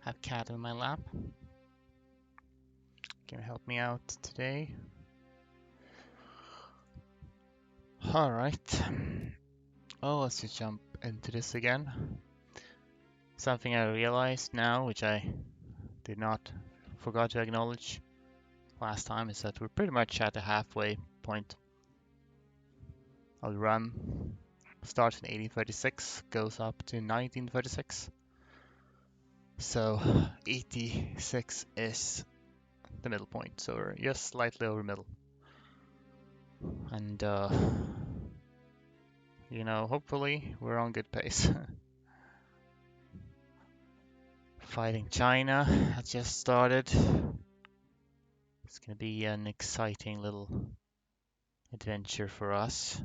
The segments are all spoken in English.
Have cat in my lap. Can you help me out today? Alright. Oh, let's just jump into this again. Something I realized now, which I did not forgot to acknowledge last time, is that we're pretty much at the halfway point of the run. Starts in 1836, goes up to 1936. So 86 is the middle point, so we're just slightly over middle. And you know, hopefully we're on good pace. Fighting China has just started. It's gonna be an exciting little adventure for us.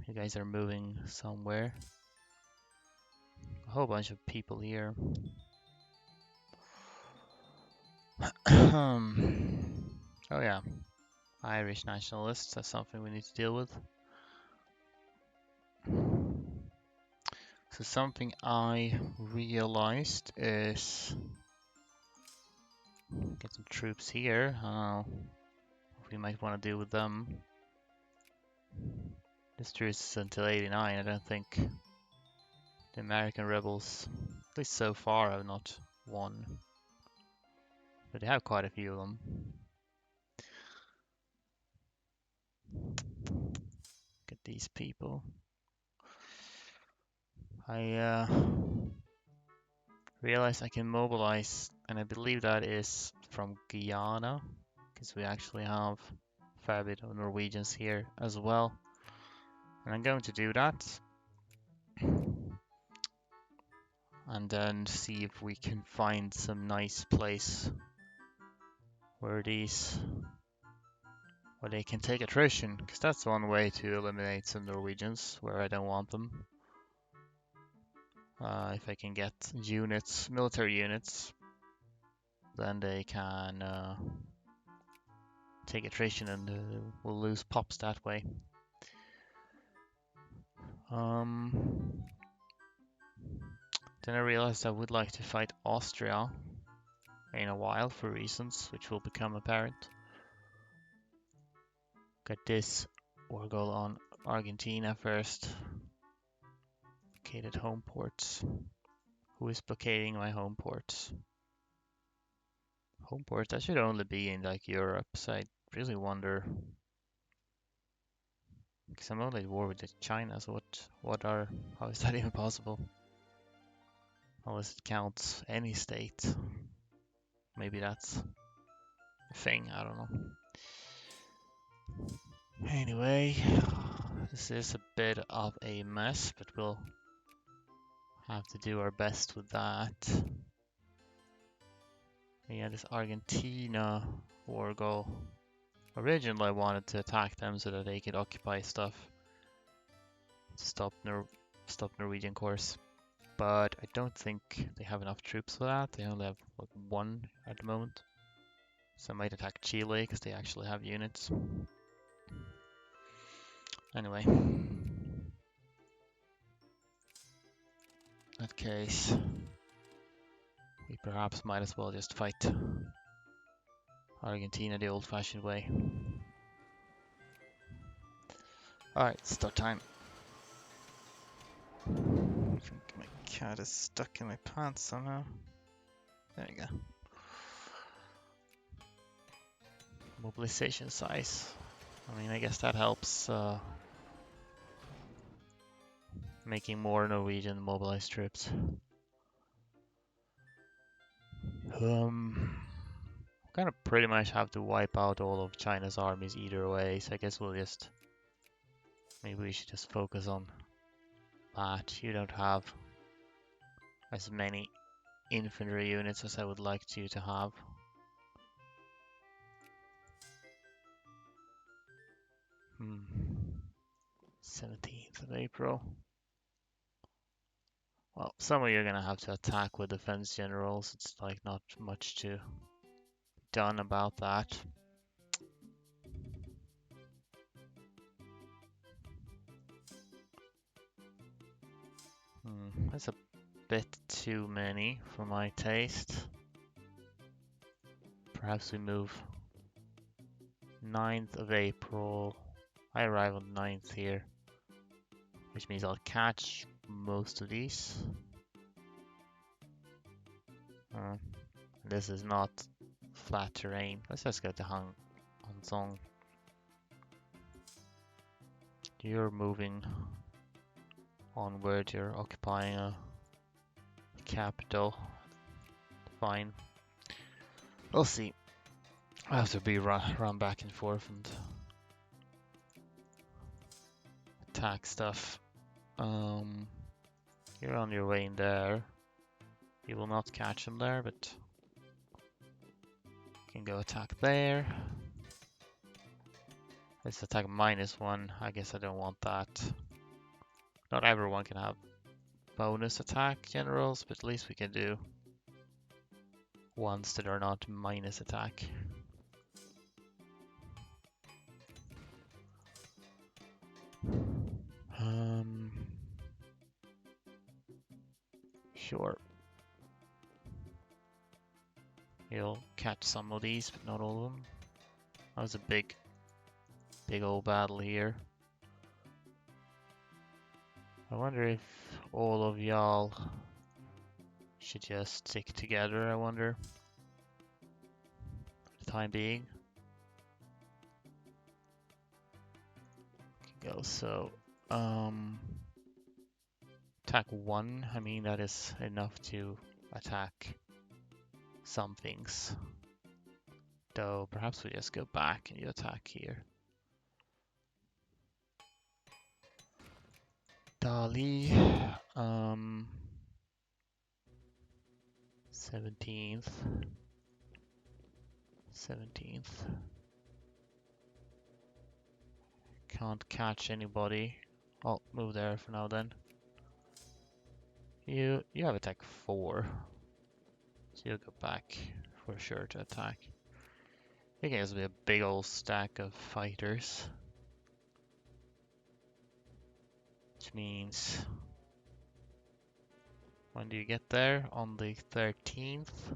You guys are moving somewhere. A whole bunch of people here. Oh yeah, Irish nationalists, that's something we need to deal with. So something I realized is get some troops here. I don't know what we might want to do with them. This truce is until 89. I don't think the American rebels, at least so far, have not won. But they have quite a few of them. Get these people. I realized I can mobilize, and I believe that is from Guyana, because we actually have a fair bit of Norwegians here as well. And I'm going to do that. And then see if we can find some nice place where they can take attrition, because that's one way to eliminate some Norwegians where I don't want them. If I can get units, military units, then they can take attrition and we'll lose pops that way. Then I realized I would like to fight Austria in a while for reasons which will become apparent. Got this war goal on Argentina first. Blockaded home ports. Who is blockading my home ports? Home ports, that should only be in like Europe, so I really wonder. Because I'm only at war with China, so how is that even possible? Unless it counts any state. Maybe that's a thing, I don't know. Anyway, this is a bit of a mess, but we'll have to do our best with that. Yeah, this Argentina war goal. Originally I wanted to attack them so that they could occupy stuff to stop Norwegian course. But I don't think they have enough troops for that. They only have like one at the moment. So I might attack Chile because they actually have units. Anyway. In that case, we perhaps might as well just fight Argentina the old-fashioned way. Alright, start time. I think my cat is stuck in my pants somehow. There you go. Mobilization size. I mean, I guess that helps making more Norwegian mobilized troops. Kind of pretty much have to wipe out all of China's armies either way, so I guess maybe we should just focus on that. You don't have as many infantry units as I would like you to have. Hmm. 17th of April. Well, some of you are gonna have to attack with defense generals. It's like not much to done about that. That's a bit too many for my taste. Perhaps we move 9th of April. I arrive on 9th here, which means I'll catch most of these. This is not flat terrain. Let's just go to Hansong. You're moving onward, you're occupying a capital. Fine. We'll see. I have to be run back and forth and attack stuff. You're on your way in there. You will not catch him there, but you can go attack there. Let's attack -1. I guess I don't want that. Not everyone can have bonus attack generals, but at least we can do ones that are not minus attack. Sure. You'll catch some of these, but not all of them. That was a big old battle here. I wonder if all of y'all should just stick together, I wonder. For the time being. Go, so, attack 1, I mean that is enough to attack some things. Though perhaps we just go back and you attack here. Dali, 17th. Can't catch anybody. I'll move there for now then. You have attack 4. So you'll go back for sure to attack. I think it's gonna be a big old stack of fighters. Which means when do you get there? On the 13th.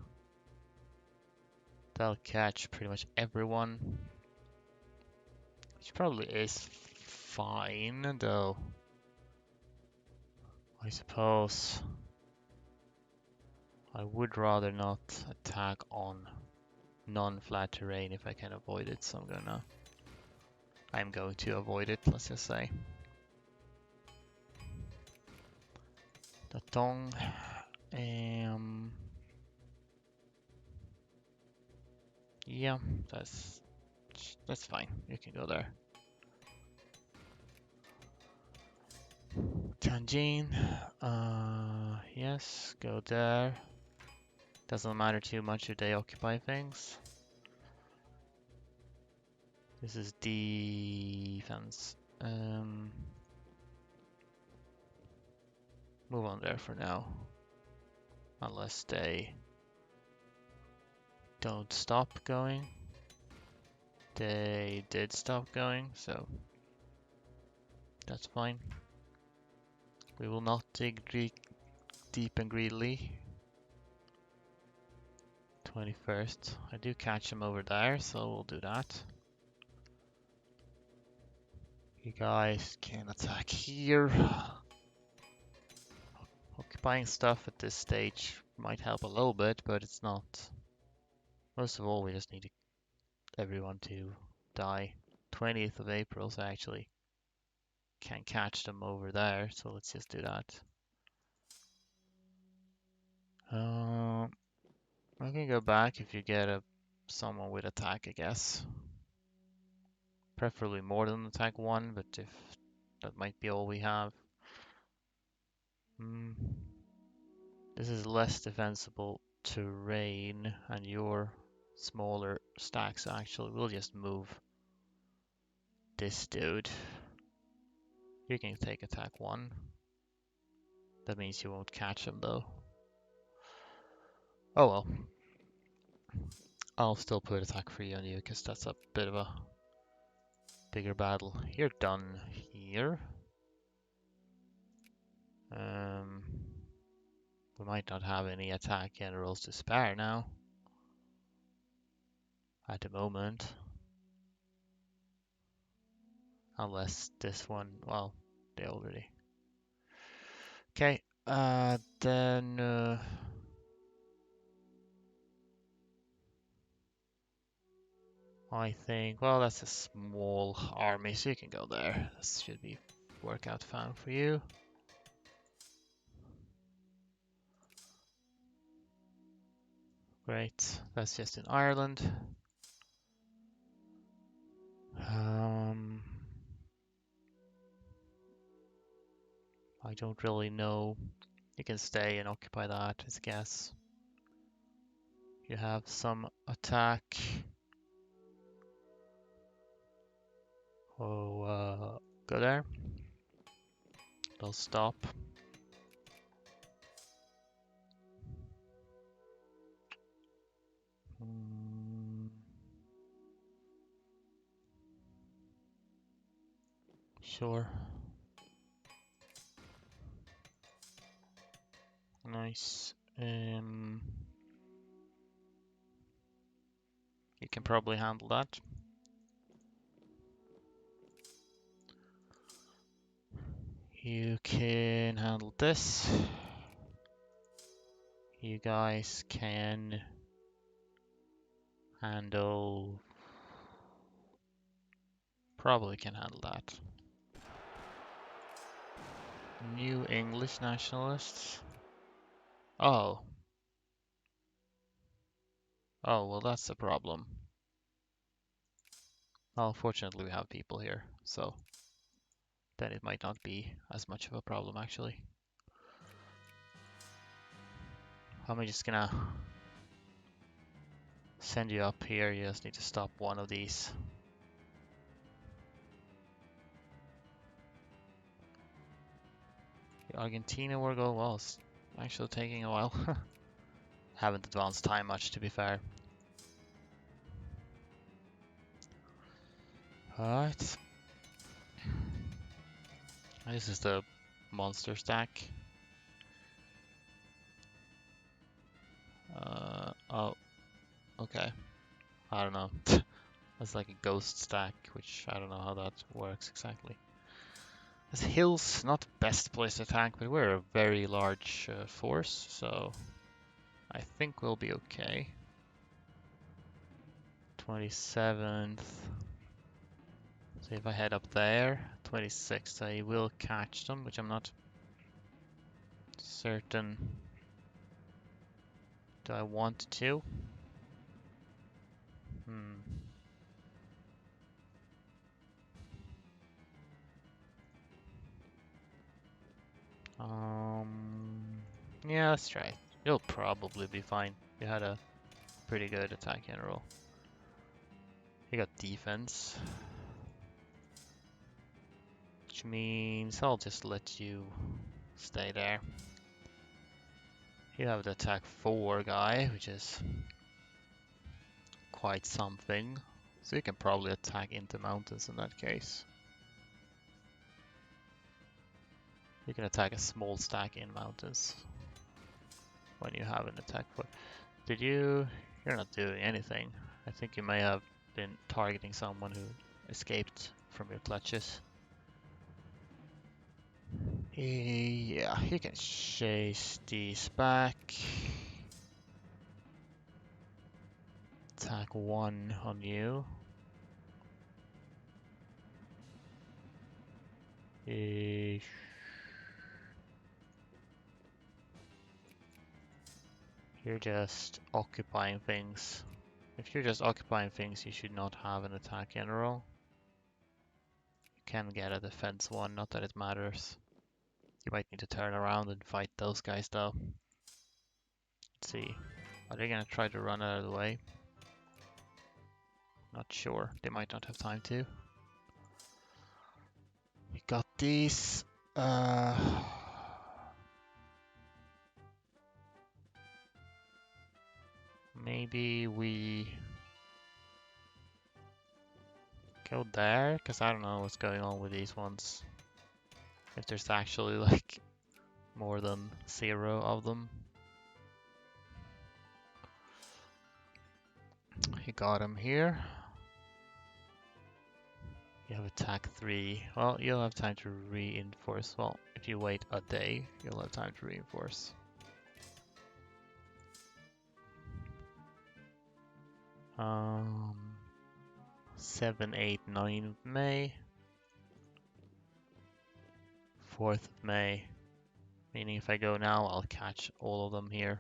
They'll catch pretty much everyone. Which probably is fine, though. I suppose I would rather not attack on non-flat terrain if I can avoid it, so I'm going to avoid it, let's just say. Datong, yeah, that's fine. You can go there. Tianjin, yes, go there. Doesn't matter too much if they occupy things. This is defense. Move on there for now. Unless they don't stop going. They did stop going, so that's fine. We will not dig deep and greedily. 21st. I do catch him over there, so we'll do that. You guys can attack here. Occupying stuff at this stage might help a little bit, but it's not. Most of all, we just need everyone to die. 20th of April, so I actually can't catch them over there, so let's just do that. I can go back if you get someone with attack, I guess. Preferably more than attack 1, but if that might be all we have. This is less defensible terrain, and your smaller stacks actually. We'll just move this dude. You can take attack 1. That means you won't catch him though. Oh well. I'll still put attack 3 on you because that's a bit of a bigger battle. You're done here. We might not have any attack generals to spare now. At the moment. Unless this one, well, they already. Okay, then I think, well, that's a small army, so you can go there. This should be work out fine for you. Great, that's just in Ireland. I don't really know. You can stay and occupy that, I guess. You have some attack. Oh, go there. They'll stop. Sure. Nice. You can probably handle that. You can handle this. You guys can handle... Probably can handle that. New English nationalists. Oh. Oh, well that's a problem. Well, fortunately we have people here, so then it might not be as much of a problem actually. I'm just gonna send you up here. You just need to stop one of these. The Argentina war goal was actually taking a while. Haven't advanced time much, to be fair. Alright. This is the monster stack. Oh, okay. I don't know. That's like a ghost stack, which I don't know how that works exactly. This hill's not the best place to attack, but we're a very large force, so I think we'll be okay. 27th. So if I head up there, 26th, I will catch them, which I'm not certain. Do I want to? Yeah, let's try it. You'll probably be fine. You had a pretty good attack general. You got defense. Which means I'll just let you stay there. You have the attack 4 guy, which is quite something. So you can probably attack into mountains in that case. You can attack a small stack in mountains when you have an attack 4. Did you? You're not doing anything. I think you may have been targeting someone who escaped from your clutches. Yeah, you can chase these back. Attack 1 on you. You're just occupying things. If you're just occupying things, you should not have an attack general. You can get a defense 1, not that it matters. You might need to turn around and fight those guys though. Let's see. Are they gonna try to run out of the way? Not sure. They might not have time to. We got these. Maybe we go there, because I don't know what's going on with these ones. If there's actually like more than 0 of them. You got him here. You have attack 3. Well, you'll have time to reinforce. Well, if you wait a day, you'll have time to reinforce. Um, 7, 8, 9 of May. 4th of May. Meaning if I go now, I'll catch all of them here.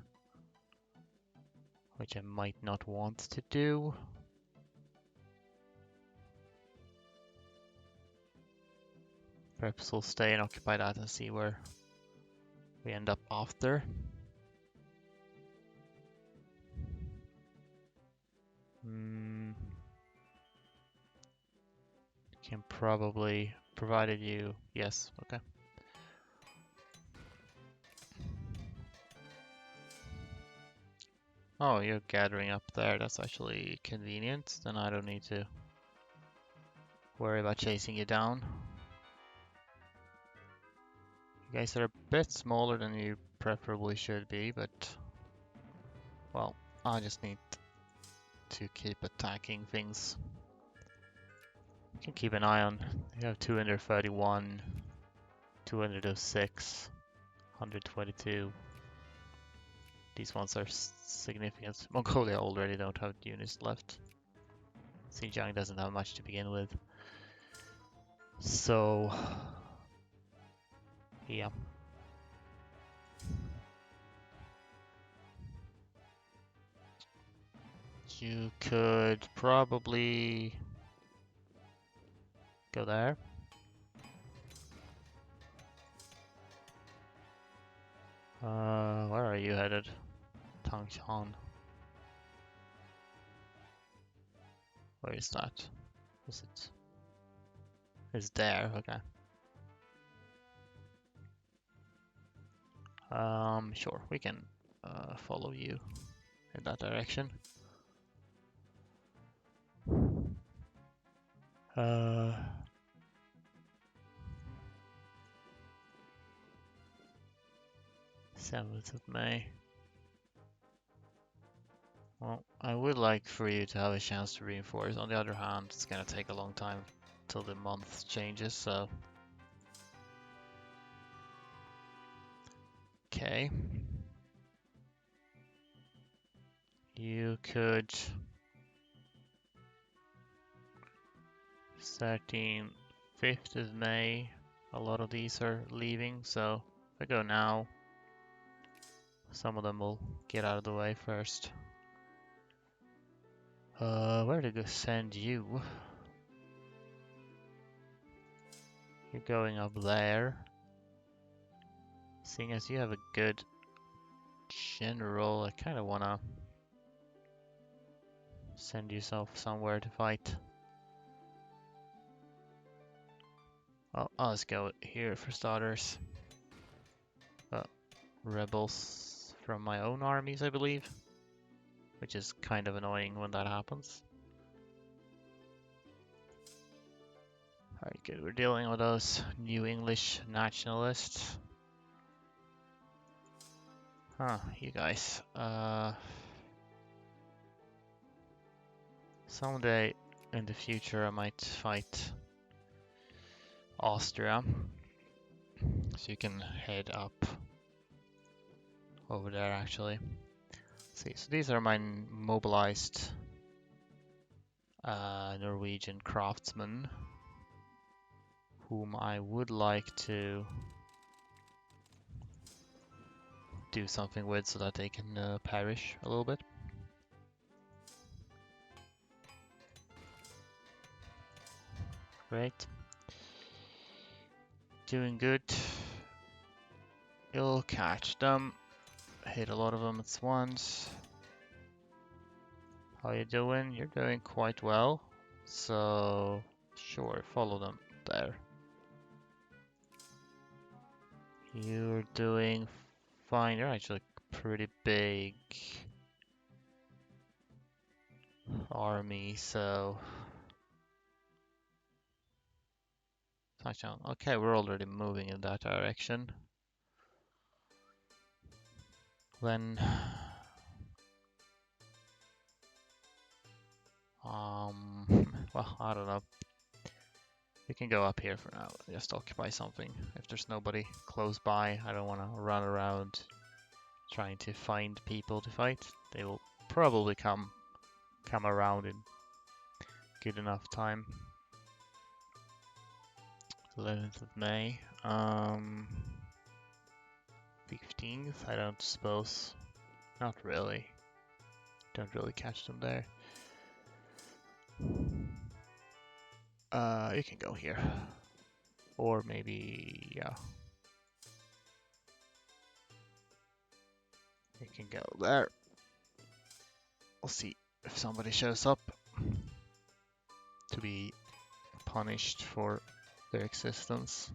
Which I might not want to do. Perhaps we'll stay and occupy that and see where we end up after. Can probably, provided you, yes, okay. Oh, you're gathering up there, that's actually convenient, then I don't need to worry about chasing you down. You guys are a bit smaller than you preferably should be, but, well, I just need to keep attacking things. You can keep an eye on, you have 231, 206, 122. These ones are significant. Mongolia already don't have units left. Xinjiang doesn't have much to begin with. So, yeah. You could probably go there. Where are you headed? Tangshan. Where is that? Is it? It's there, okay. Sure, we can follow you in that direction. 7th of May. Well, I would like for you to have a chance to reinforce. On the other hand, it's gonna take a long time till the month changes, so... Okay. You could... 13th, 5th of May. A lot of these are leaving, so if I go now, some of them will get out of the way first. Where to go send you? You're going up there. Seeing as you have a good general, I kind of want to send yourself somewhere to fight. Oh, let's go here for starters. Rebels from my own armies, I believe. Which is kind of annoying when that happens. Alright, good. We're dealing with those new English nationalists. Huh, you guys. Someday in the future I might fight Austria. So you can head up over there actually. Let's see, so these are my mobilized Norwegian craftsmen whom I would like to do something with so that they can perish a little bit. Great. Doing good. You'll catch them. Hit a lot of them at once. How you doing? You're doing quite well. So, sure, follow them there. You're doing fine. You're actually pretty big army, so... Okay, we're already moving in that direction. Then Well, I don't know. We can go up here for now. Just occupy something. If there's nobody close by, I don't want to run around trying to find people to fight. They will probably come around in good enough time. 11th of May. 15th, I don't suppose. Not really. Don't really catch them there. You can go here. Or maybe, yeah. You can go there. We'll see if somebody shows up to be punished for their existence.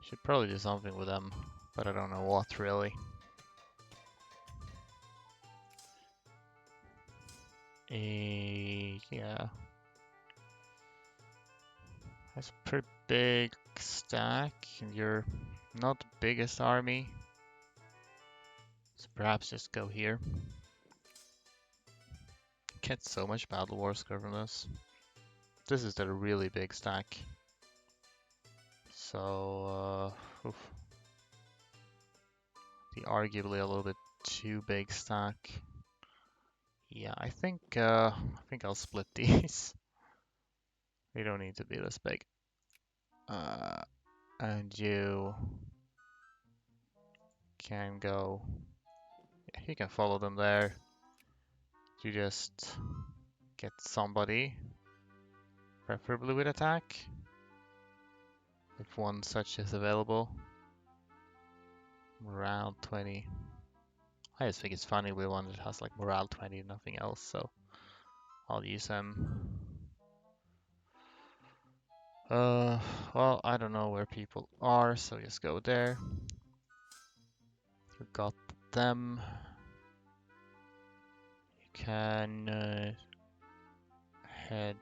Should probably do something with them, but I don't know what really. Yeah. That's a pretty big stack, and you're not the biggest army. So perhaps just go here. Get so much battle war score from this. This is the really big stack. So, oof. The arguably a little bit too big stack. Yeah, I think I'll split these. They don't need to be this big. And you can go. Yeah, you can follow them there. You just get somebody, preferably with attack, if one such is available. Morale 20. I just think it's funny we one that has like morale 20 and nothing else, so I'll use them. Well, I don't know where people are, so just go there. You got them. You can head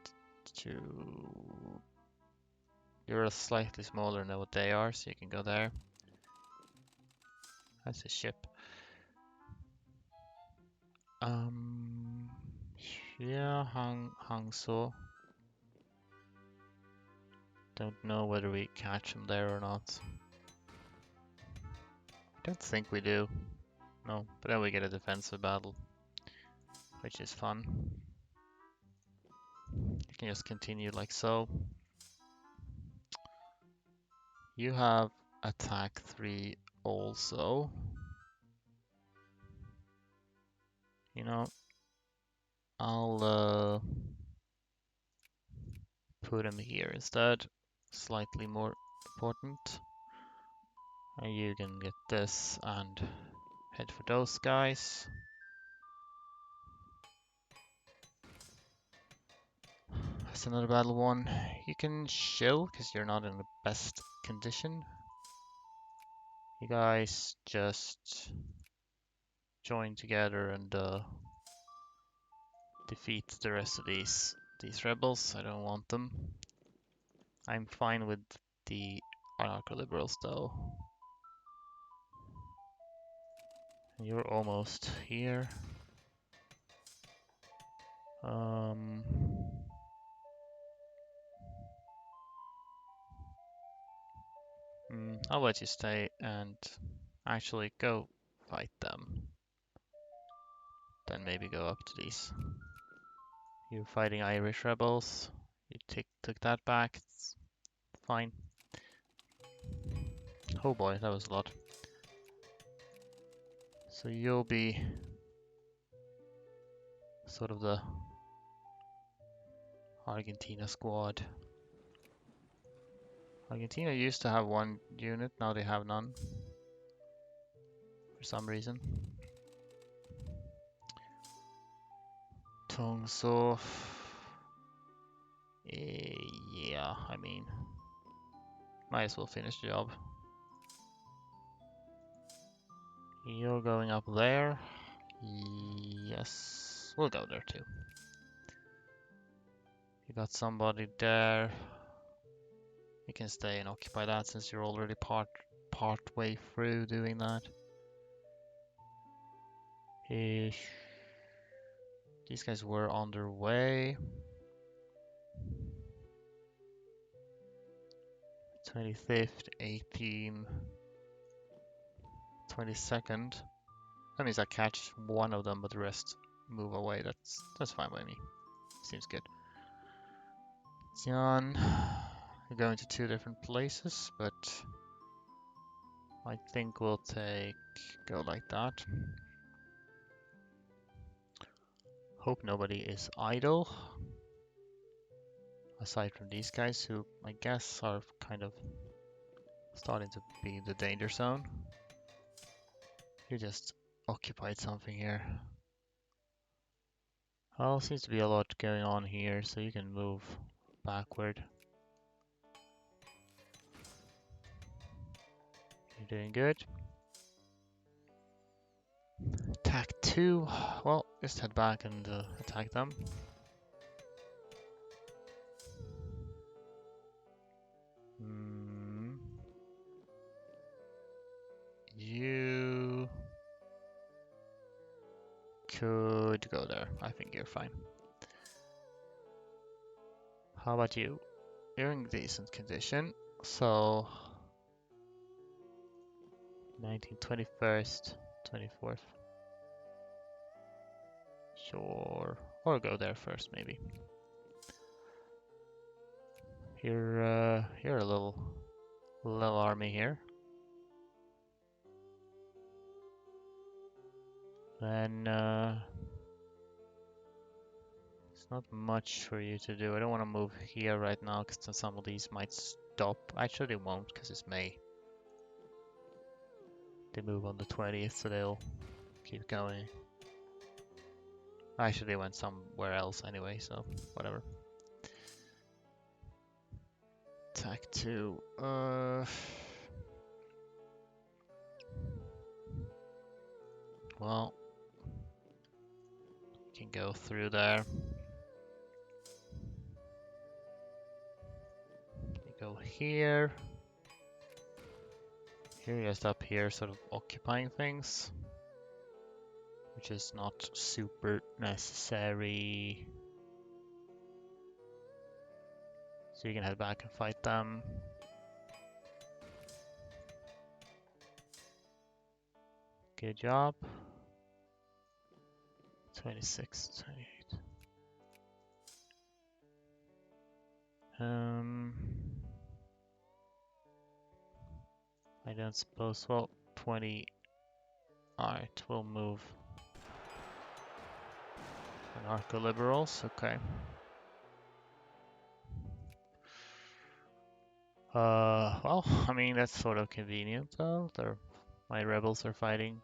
to... You're slightly smaller than what they are, so you can go there. That's a ship. Yeah, Hangzhou. Don't know whether we catch him there or not. I don't think we do. No, but then we get a defensive battle, which is fun. You can just continue like so. You have attack 3 also. You know, I'll put him here instead. Slightly more important. And you can get this and head for those guys. That's another battle one. You can chill because you're not in the best condition. You guys just join together and defeat the rest of these rebels. I don't want them. I'm fine with the anarcho-liberals though. You're almost here. I'll let you stay and actually go fight them. Then maybe go up to these. You're fighting Irish rebels. You took that back. It's fine. Oh boy, that was a lot. So you'll be sort of the Argentina squad. Argentina used to have one unit, now they have none. For some reason. Tongso. Yeah, I mean, might as well finish the job. You're going up there. Yes, we'll go there too. You got somebody there. You can stay and occupy that since you're already part way through doing that. Ish. These guys were on their way. 25th, 18th, 22nd. That means I catch one of them, but the rest move away. That's fine by me. Seems good. Xian, we're going to two different places, but I think we'll go like that. Hope nobody is idle. Aside from these guys who I guess are kind of starting to be the danger zone. You just occupied something here. Well, seems to be a lot going on here, so you can move backward. You're doing good. Attack 2. Well, just head back and attack them. You could go there. I think you're fine. How about you? You're in decent condition. So 19th, 21st, 24th. Sure. Or go there first, maybe. You're a little army here. Then it's not much for you to do. I don't want to move here right now because then some of these might stop. Actually, they won't because it's May. They move on the 20th, so they'll keep going. Actually, they went somewhere else anyway, so whatever. Attack 2. Well, you can go through there. You go here. You're just up here, sort of occupying things, which is not super necessary. So you can head back and fight them. Good job. 26, 28. I don't suppose, well, 20. Alright, we'll move. Anarcho-liberals, okay. Well, I mean, that's sort of convenient, though. My rebels are fighting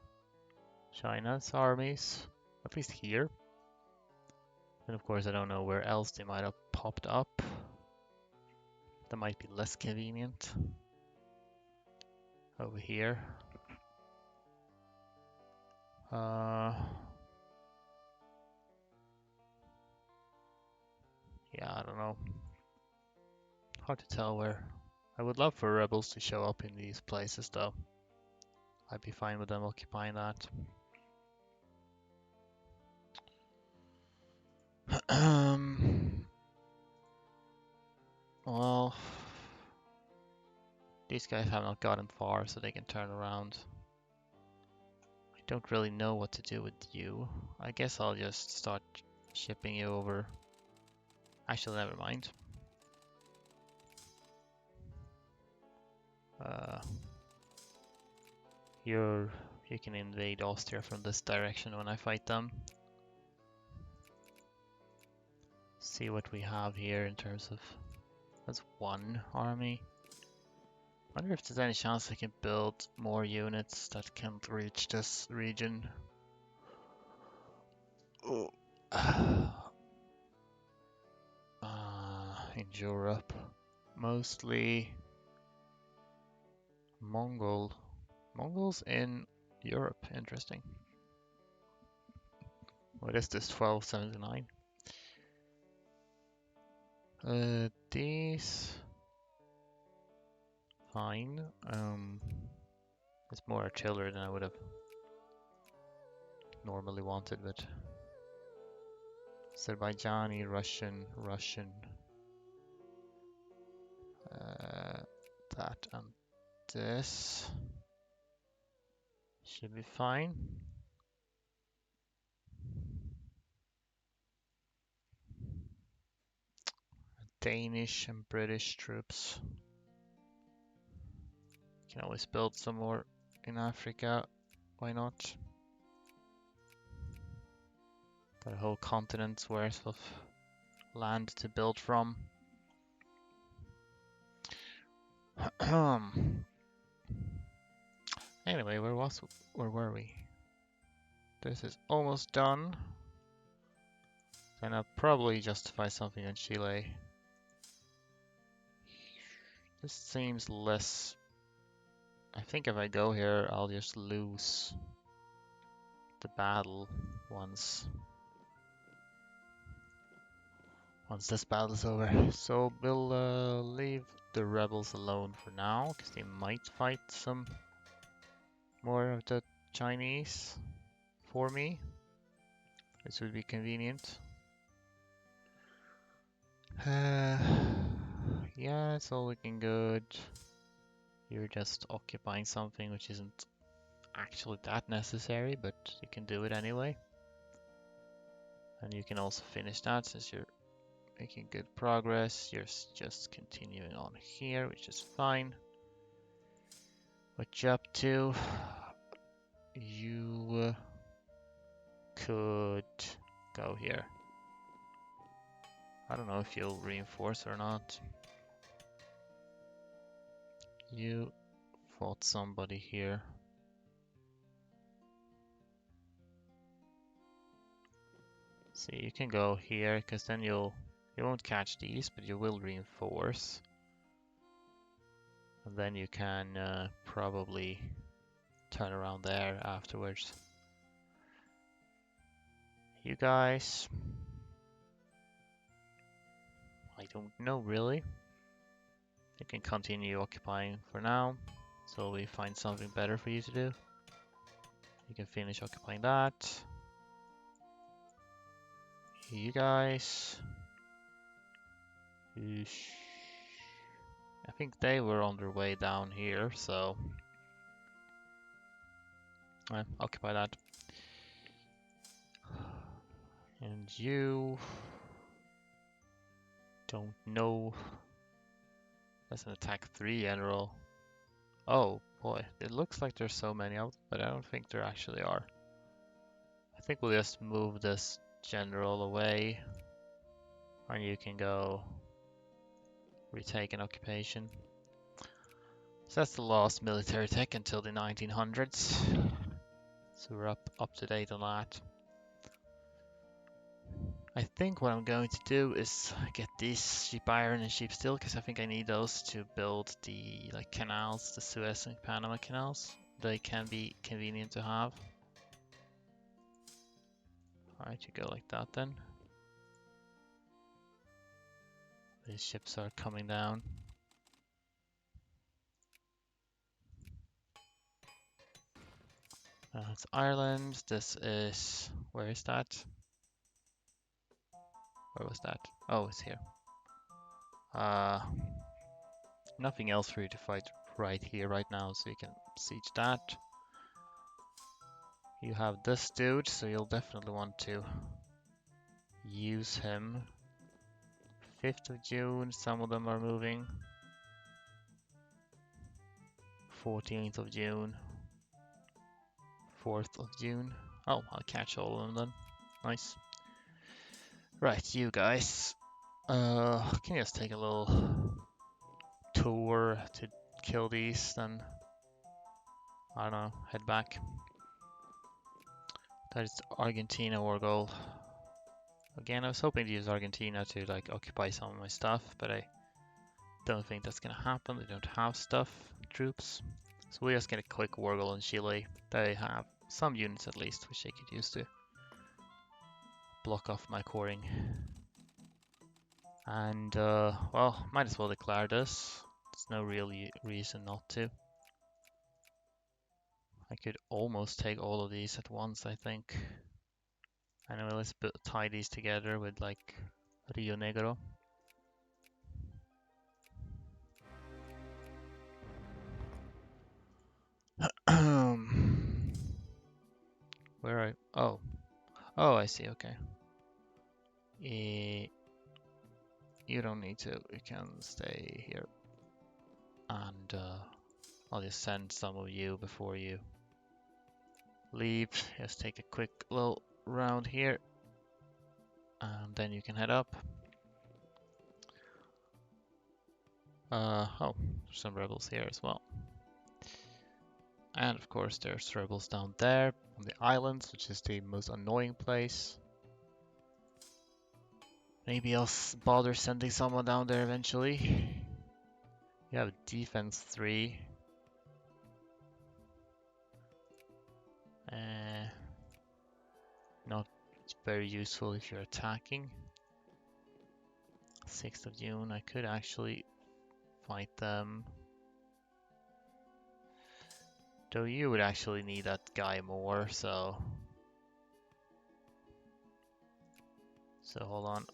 China's armies, at least here. And of course, I don't know where else they might have popped up. That might be less convenient. Over here. Yeah, I don't know. Hard to tell where. I would love for rebels to show up in these places, though. I'd be fine with them occupying that. Well, these guys have not gotten far, so they can turn around. I don't really know what to do with you. I guess I'll just start shipping you over. Actually, never mind. You can invade Austria from this direction when I fight them. See what we have here in terms of... That's one army. Wonder if there's any chance I can build more units that can reach this region. Oh. In Europe. Mostly Mongols in Europe, interesting. What is this, 1279? These... Fine. It's more artillery than I would have normally wanted, but Azerbaijani, Russian. That and this should be fine. Danish and British troops. Can always build some more in Africa. Why not? Got a whole continent's worth of land to build from. Anyway, where were we? This is almost done. Then I'll probably justify something in Chile. This seems less. I think if I go here, I'll just lose the battle once this battle's over. So we'll leave the rebels alone for now, because they might fight some more of the Chinese for me. This would be convenient. Yeah, it's all looking good. You're just occupying something which isn't actually that necessary, but you can do it anyway. And you can also finish that since you're making good progress. You're just continuing on here, which is fine. What you up to? You could go here. I don't know if you'll reinforce or not. You fought somebody here. See, you can go here, because then you won't catch these, but you will reinforce. And then you can probably turn around there afterwards. You guys, I don't know really. You can continue occupying for now, so we find something better for you to do. You can finish occupying that. You guys. Oosh. I think they were on their way down here, so occupy that. And you don't know. That's an attack 3 general. Oh boy, it looks like there's so many of them, but I don't think there actually are. I think we'll just move this general away, and you can go retake an occupation. So that's the last military tech until the 1900s. So we're up to date on that. I think what I'm going to do is get these sheep iron and sheep steel, because I think I need those to build the canals, the Suez and Panama canals. They can be convenient to have. Alright, you go like that then. These ships are coming down. It's Ireland. This is... where is that? Where was that? Oh, it's here. Nothing else for you to fight right here, right now, so you can siege that. You have this dude, so you'll definitely want to use him. 5th of June, some of them are moving. 14th of June. 4th of June. Oh, I'll catch all of them then. Nice. Right, you guys. Can you just take a little tour to kill these, then I don't know, head back. That is Argentina war goal. Again, I was hoping to use Argentina to occupy some of my stuff, but I don't think that's gonna happen. They don't have stuff, troops. So we just get a quick war goal in Chile. They have some units at least, which they could use to block off my coring. And, well, might as well declare this. There's no real reason not to. I could almost take all of these at once, I think. Anyway, let's tie these together with like Rio Negro. Where I... Oh. Oh, I see, okay. You don't need to, you can stay here. And I'll just send some of you before you leave. Just take a quick little round here. And then you can head up. Oh, some rebels here as well. And of course there's rebels down there on the islands, which is the most annoying place. Maybe I'll bother sending someone down there eventually. You have defense 3. Not very useful if you're attacking. 6th of June, I could actually fight them. Though you would actually need that guy more, so... So hold on.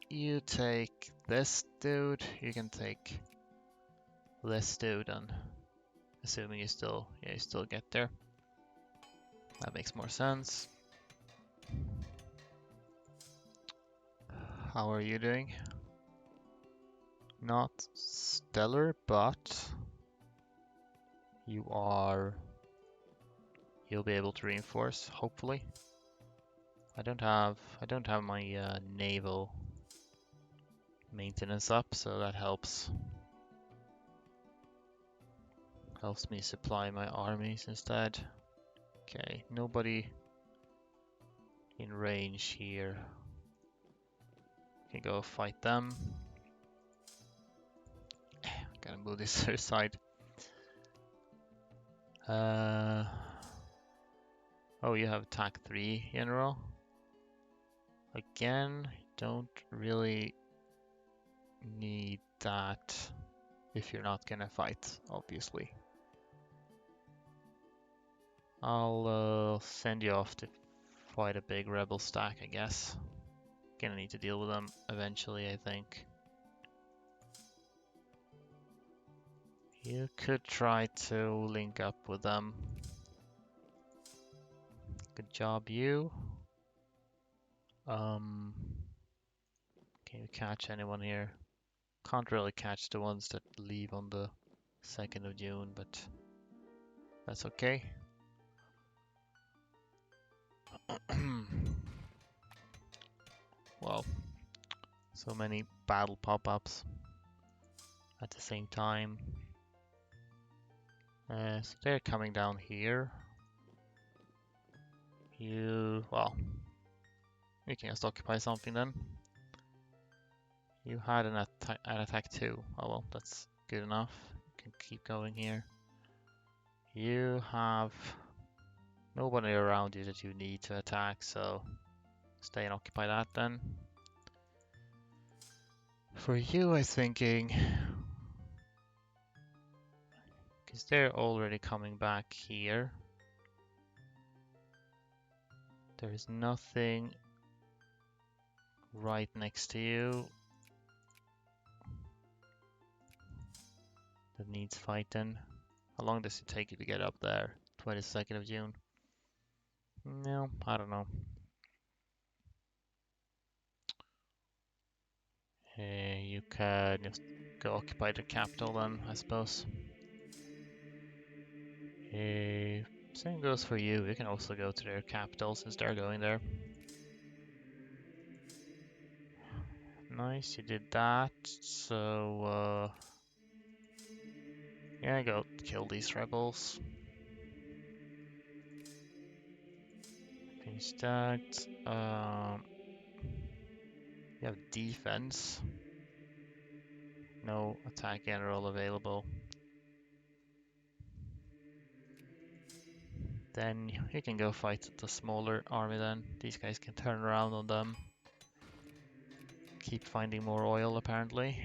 You take this dude, you can take this dude, and assuming you still get there. That makes more sense. How are you doing? Not stellar, but you'll be able to reinforce, hopefully. I don't have my naval maintenance up, so that helps me supply my armies instead. Okay, nobody in range here. Can go fight them. Gotta move this other side. Oh, you have attack 3, General. Again, don't really need that if you're not gonna fight, obviously. I'll send you off to fight a big rebel stack, I guess. Gonna need to deal with them eventually, I think. You could try to link up with them. Good job, you. Can you catch anyone here? Can't really catch the ones that leave on the 2nd of June, but that's okay. Well, so many battle pop-ups at the same time. So they're coming down here. Well, you can just occupy something then. You had an attack too. Oh well, that's good enough. You can keep going here. You have nobody around you that you need to attack, so stay and occupy that then. For you, I was thinking, because they're already coming back here. There's nothing right next to you that needs fighting. How long does it take you to get up there? 22nd of June? No, I don't know. You can just go occupy the capital then, I suppose. Same goes for you. You can also go to their capital since they're going there. Nice, you did that. So, yeah, go kill these rebels. Finish that. You have defense. No attack general available. Then you can go fight the smaller army then. These guys can turn around on them. Keep finding more oil apparently.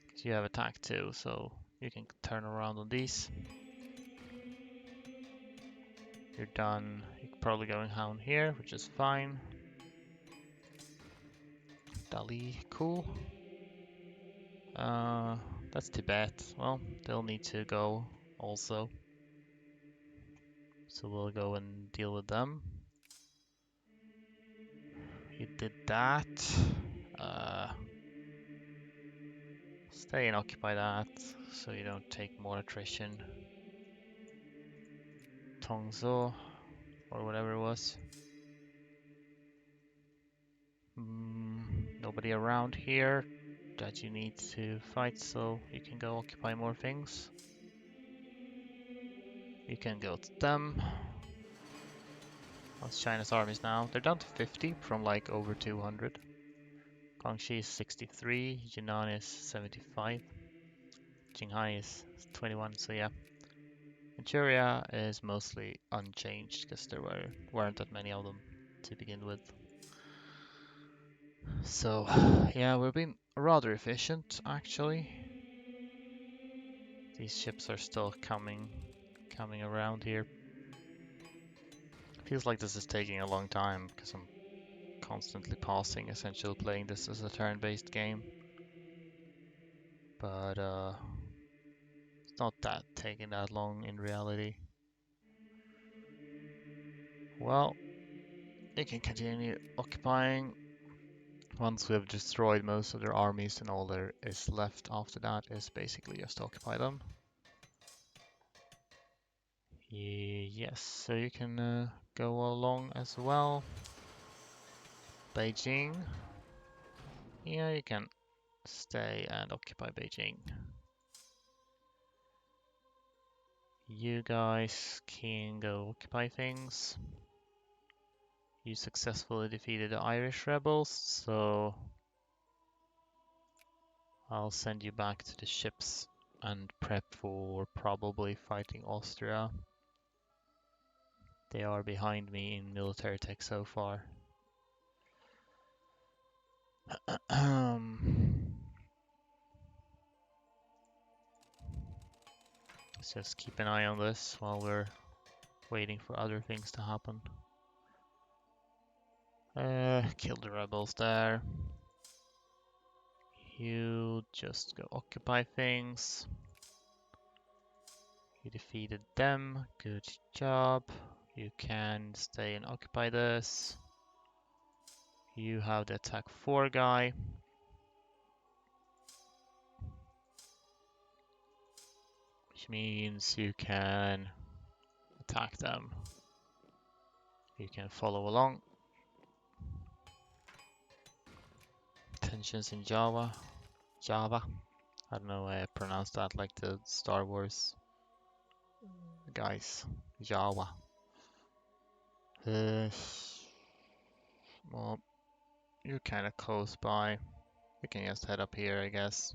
Because you have attack too, so you can turn around on these. You're done. You can probably going down here, which is fine. Dali, cool. Uh, that's Tibet. Well, they'll need to go also. So we'll go and deal with them. You did that. Uh, Stay and occupy that, so you don't take more attrition. Tongzo, or whatever it was. Nobody around here that you need to fight, so you can go occupy more things. You can go to them. How's China's armies now? They're down to 50 from like over 200. Guangxi is 63, Yunnan is 75, Qinghai is 21, so yeah. Manchuria is mostly unchanged because there weren't that many of them to begin with. So yeah, we've been rather efficient actually. These ships are still coming around here. Feels like this is taking a long time because I'm constantly pausing, essentially playing this as a turn-based game. But it's not that taking that long in reality. Well, they can continue occupying. Once we have destroyed most of their armies, and all there is left after that is basically just occupy them. Yes, so you can go along as well. Beijing. Yeah, you can stay and occupy Beijing. You guys can go occupy things. You successfully defeated the Irish rebels, so I'll send you back to the ships and prep for probably fighting Austria. They are behind me in military tech so far. Let's just keep an eye on this while we're waiting for other things to happen. Kill the rebels there. You just go occupy things. You defeated them. Good job. You can stay and occupy this. You have the attack 4 guy. Which means you can attack them. You can follow along. Tensions in Java. Java. I don't know why I pronounce that like the Star Wars guys. Java. Well, you're kind of close by. We can just head up here, I guess.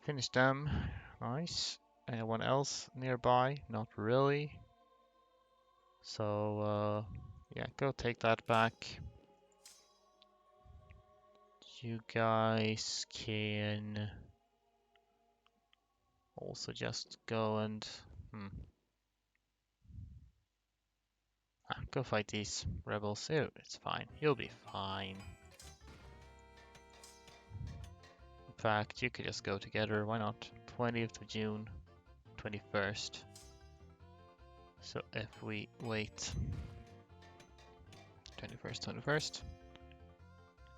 Finish them. Nice. Anyone else nearby? Not really. So, yeah, go take that back. You guys can also just go and... go fight these rebels. Oh, it's fine. You'll be fine. In fact, you could just go together. Why not? 20th of June, 21st. So if we wait... 21st.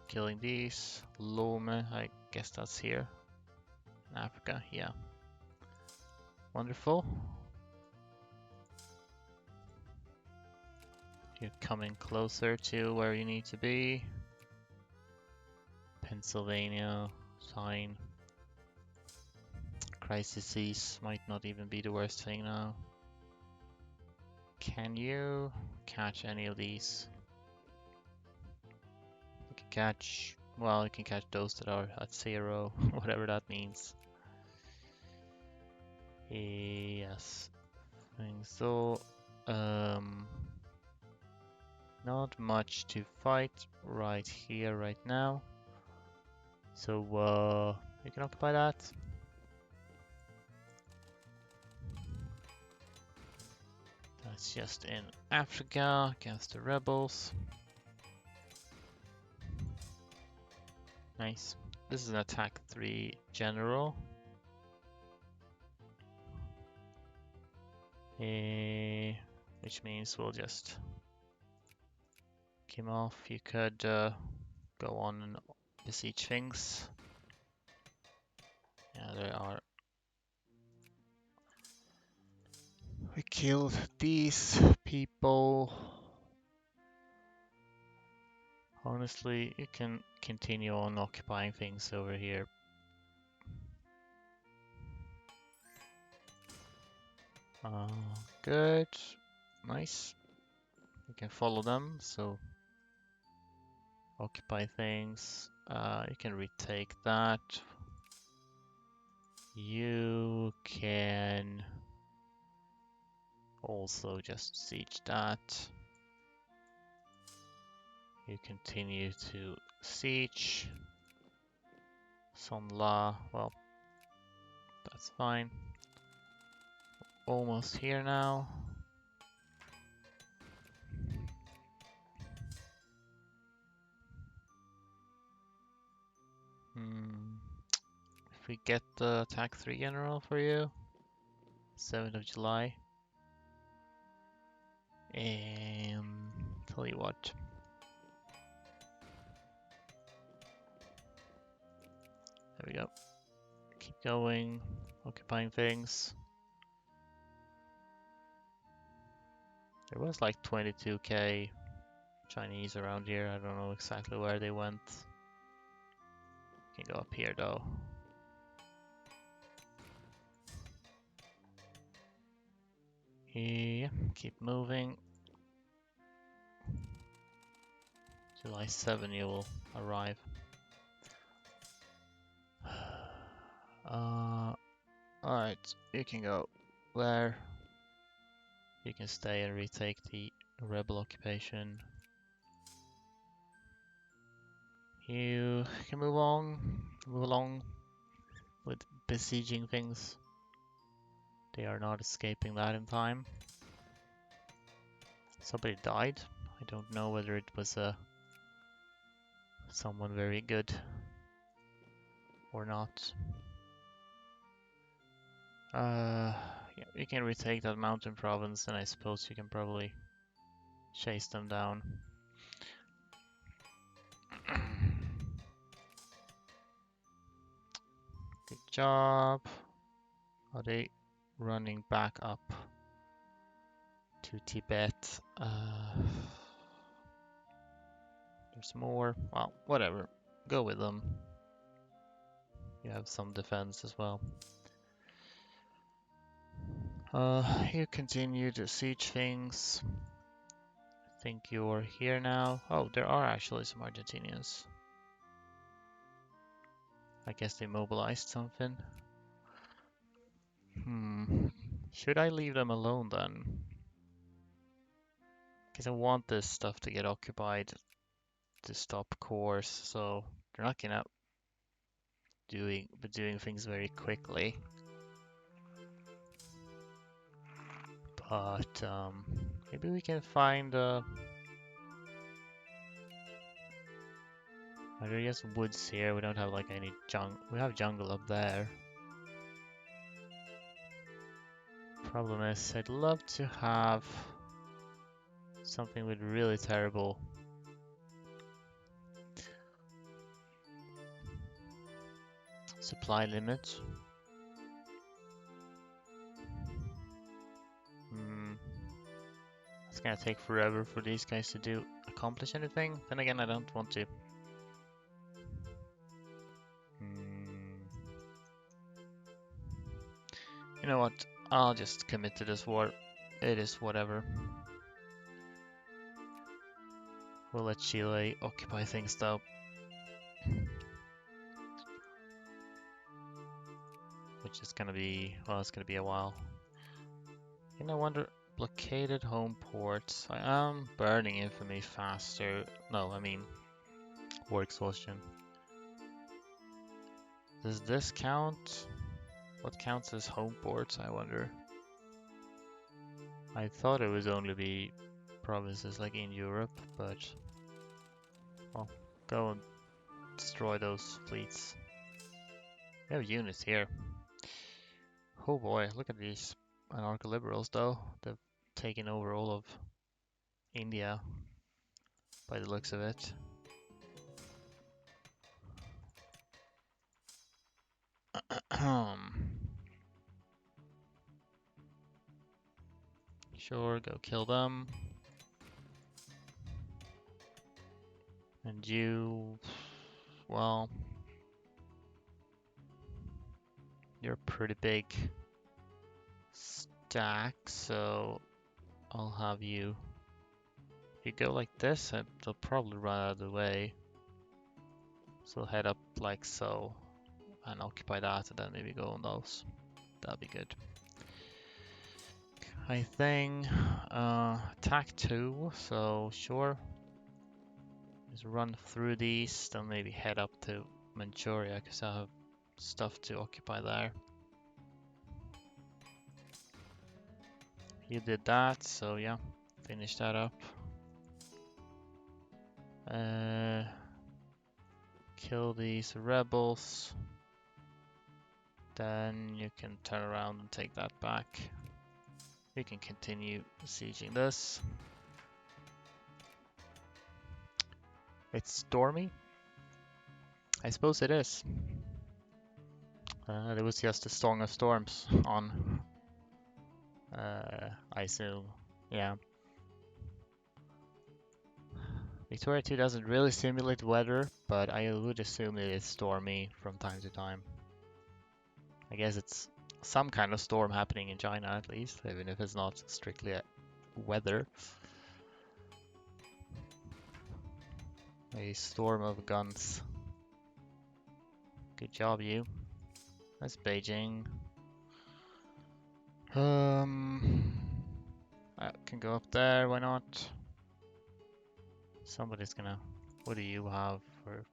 Killing these. Lome, I guess that's here. In Africa, yeah. Wonderful. You're coming closer to where you need to be. Pennsylvania, sign. Crises might not even be the worst thing now. Can you catch any of these? You can catch, well, you can catch those that are at 0, whatever that means. Yes. So, not much to fight right here, right now. So, you can occupy that. It's just in Africa against the rebels. Nice. This is an attack 3 general. Which means we'll just kill him off. You could go on and besiege things. Yeah, there are. We killed these people. Honestly, you can continue on occupying things over here. Good. Nice. You can follow them, so occupy things. You can retake that. You can also just siege that. You continue to siege Sonla. Well, that's fine. Almost here now. If we get the attack 3 general for you, 7th of July. Tell you what. There we go. Keep going, occupying things. There was like 22k Chinese around here. I don't know exactly where they went. Can go up here though. Yeah, keep moving. July 7 you will arrive. Alright, you can go there. You can stay and retake the rebel occupation. You can move along with besieging things. They are not escaping that in time. Somebody died. I don't know whether it was someone very good or not. Yeah, you can retake that mountain province, and I suppose you can probably chase them down. Good job. Are they running back up to Tibet? There's more. Well, whatever. Go with them. You have some defense as well. You continue to siege things. I think you're here now. Oh, there are actually some Argentinians. I guess they mobilized something. Should I leave them alone then? Because I want this stuff to get occupied to stop course, so they're not gonna be doing things very quickly. But maybe we can find are there just woods here? We don't have like any jungle. We have jungle up there. Problem is, I'd love to have something with really terrible supply limit. It's gonna take forever for these guys to accomplish anything. Then again, I don't want to. You know what? I'll just commit to this war. It is whatever. We'll let Chile occupy things though. Which is gonna be, well, it's gonna be a while. And I wonder, blockaded home ports. I am burning infamy faster. No, I mean, war exhaustion. Does this count? What counts as home ports, I wonder? I thought it would only be provinces like in Europe, but well, go and destroy those fleets. We have units here. Oh boy, look at these anarcho-liberals though. They've taken over all of India by the looks of it. Sure, go kill them. And you, well, you're a pretty big stack, so I'll have you. If you go like this, they'll probably run out of the way. So head up like so and occupy that, and then maybe go on those. That'll be good. I think attack 2, so sure. Just run through these, then maybe head up to Manchuria because I have stuff to occupy there. You did that, so yeah, finish that up. Kill these rebels. Then you can turn around and take that back. You can continue sieging this. It's stormy. I suppose it is. There was just a Song of Storms on. I assume. Yeah. Victoria 2 doesn't really simulate weather, but I would assume it is stormy from time to time. I guess it's some kind of storm happening in China at least, even if it's not strictly weather. A storm of guns. Good job, you. That's Beijing. I can go up there, why not? Somebody's gonna... What do you have for...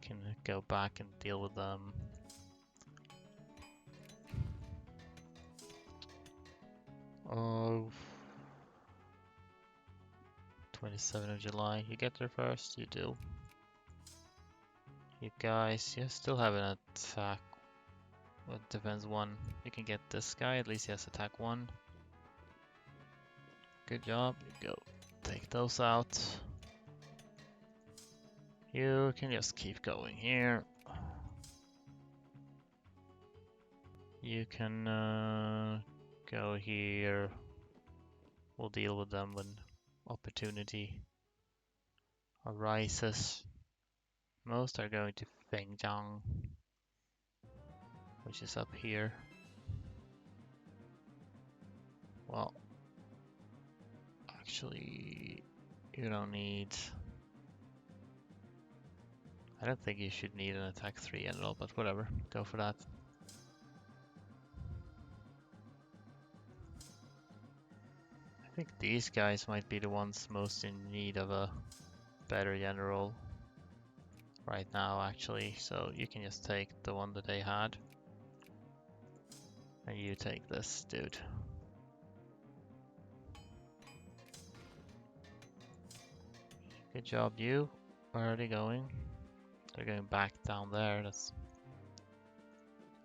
Can go back and deal with them. Oh... 27th of July. You get there first? You do. You guys, you still have an attack. Well, defense 1. You can get this guy, at least he has attack 1. Good job, you go. Take those out. You can just keep going here. You can go here. We'll deal with them when opportunity arises. Most are going to Fengjiang, which is up here. Well, actually, you don't need... I don't think you should need an attack 3 at all, but whatever, go for that. I think these guys might be the ones most in need of a better general right now, actually, so you can just take the one that they had. And you take this dude. Good job, you. Where are they going? They're going back down there. That's...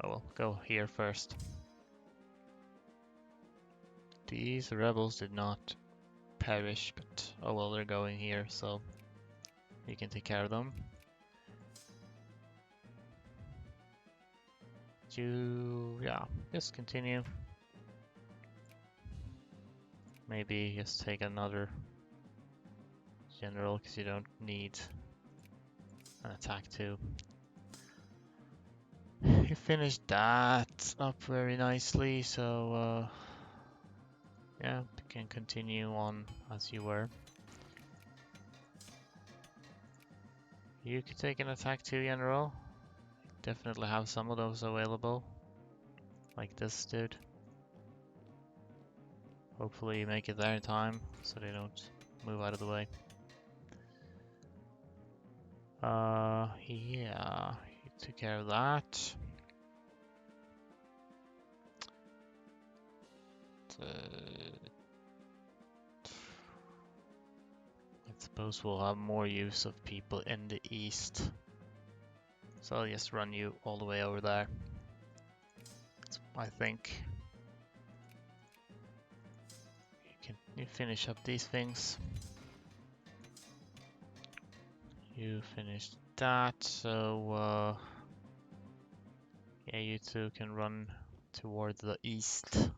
Oh well, go here first. These rebels did not perish, but oh well, they're going here, so you can take care of them. Yeah, just continue. Maybe just take another general because you don't need an attack 2. You finished that up very nicely, so yeah, you can continue on as you were. You could take an attack 2 general. Definitely have some of those available. Like this dude. Hopefully you make it there in time so they don't move out of the way. Yeah, you took care of that. I suppose we'll have more use of people in the east. So I'll just run you all the way over there. I think. You finish up these things. You finished that, so yeah, you two can run toward the east.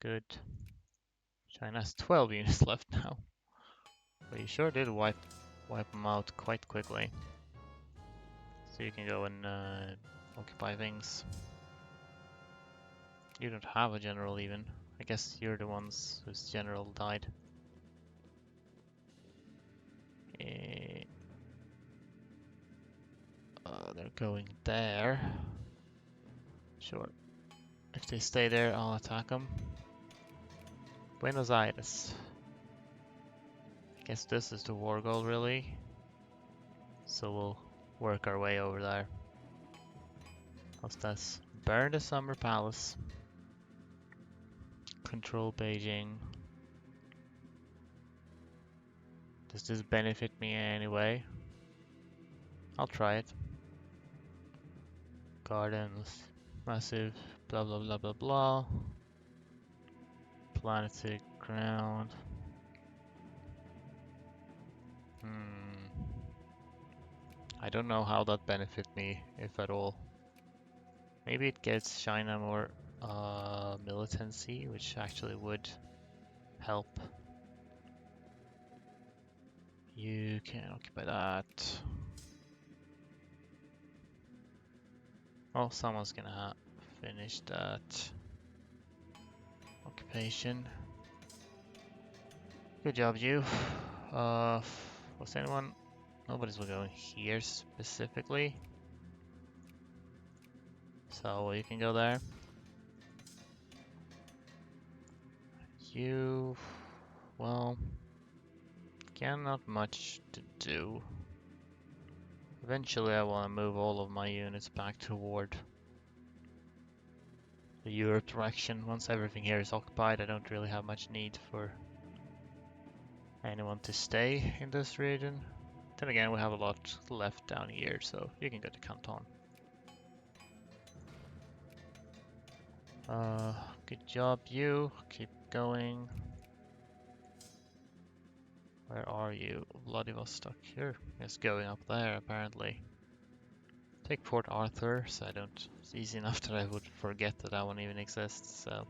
Good. China has 12 units left now. But you sure did wipe them out quite quickly. So you can go and occupy things. You don't have a general even. I guess you're the ones whose general died. They're going there. Sure. If they stay there, I'll attack them. Buenos Aires. I guess this is the war goal, really. So we'll work our way over there. What's this? Burn the Summer Palace. Control Beijing. Does this benefit me in any way? I'll try it. Gardens. Massive. Blah blah blah blah blah. Planetary ground. I don't know how that benefit me, if at all. Maybe it gets China more militancy, which actually would help. You can occupy that. Oh, someone's gonna finish that occupation. Good job, you. Was anyone? Nobody's going here specifically. So you can go there. You, well, again, not much to do. Eventually I want to move all of my units back toward the Europe direction. Once everything here is occupied, I don't really have much need for anyone to stay in this region. Then again, we have a lot left down here, so you can go to Canton. Good job, you. Keep going. Where are you? Vladivostok. Here. It's going up there, apparently. Take Port Arthur, so I don't... It's easy enough that I would forget that that one even exists, so...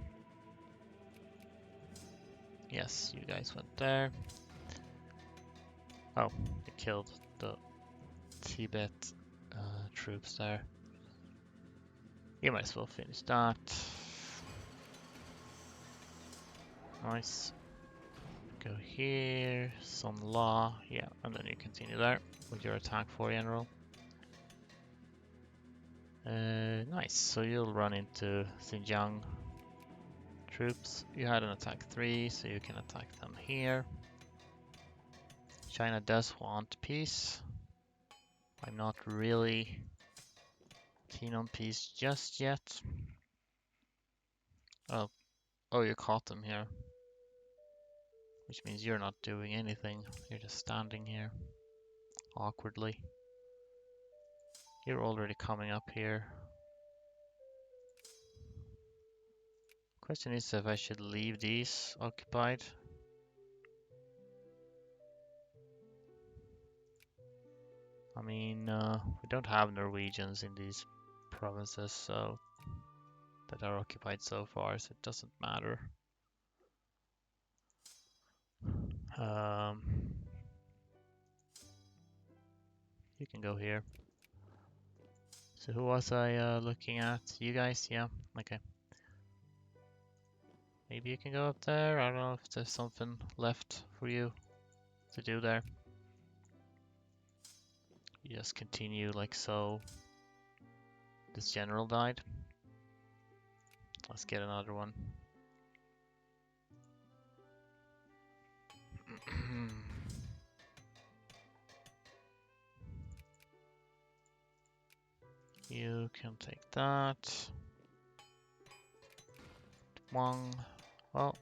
Yes, you guys went there. Oh, they killed the Tibet troops there. You might as well finish that. Nice. Go here, Son La, yeah, and then you continue there with your attack for general. Nice, so you'll run into Xinjiang troops. You had an attack 3, so you can attack them here. China does want peace. I'm not really keen on peace just yet. Oh, you caught them here. Which means you're not doing anything. You're just standing here awkwardly. You're already coming up here. Question is if I should leave these occupied. I mean, we don't have Norwegians in these provinces, so that are occupied so far, so it doesn't matter. You can go here. So who was I looking at? You guys? Yeah, okay. Maybe you can go up there. I don't know if there's something left for you to do there. You just continue like so. This general died. Let's get another one. You can take that. Wang. Well,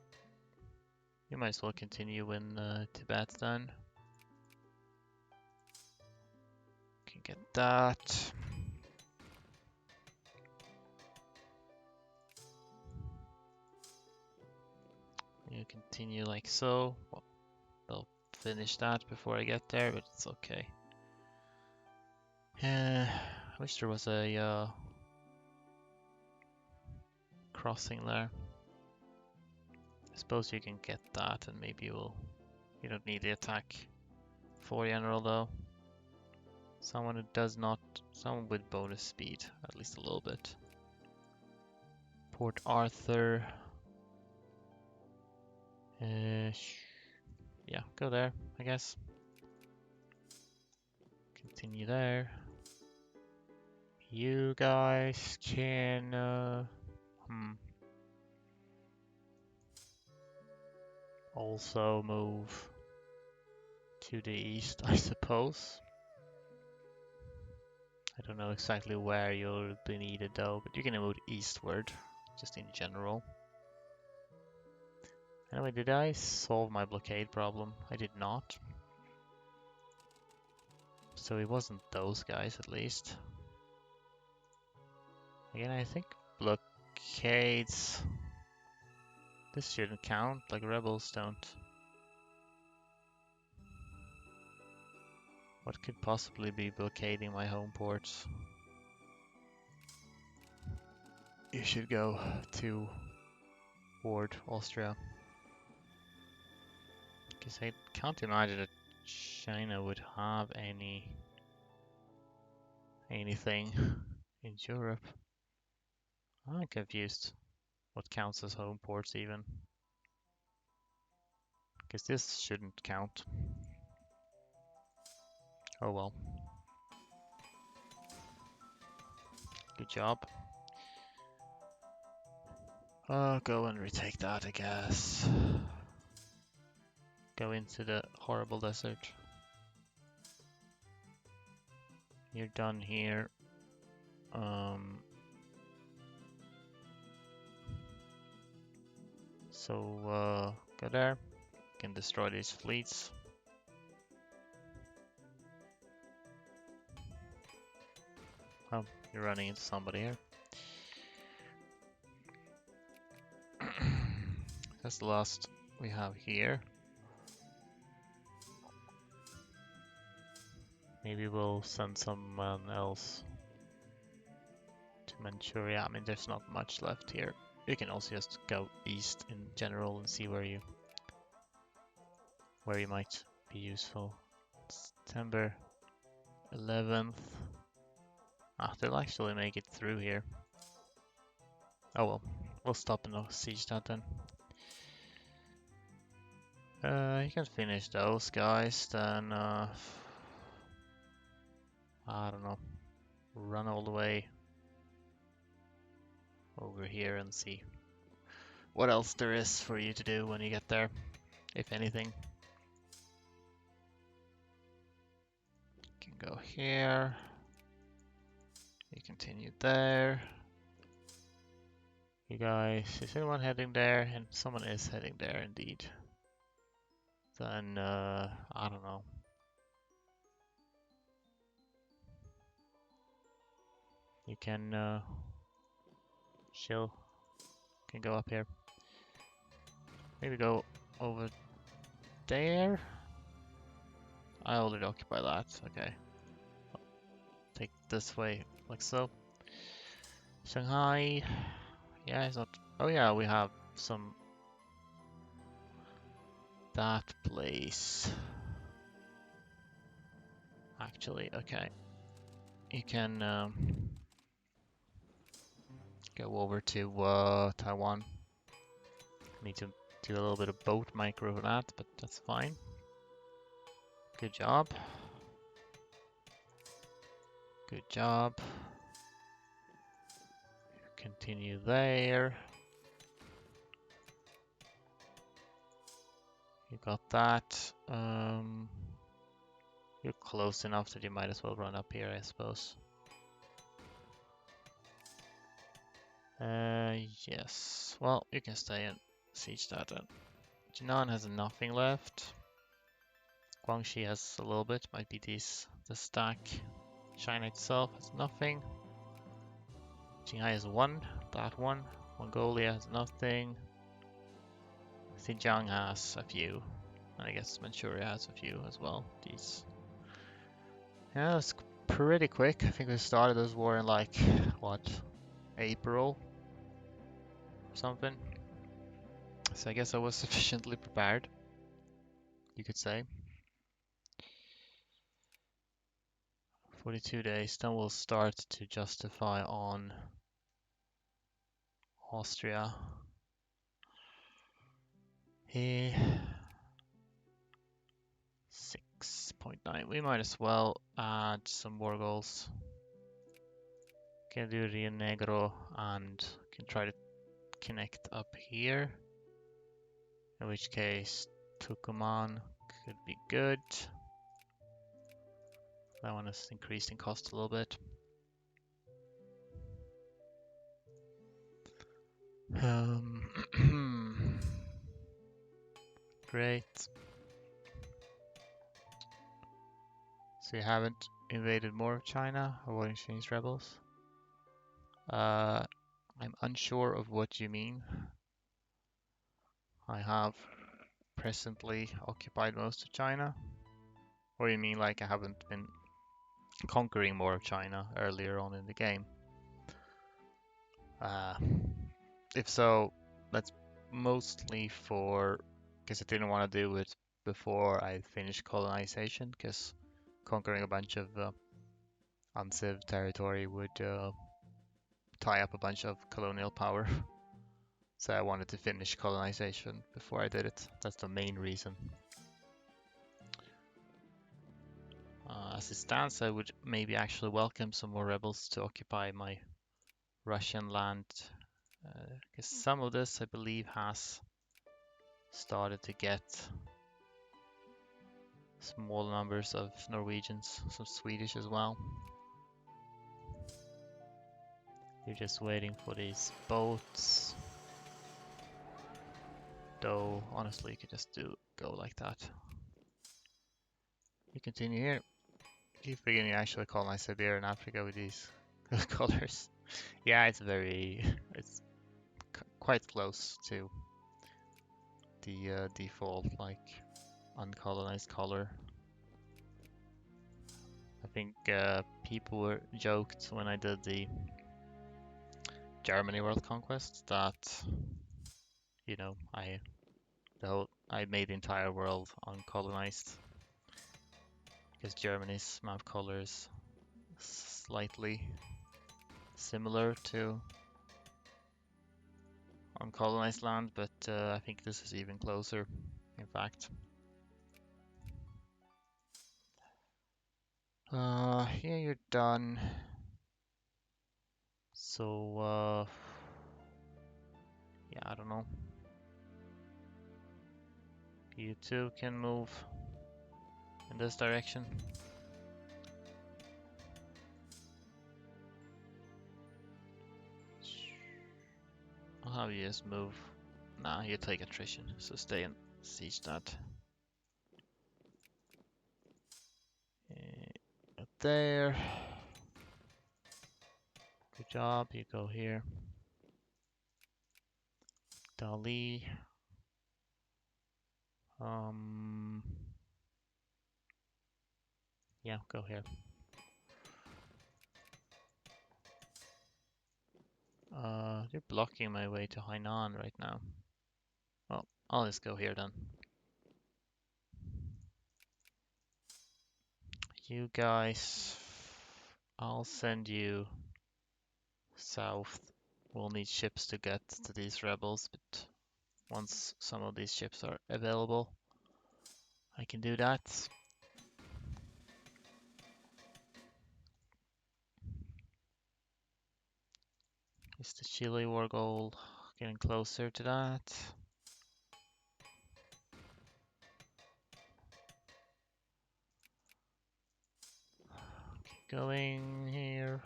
you might as well continue when Tibet's done. Can get that. You continue like so. Well, they'll finish that before I get there, but it's okay. I wish there was a crossing there. I suppose you can get that and maybe you don't need the attack for general though. Someone with bonus speed, at least a little bit. Port Arthur. Yeah, go there, I guess. Continue there. You guys can, also move to the east, I suppose. I don't know exactly where you'll be needed though, but you can move eastward, just in general. Anyway, did I solve my blockade problem? I did not. So it wasn't those guys, at least. Again, I think blockades... This shouldn't count, like rebels don't. What could possibly be blockading my home ports? You should go toward Austria. Because I can't imagine that China would have anything in Europe. I'm confused what counts as home ports even. Because this shouldn't count. Oh well. Good job. Go and retake that, I guess. Go into the horrible desert. You're done here. So go there. You can destroy these fleets. Oh, you're running into somebody here. That's the last we have here. Maybe we'll send someone else to Manchuria. I mean, there's not much left here. You can also just go east in general and see where you might be useful. September 11th. Ah, they'll actually make it through here. Oh well, we'll stop and siege that then. You can finish those guys, then I don't know, run all the way over here and see what else there is for you to do when you get there, if anything. You can go here. You continue there. You guys, is anyone heading there? And someone is heading there indeed. Then, I don't know. You can, chill. Can go up here. Maybe go over there. I already occupy that, okay. Take this way, like so. Shanghai. Yeah, it's not. Oh, yeah, we have some. That place. Actually, okay. You can go over to Taiwan. Need to do a little bit of boat micro for that, but that's fine. Good job. Good job. Continue there. You got that. You're close enough that you might as well run up here, I suppose. Yes. Well, you can stay and siege that then. Jinan has nothing left. Guangxi has a little bit, might be the stack. China itself has nothing. Qinghai has one, that one. Mongolia has nothing. Xinjiang has a few. And I guess Manchuria has a few as well. These. Yeah, it's pretty quick. I think we started this war in like, what, April? Or something. So I guess I was sufficiently prepared, you could say. 42 days, then we'll start to justify on Austria. 6.9. We might as well add some more goals. Can do Rio Negro and can try to connect up here. In which case Tucumán could be good. That one has increased in cost a little bit. Great. So you haven't invaded more of China, avoiding Chinese rebels? I'm unsure of what you mean. I have presently occupied most of China. Or you mean like I haven't been conquering more of China earlier on in the game? Uh, if so, that's mostly because I didn't want to do it before I finished colonization, because conquering a bunch of unciv territory would tie up a bunch of colonial power. So I wanted to finish colonization before I did it. That's the main reason. As it stands, I would maybe actually welcome some more rebels to occupy my Russian land. Because some of this, I believe, has started to get small numbers of Norwegians, some Swedish as well. You're just waiting for these boats. Though, honestly, you could just go like that. You continue here. Keep beginning to actually colonize Siberia and Africa with these colors. Yeah, it's quite close to the default, like, uncolonized color. I think people were joked when I did the Germany World Conquest that, you know, I made the entire world uncolonized because Germany's map color is slightly similar to uncolonized land, but I think this is even closer, in fact. Yeah, you're done. So, yeah, I don't know. You two can move in this direction. I'll have you just move. Nah, you take attrition, so stay and siege that. Up there. Good job, you go here. Dali. Yeah, go here. You're blocking my way to Hainan right now. Well, I'll just go here then. You guys, I'll send you south. We'll need ships to get to these rebels, but once some of these ships are available, I can do that. Is the Chile war goal getting closer to that? Keep going here.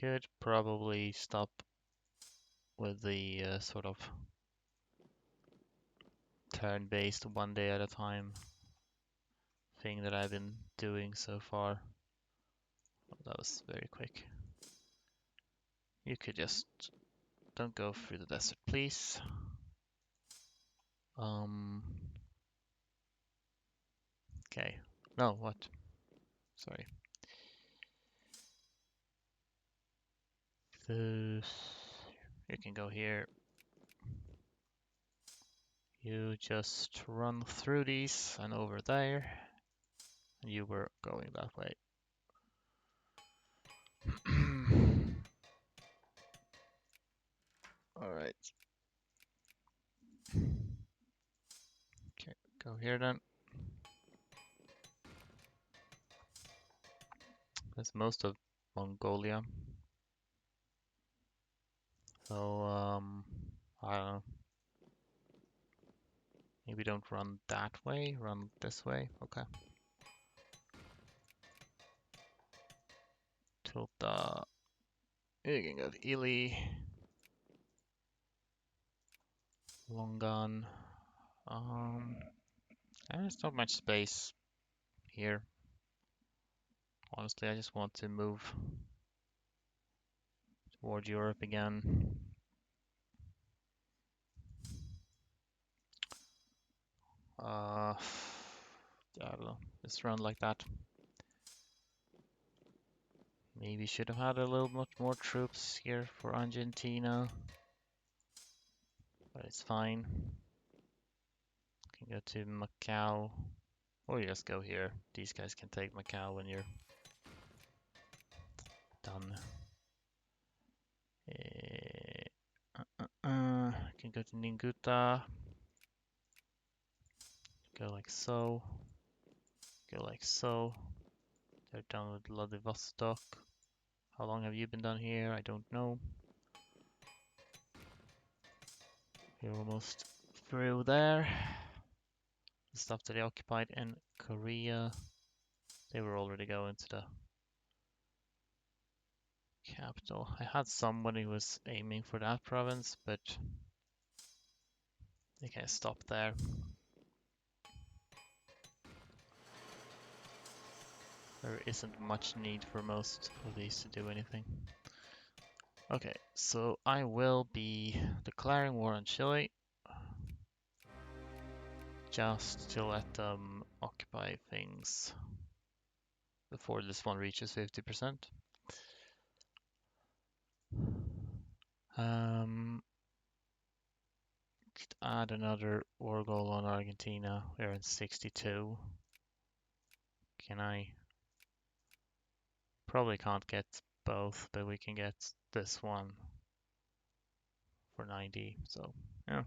could probably stop with the sort of turn-based one day at a time thing that I've been doing so far. Oh, that was very quick. You could just don't go through the desert, please. Okay. No, what? Sorry. This, you can go here. You just run through these and over there. And you were going that way. Alright. Okay, go here then. That's most of Mongolia. So, I don't know. Maybe don't run that way, run this way. Okay. Tilta. You can go to Ili. Longan. There's not much space here. Honestly, I just want to move toward Europe again. I don't know. Just run like that. Maybe should have had a little much more troops here for Argentina, but it's fine. Can go to Macau, or you just go here. These guys can take Macau when you're done. Can go to Ninguta. Go like so. Go like so. They're done with Vladivostok. How long have you been done here? I don't know. You're almost through there. The stuff that they occupied in Korea, they were already going to the capital. I had somebody who was aiming for that province, but they can't stop there. There isn't much need for most of these to do anything. Okay, so I will be declaring war on Chile just to let them occupy things before this one reaches 50%. Could add another war goal on Argentina. We're in 62. Can I? Probably can't get both, but we can get this one for 90. So yeah,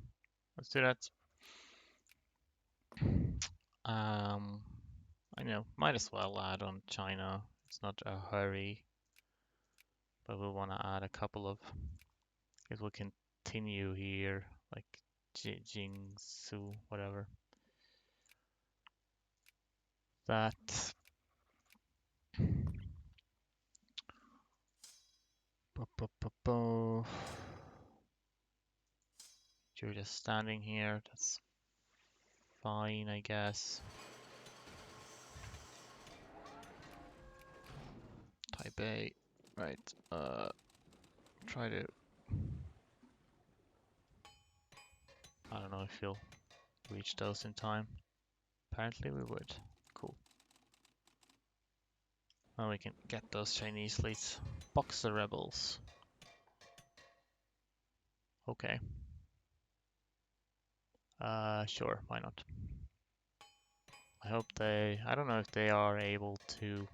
let's do that. I know, might as well add on China. It's not a hurry, but we'll want to add a couple of. It will continue here, like Jingsu, whatever. That. You're just standing here. That's fine, I guess. Taipei. Right. Try to. I don't know if you'll reach those in time. Apparently we would. Cool. Now we can get those Chinese fleets. Boxer rebels. Okay. Sure, why not? I hope they. I don't know if they are able to,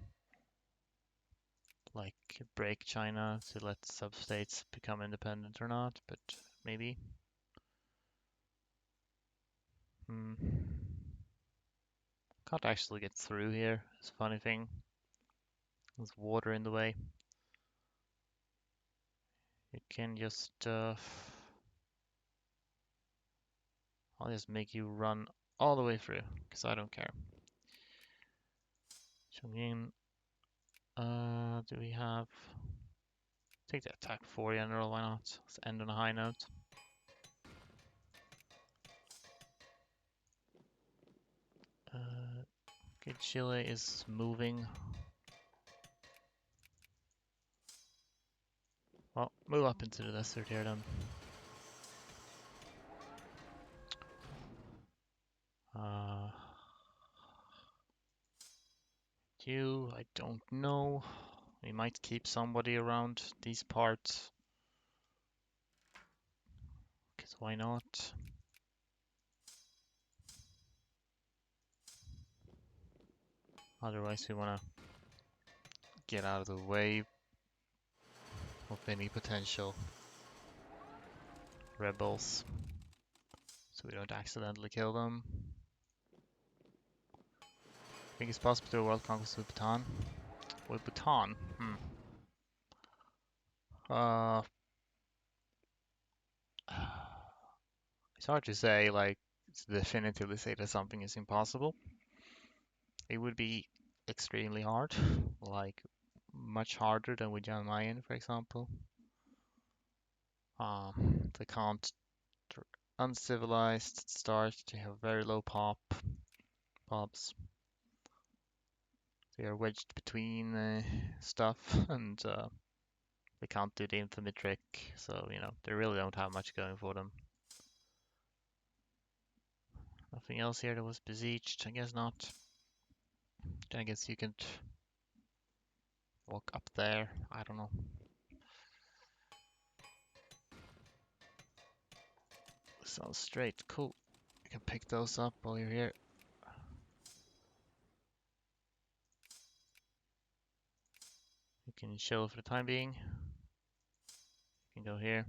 like, break China to let sub-states become independent or not, but maybe. Can't actually get through here. It's a funny thing. There's water in the way. You can just. I'll just make you run all the way through, because I don't care. Chongqing. Do we have? Take the attack 4 general, why not? Let's end on a high note. Okay, Chile is moving. Well, move up into the desert here then. You, I don't know. We might keep somebody around these parts. Because why not? Otherwise we want to get out of the way of any potential rebels. So we don't accidentally kill them. I think it's possible to do a world conquest with Bhutan. With Bhutan? It's hard to say, like, definitively say that something is impossible. It would be extremely hard, like much harder than with Mayen, for example. They can't uncivilized start. They have very low pops. They are wedged between stuff, and they can't do the infamy trick. So they really don't have much going for them. Nothing else here that was besieged. I guess not. I guess you can walk up there. I don't know. Sounds straight. Cool. You can pick those up while you're here. You can chill for the time being. You can go here.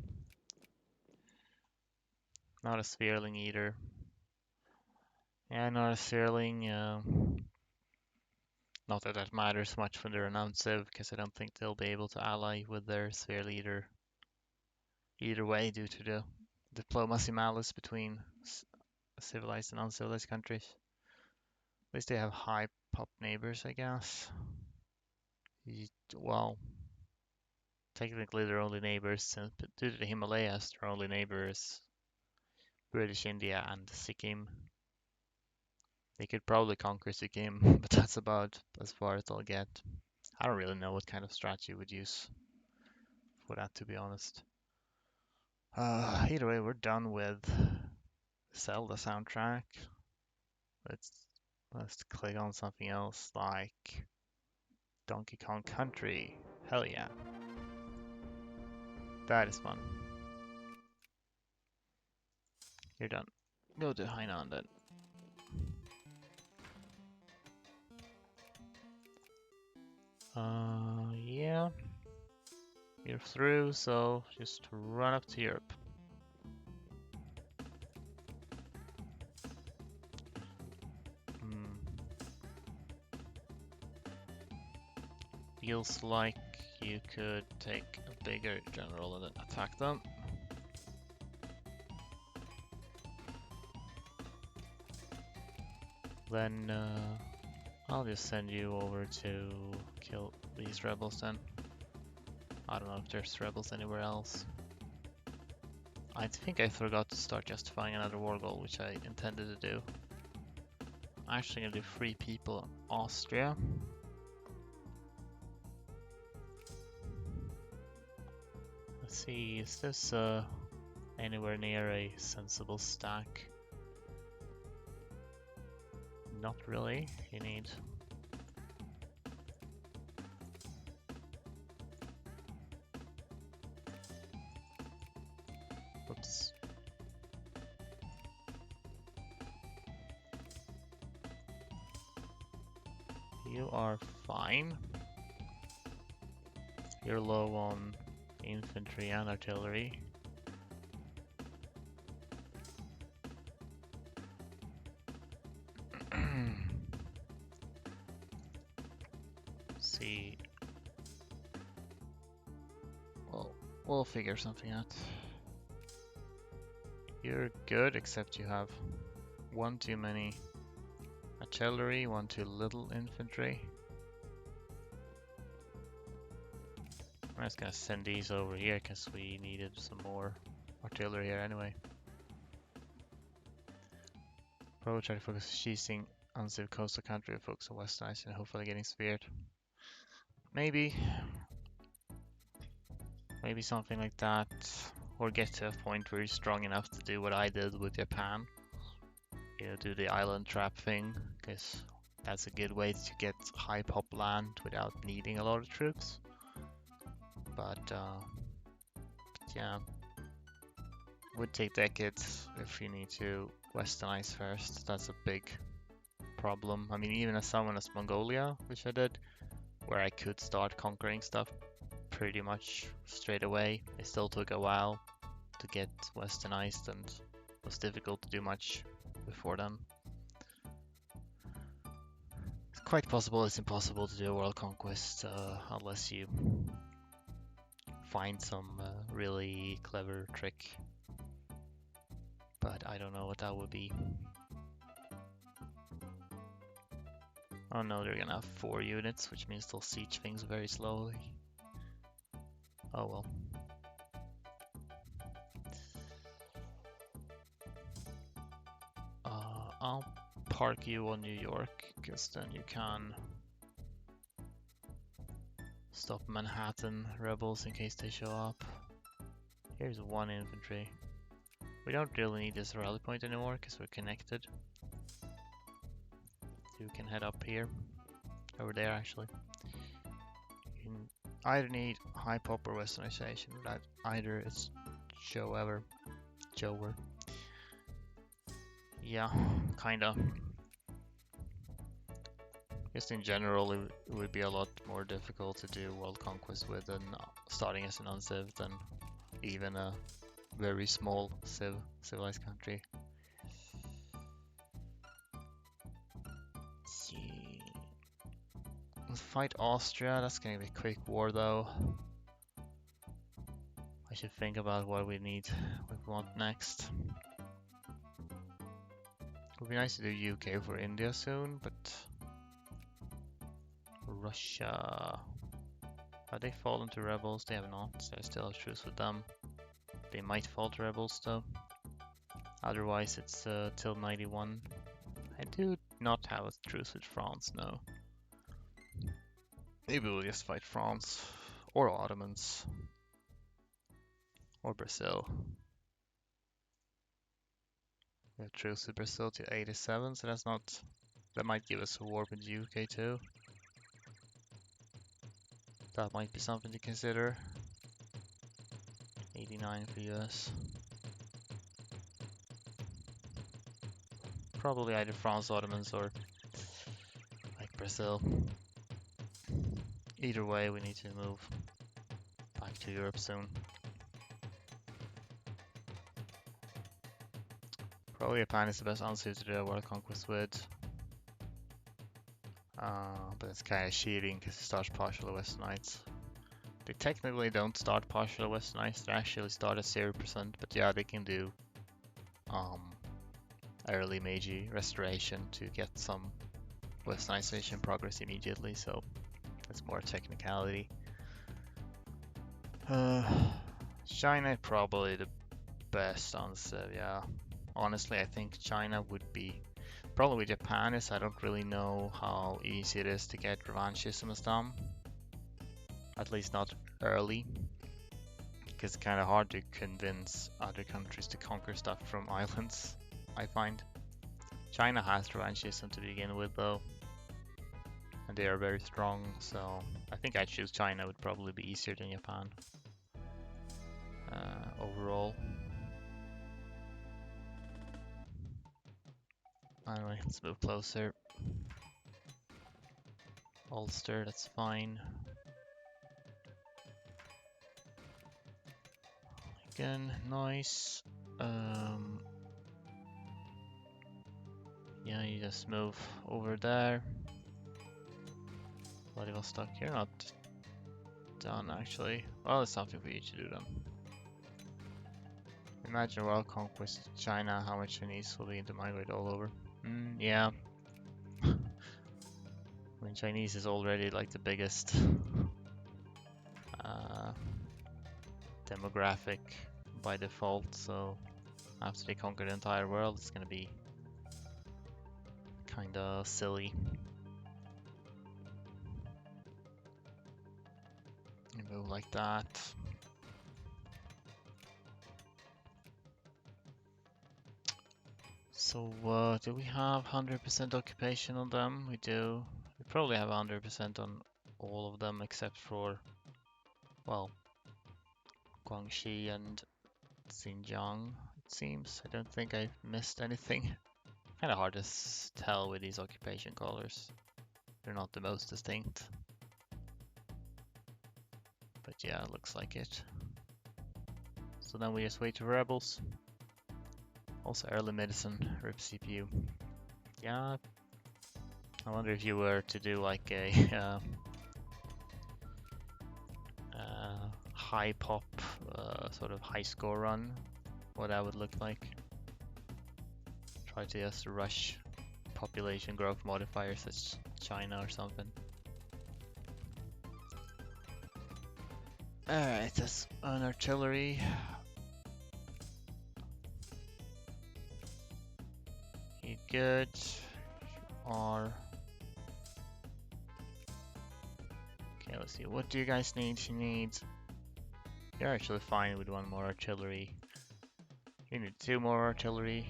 Not a Sphereling either. Yeah, not a Sphereling. Not that that matters much when they're announced Civ, because I don't think they'll be able to ally with their Sphere leader either way due to the diplomacy malice between civilized and uncivilized countries. At least they have high pop neighbors, I guess. Well, technically they're only neighbors, since due to the Himalayas, their only neighbors British India and Sikkim. They could probably conquer Sikkim, but that's about as far as they'll get. I don't really know what kind of strat you would use for that, to be honest. Either way, we're done with Zelda soundtrack. Let's click on something else like Donkey Kong Country. Hell yeah. That is fun. You're done. Go to Hainan then. Yeah. You're through, so just run up to Europe. Feels like you could take a bigger general and then attack them. Then I'll just send you over to kill these rebels then. I don't know if there's rebels anywhere else. I think I forgot to start justifying another war goal, which I intended to do. I'm actually gonna do free people in Austria. Let's see, is this anywhere near a sensible stack? Not really. You need oops. You are fine. You're low on infantry and artillery. See. Well, we'll figure something out. You're good, except you have one too many artillery, one too little infantry. I'm just gonna send these over here because we needed some more artillery here anyway. Probably try to focus seizing unciv coastal country and focus on westernizing and hopefully getting speared. Maybe something like that. Or get to a point where you're strong enough to do what I did with Japan. You know, do the island trap thing, because that's a good way to get high pop land without needing a lot of troops. But yeah, would take decades if you need to westernize first. That's a big problem. I mean, even as someone as Mongolia, which I did, where I could start conquering stuff pretty much straight away, it still took a while to get westernized and it was difficult to do much before then. It's quite possible it's impossible to do a world conquest unless you find some really clever trick. But I don't know what that would be. Oh no, they're gonna have 4 units, which means they'll siege things very slowly. Oh well. I'll park you on New York, because then you can stop Manhattan rebels in case they show up. Here's 1 infantry. We don't really need this rally point anymore, because we're connected. So we can head up here. Over there, actually. You can either need high pop or westernization. That either it's Jower. Yeah, kinda. Just in general, it would be a lot more difficult to do world conquest with than starting as an unciv than even a very small civilized country. Let's fight Austria. That's gonna be a quick war though. I should think about what we want next. It would be nice to do UK for India soon, but Russia... Have they fallen to rebels? They have not, so I still have truce with them. They might fall to rebels though. Otherwise it's till 91. I do not have a truce with France, no. Maybe we'll just fight France. Or Ottomans. Or Brazil. We have truce with Brazil to 87, so that's not... That might give us a war with the UK too. That might be something to consider. 89 for US. Probably either France, Ottomans, or like Brazil. Either way, we need to move back to Europe soon. Probably Japan is the best answer to do a world conquest with. But it's kind of cheating because it starts partial Westernized. They technically don't start partial Westernized, they actually start at 0%, but yeah, they can do early Meiji restoration to get some Westernization progress immediately, so that's more technicality. China probably the best answer, yeah. Honestly, I think China would be... Problem with Japan is I don't really know how easy it is to get revanchism done. At least not early. Because it's kind of hard to convince other countries to conquer stuff from islands, I find. China has revanchism to begin with though. And they are very strong, so I think I'd choose China. Would probably be easier than Japan. Overall. Anyway, let's move closer. Ulster, that's fine. Again, nice. Yeah, you just move over there. Vladivostok, you're not done actually. Well, it's something for you to do then. Imagine world conquest China, how much Chinese will begin to migrate all over. Yeah. I mean, Chinese is already like the biggest demographic by default, so after they conquer the entire world, it's gonna be kinda silly. You move like that. So, do we have 100% occupation on them? We do. We probably have 100% on all of them except for, well, Guangxi and Xinjiang, it seems. I don't think I missed anything. Kind of hard to tell with these occupation colors. They're not the most distinct. But yeah, it looks like it. So then we just wait for rebels. Also early medicine, RIP CPU. Yeah, I wonder if you were to do like a high pop, sort of high score run, what that would look like. Try to just rush population growth modifiers such as China or something. Alright, that's an artillery. You good? Or okay, let's see. What do you guys need? She needs. You're actually fine with one more artillery. You need 2 more artillery.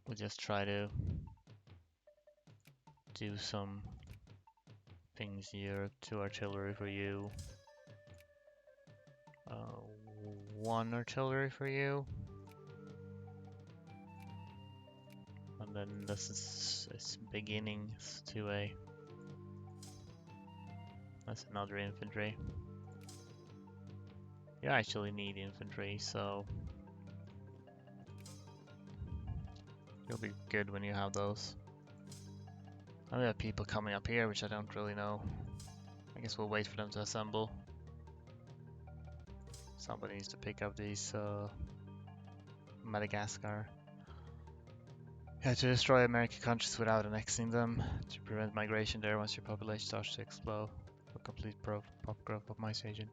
We'll just try to do some things here. 2 artillery for you. 1 artillery for you. And then this is beginnings to a. That's another infantry. You actually need infantry, so you'll be good when you have those. Oh, we have people coming up here, which I don't really know. I guess we'll wait for them to assemble. Somebody needs to pick up these Madagascar. Yeah, to destroy American countries without annexing them, to prevent migration there once your population starts to explode. For complete pop growth of my agent.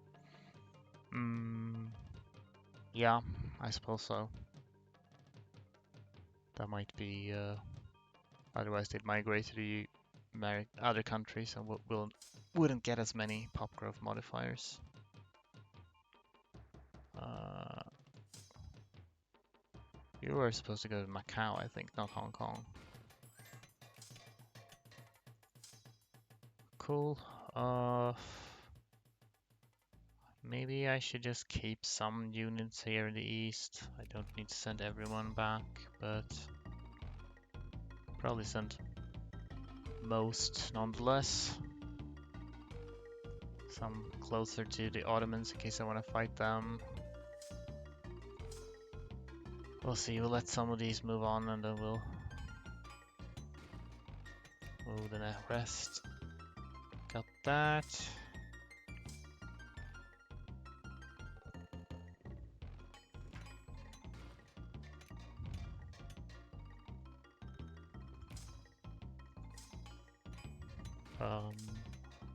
Yeah, I suppose so. That might be, otherwise they'd migrate to the other countries and wouldn't get as many pop growth modifiers. You were supposed to go to Macau, I think, not Hong Kong. Cool. Maybe I should just keep some units here in the east. I don't need to send everyone back, but probably send most nonetheless. Some closer to the Ottomans in case I want to fight them. We'll see, we'll let some of these move on and then we'll move the rest. Got that.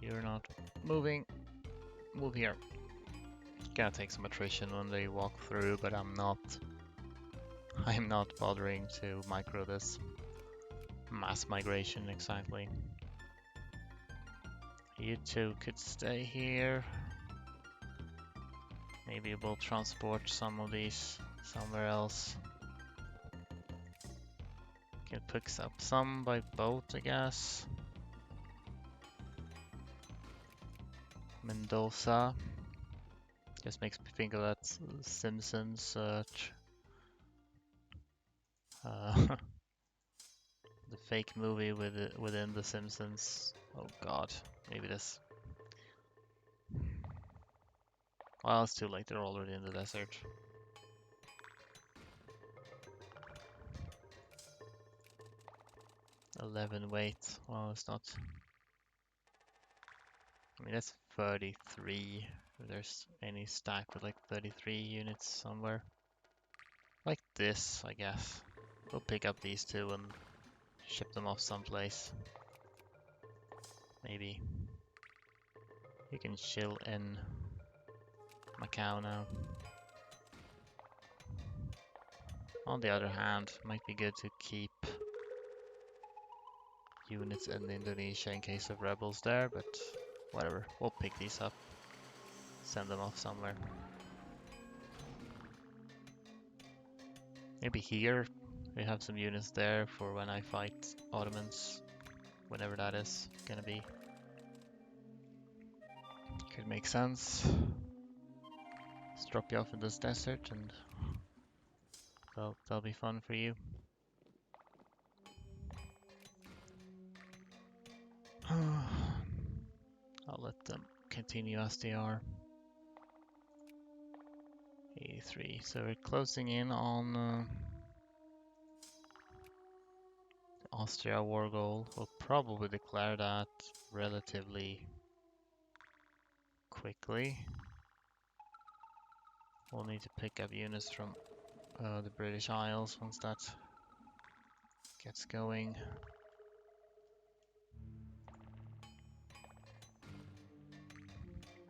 You're not moving. Move here. Gonna take some attrition when they walk through, but I'm not bothering to micro this mass migration exactly. You two could stay here. Maybe we'll transport some of these somewhere else. Can pick up some by boat, I guess. Mendoza. Just makes me think of that Simpsons the fake movie within the Simpsons. Oh god, maybe this. Well, it's too late. They're already in the desert. $11 weight. Well, it's not. I mean, that's 33. If there's any stack with like 33 units somewhere. Like this, I guess. We'll pick up these two and ship them off someplace. Maybe. You can chill in Macau now. On the other hand, might be good to keep units in Indonesia in case of rebels there, but whatever. We'll pick these up, send them off somewhere. Maybe here we have some units there for when I fight Ottomans, whenever that is gonna be. Could make sense. Just drop you off in this desert and that'll be fun for you. I'll let them continue as they are. 83. So we're closing in on Austria war goal. We'll probably declare that relatively quickly. We'll need to pick up units from the British Isles once that gets going.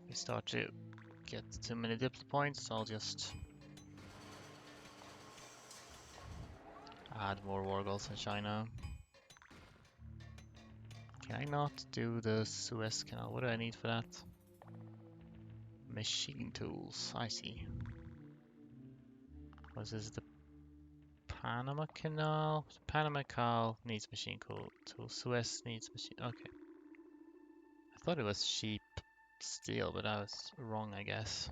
We start to get too many diplo points, so I'll just add more war goals in China. Can I not do the Suez Canal? What do I need for that? Machine tools, I see. Was this the Panama Canal? Panama Canal needs machine tools. Suez needs machine. Okay. I thought it was cheap steel, but I was wrong, I guess.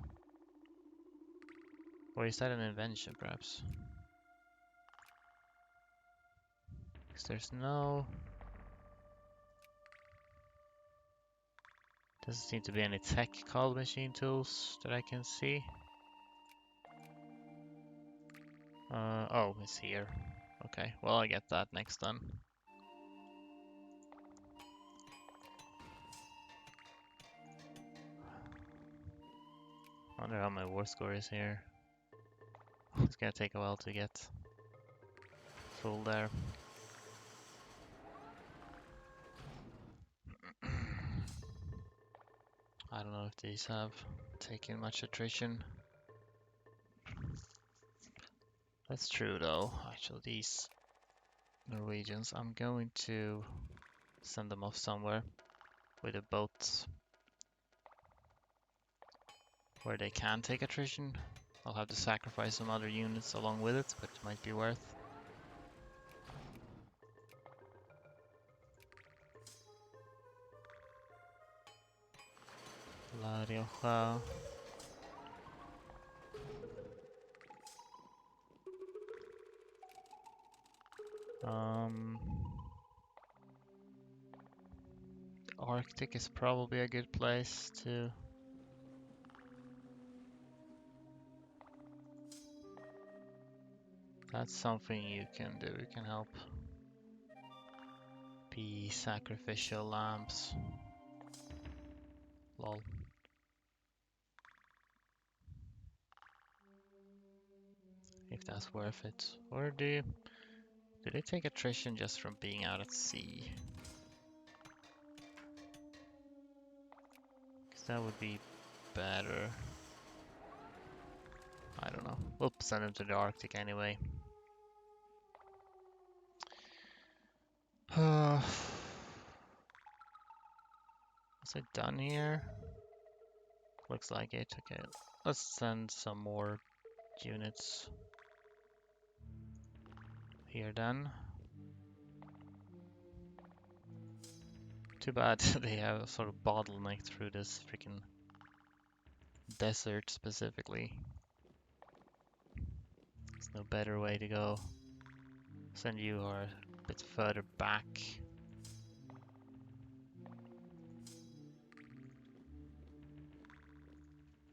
Or is that an invention, perhaps? Because there's no... Doesn't seem to be any tech called machine tools that I can see. Oh, it's here. Okay, well I get that next then. I wonder how my war score is here. It's gonna take a while to get full there. I don't know if these have taken much attrition. That's true though. Actually, these Norwegians, I'm going to send them off somewhere with a boat where they can take attrition. I'll have to sacrifice some other units along with it, but it might be worth. La Rioja. Arctic is probably a good place to... That's something you can do, you can help. Be sacrificial lambs. Lol. If that's worth it. Or do they take attrition just from being out at sea? Because that would be better. I don't know. We'll send them to the Arctic anyway. Was it done here? Looks like it. Okay, let's send some more units here then. Too bad they have sort of bottlenecked through this freaking desert specifically. There's no better way to go. Send you a bit further back.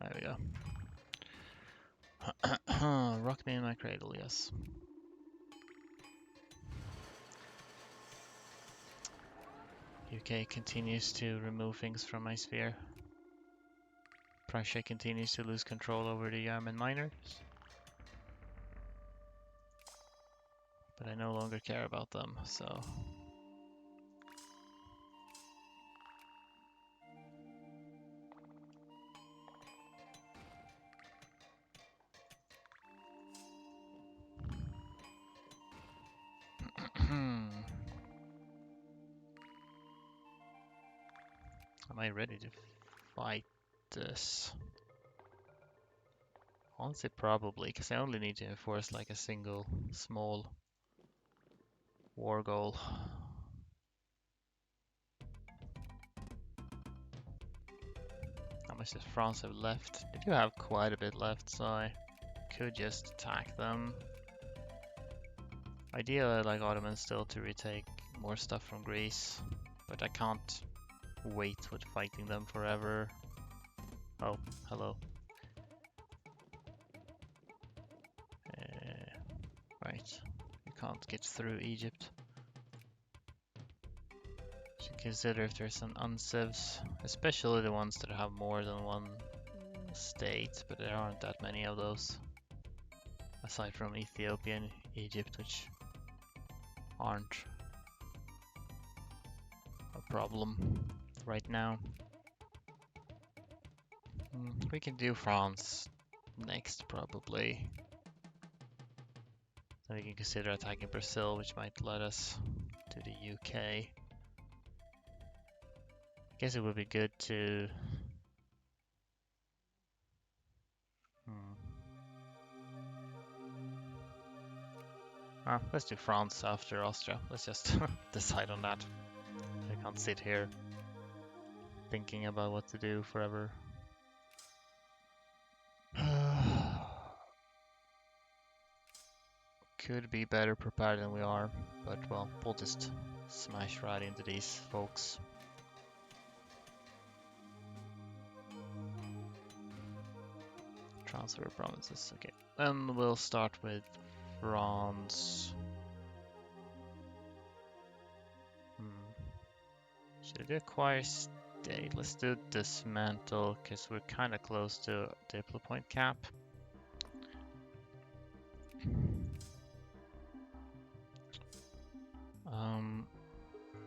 There we go. Rock me in my cradle, yes. UK continues to remove things from my sphere. Prussia continues to lose control over the German miners. But I no longer care about them, so... Am I ready to fight this? Honestly, probably, because I only need to enforce like a single small war goal. How much does France have left? They do have quite a bit left, so I could just attack them. Ideally, I'd like Ottomans still to retake more stuff from Greece, but I can't wait with fighting them forever. Oh, hello. Right, you can't get through Egypt. Should consider if there's some uncivs, especially the ones that have more than one state, but there aren't that many of those. Aside from Ethiopia and Egypt, which aren't a problem right now. We can do France next, probably. Then we can consider attacking Brazil, which might let us to the UK. Guess it would be good to... let's do France after Austria. Let's just decide on that. I can't sit here thinking about what to do forever. Could be better prepared than we are, but well, we'll just smash right into these folks. Transfer provinces, okay. Then we'll start with France. Should I do acquire state? Let's do dismantle, because we're kind of close to diplo point cap.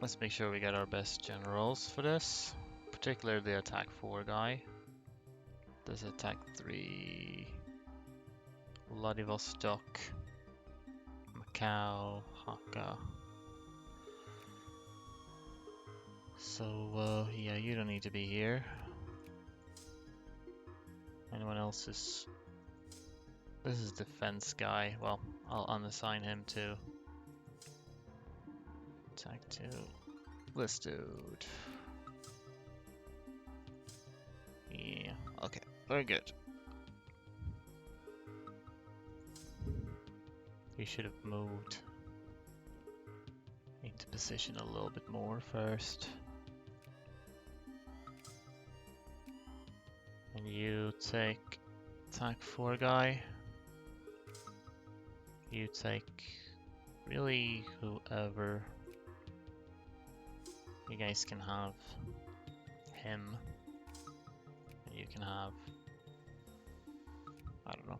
Let's make sure we get our best generals for this, particularly the attack 4 guy. Does attack 3, Vladivostok, Macau, Hakka. So, yeah, you don't need to be here. Anyone else is... This is defense guy. Well, I'll unassign him to attack 2. This dude. Yeah, okay, very good. We should have moved into position a little bit more first. And you take attack 4 guy. You take really whoever. You guys can have him. And you can have, I don't know.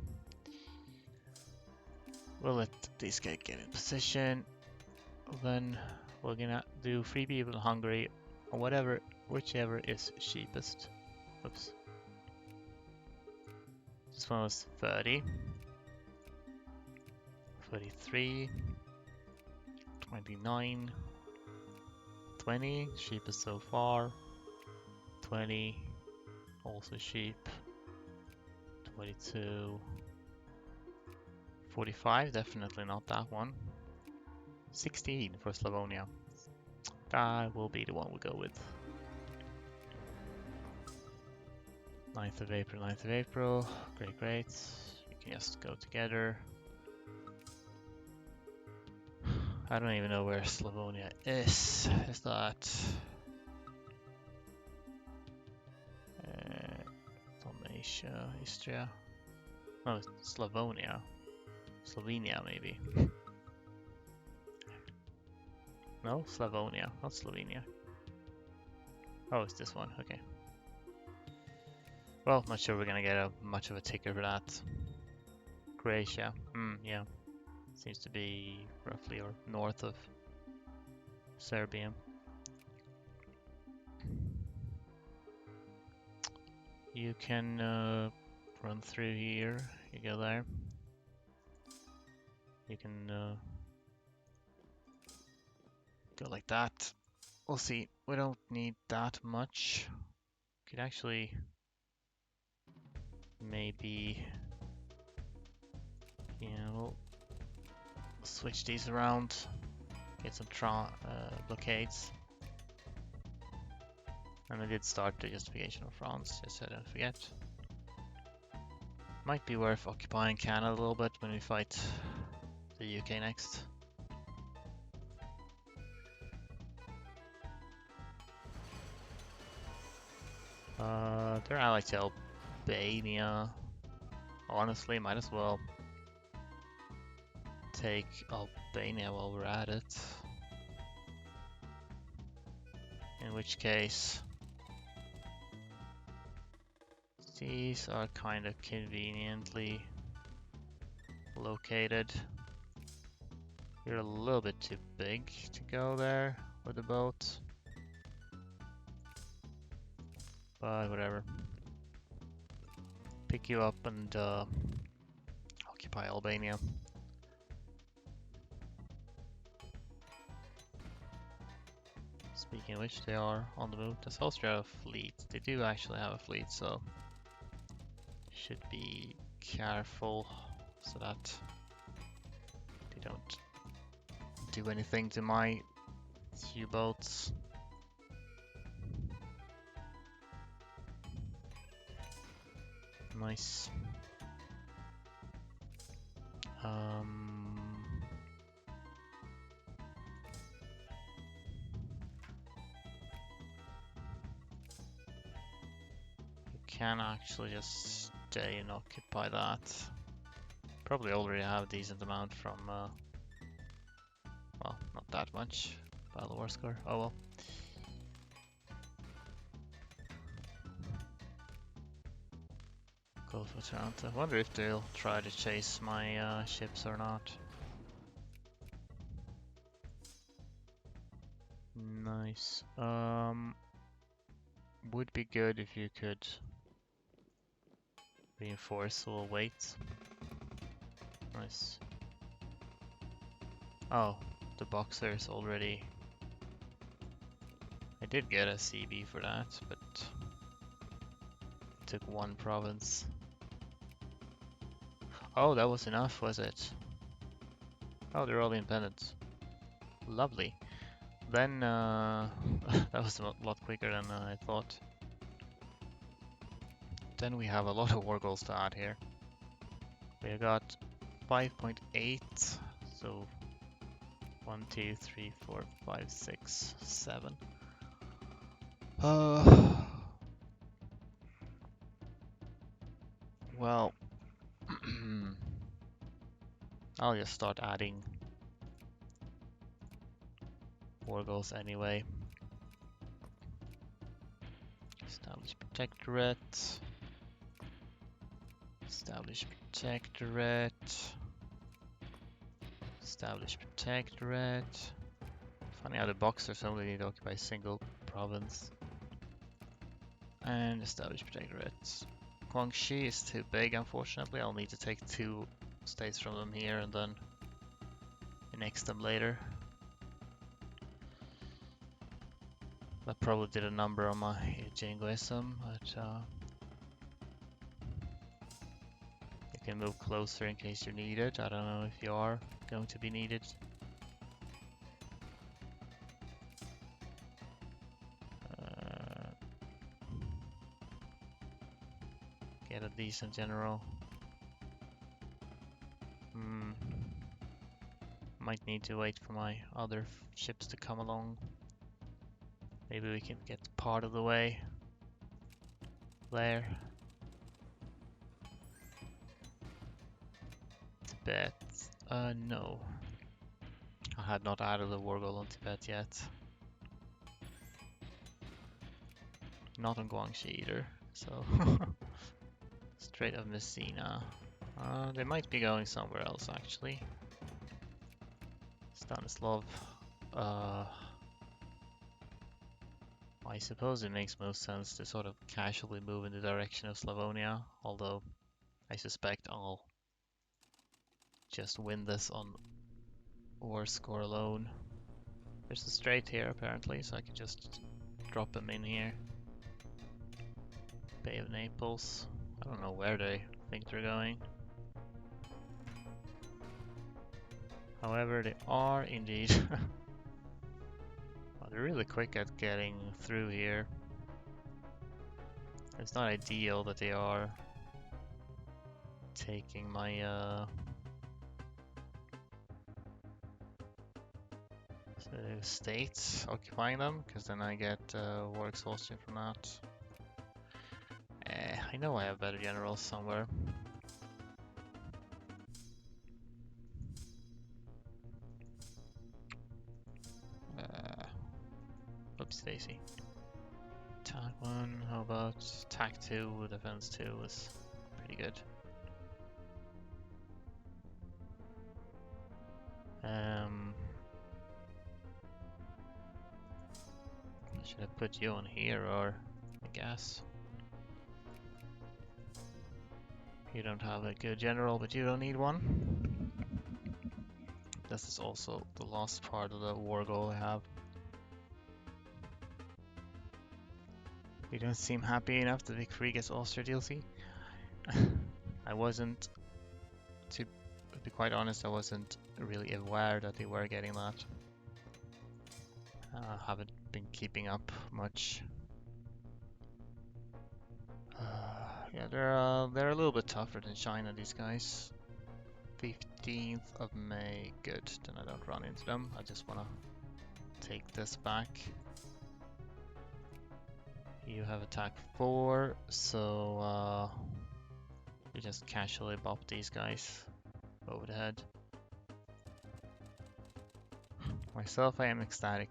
We'll let this guy get in position. Then we're gonna do 3 people in Hungary or whatever, whichever is cheapest. Oops. This one was 30, 33, 29, 20, cheapest so far, 20, also cheap, 22, 45, definitely not that one, 16 for Slavonia. That will be the one we go with. 9th of April, 9th of April. Great, great. We can just go together. I don't even know where Slavonia is. Is that... Dalmatia, Istria? No, Slavonia. Slovenia, maybe. No, Slavonia, not Slovenia. Oh, it's this one, okay. Well, not sure we're gonna get much of a ticker for that. Croatia, yeah. Seems to be roughly or north of Serbia. You can run through here, you go there. You can go like that. We'll see, we don't need that much. could actually maybe, you know, switch these around, get some blockades. And I did start the justification of France, just so I don't forget. Might be worth occupying Canada a little bit when we fight the UK next. They're allied to Albania. Honestly, might as well take Albania while we're at it. In which case, these are kind of conveniently located. You're a little bit too big to go there with the boat. But whatever. Pick you up and occupy Albania. Speaking of which, they are on the move. Does Austria have a fleet? They do actually have a fleet, so should be careful so that they don't do anything to my U-boats. Nice. You can actually just stay and occupy that. Probably already have a decent amount from, well, not that much. Battle War score. Oh well. Go for Toronto. I wonder if they'll try to chase my ships or not. Nice. Would be good if you could reinforce, so we'll wait. Nice. Oh, the Boxers already. I did get a CB for that, but it took one province. Oh, that was enough, was it? Oh, they're all independent. Lovely. Then, that was a lot quicker than I thought. Then we have a lot of war goals to add here. We got 5.8, so 1, 2, 3, 4, 5, 6, 7. Well, I'll just start adding war goals anyway. Establish protectorate. Establish protectorate. Establish protectorate. Funny how the Boxers only need to occupy a single province. And establish protectorate. Guangxi is too big, unfortunately. I'll need to take 2 states from them here and then annex them later. That probably did a number on my jingoism, but you can move closer in case you're needed. I don't know if you are going to be needed. Get a decent general. Might need to wait for my other ships to come along. Maybe we can get part of the way there. Tibet. No. I had not added the war goal on Tibet yet. Not on Guangxi either, so Strait of Messina. They might be going somewhere else actually. Stanislav. I suppose it makes most sense to sort of casually move in the direction of Slavonia, although I suspect I'll just win this on war score alone. There's a strait here apparently, so I can just drop them in here. Bay of Naples. I don't know where they think they're going. However, they are indeed. Well, they're really quick at getting through here. It's not ideal that they are taking my states, occupying them, because then I get war exhaustion from that. I know I have better generals somewhere. Oops, Daisy. Attack 1, how about attack 2, defense 2 was pretty good. Should I put you on here, or I guess you don't have a good general, but you don't need one. This is also the last part of the war goal I have. You don't seem happy enough that the Krieg gets Austria DLC. I wasn't, to be quite honest, I wasn't really aware that they were getting that. Haven't been keeping up much. Yeah, they're a little bit tougher than China, these guys. 15th of May, good. Then I don't run into them. I just wanna take this back. You have attack 4, so you just casually bop these guys over the head. Myself, I am ecstatic.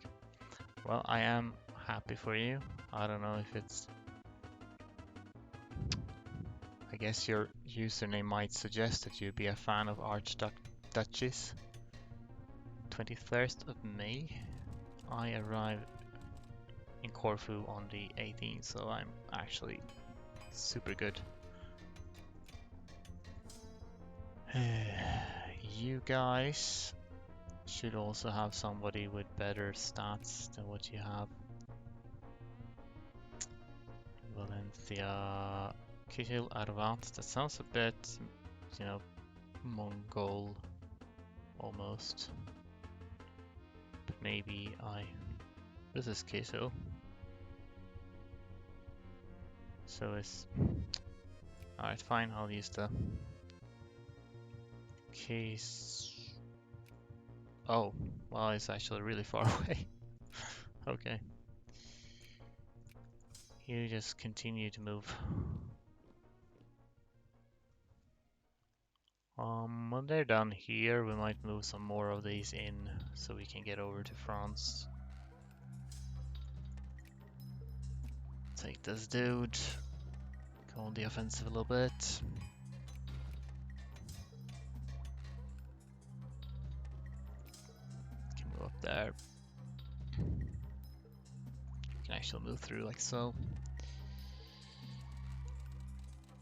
Well, I am happy for you. I don't know if it's... I guess your username might suggest that you'd be a fan of Archduchies. 21st of May. I arrive in Corfu on the 18th, so I'm actually super good. You guys should also have somebody with better stats than what you have. Valencia, Kizil Arvat, that sounds a bit, you know, Mongol almost. But maybe this is Kizil. So it's... Alright, fine, I'll use the case. Oh, well, it's actually really far away. Okay. You just continue to move. When they're done here, we might move some more of these in so we can get over to France. Take this dude. Go on the offensive a little bit. Can move up there. Can actually move through like so.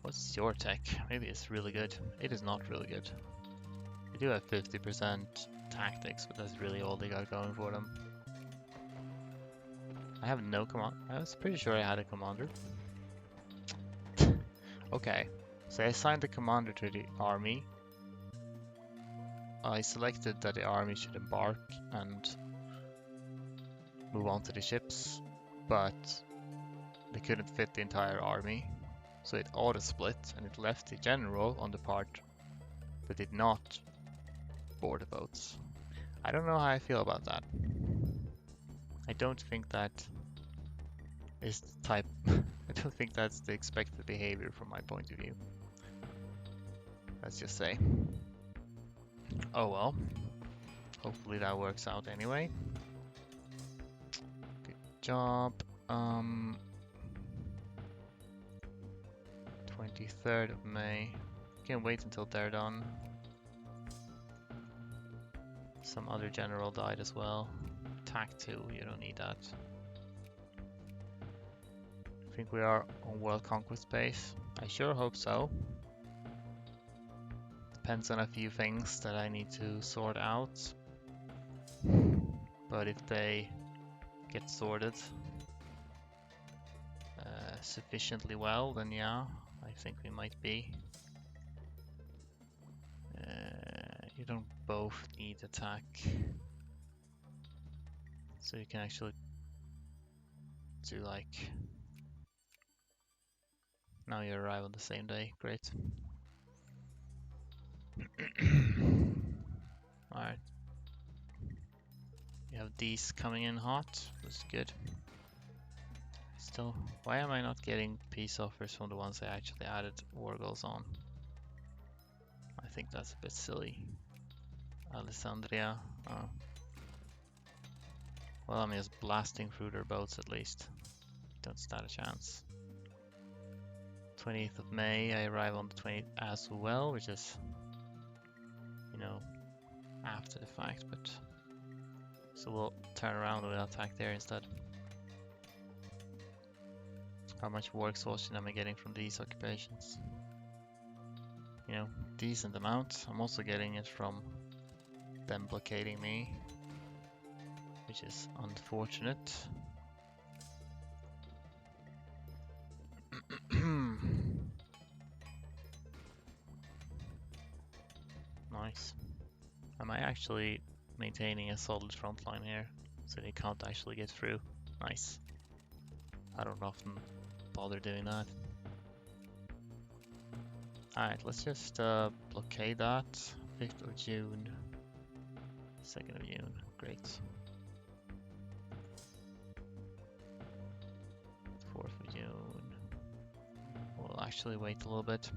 What's your tech? Maybe it's really good. It is not really good. They do have 50% tactics, but that's really all they got going for them. I have no command. I was pretty sure I had a commander. Okay, so I assigned the commander to the army. I selected that the army should embark and move on to the ships, but they couldn't fit the entire army. So it auto-split and it left the general on the part that did not board the boats. I don't know how I feel about that. I don't think that is the type... I don't think that's the expected behavior from my point of view. Let's just say. Oh well. Hopefully that works out anyway. Good job. 23rd of May. Can't wait until they're done. Some other general died as well. Attack 2, you don't need that. I think we are on World Conquest base. I sure hope so. Depends on a few things that I need to sort out. But if they get sorted, sufficiently well, then yeah, I think we might be. You don't both need attack, so you can actually do like. Now you arrive on the same day. Great. Alright. You have these coming in hot. That's good. Still, why am I not getting peace offers from the ones I actually added war goals on? I think that's a bit silly. Alessandria. Oh. Well, I'm just blasting through their boats at least. Don't stand a chance. 20th of May, I arrive on the 20th as well, which is, you know, after the fact, but so we'll turn around and we'll attack there instead. How much war exhaustion am I getting from these occupations? You know, decent amount. I'm also getting it from them blockading me, which is unfortunate. Nice. Am I actually maintaining a solid front line here so they can't actually get through? Nice. I don't often bother doing that. Alright, let's just blockade that. 5th of June. 2nd of June. Great. 4th of June. We'll actually wait a little bit.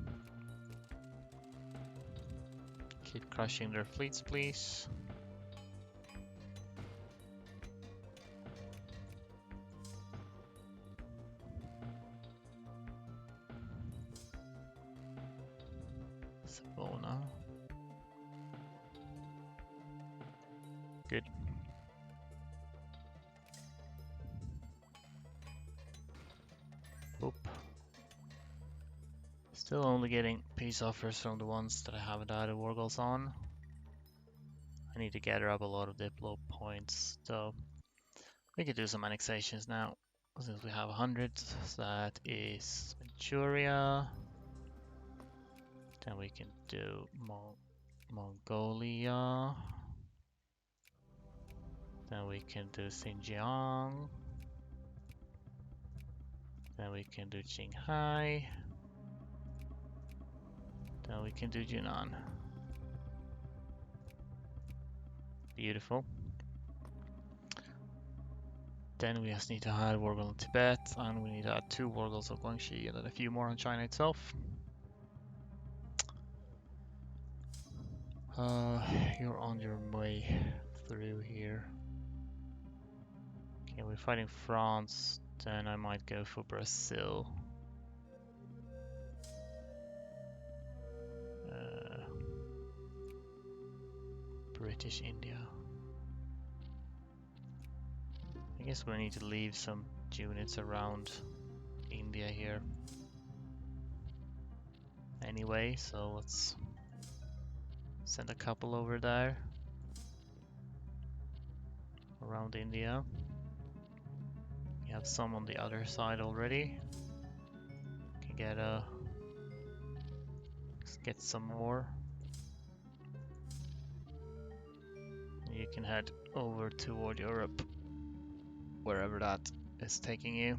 Keep crushing their fleets, please. Savona. Good. Oop. Still only getting peace offers from the ones that I haven't added war goals on. I need to gather up a lot of diplo points, so we could do some annexations now. Since we have 100, so that is Manchuria. Then we can do Mongolia. Then we can do Xinjiang. Then we can do Qinghai. Then we can do Yunnan. Beautiful. Then we just need to add war goals on Tibet, and we need to add 2 war goals on Guangxi, and then a few more on China itself. You're on your way through here. Okay, we're fighting France, then I might go for Brazil. British India. I guess we need to leave some units around India here. Anyway, so let's send a couple over there. Around India. We have some on the other side already. Can get some more. You can head over toward Europe, wherever that is taking you.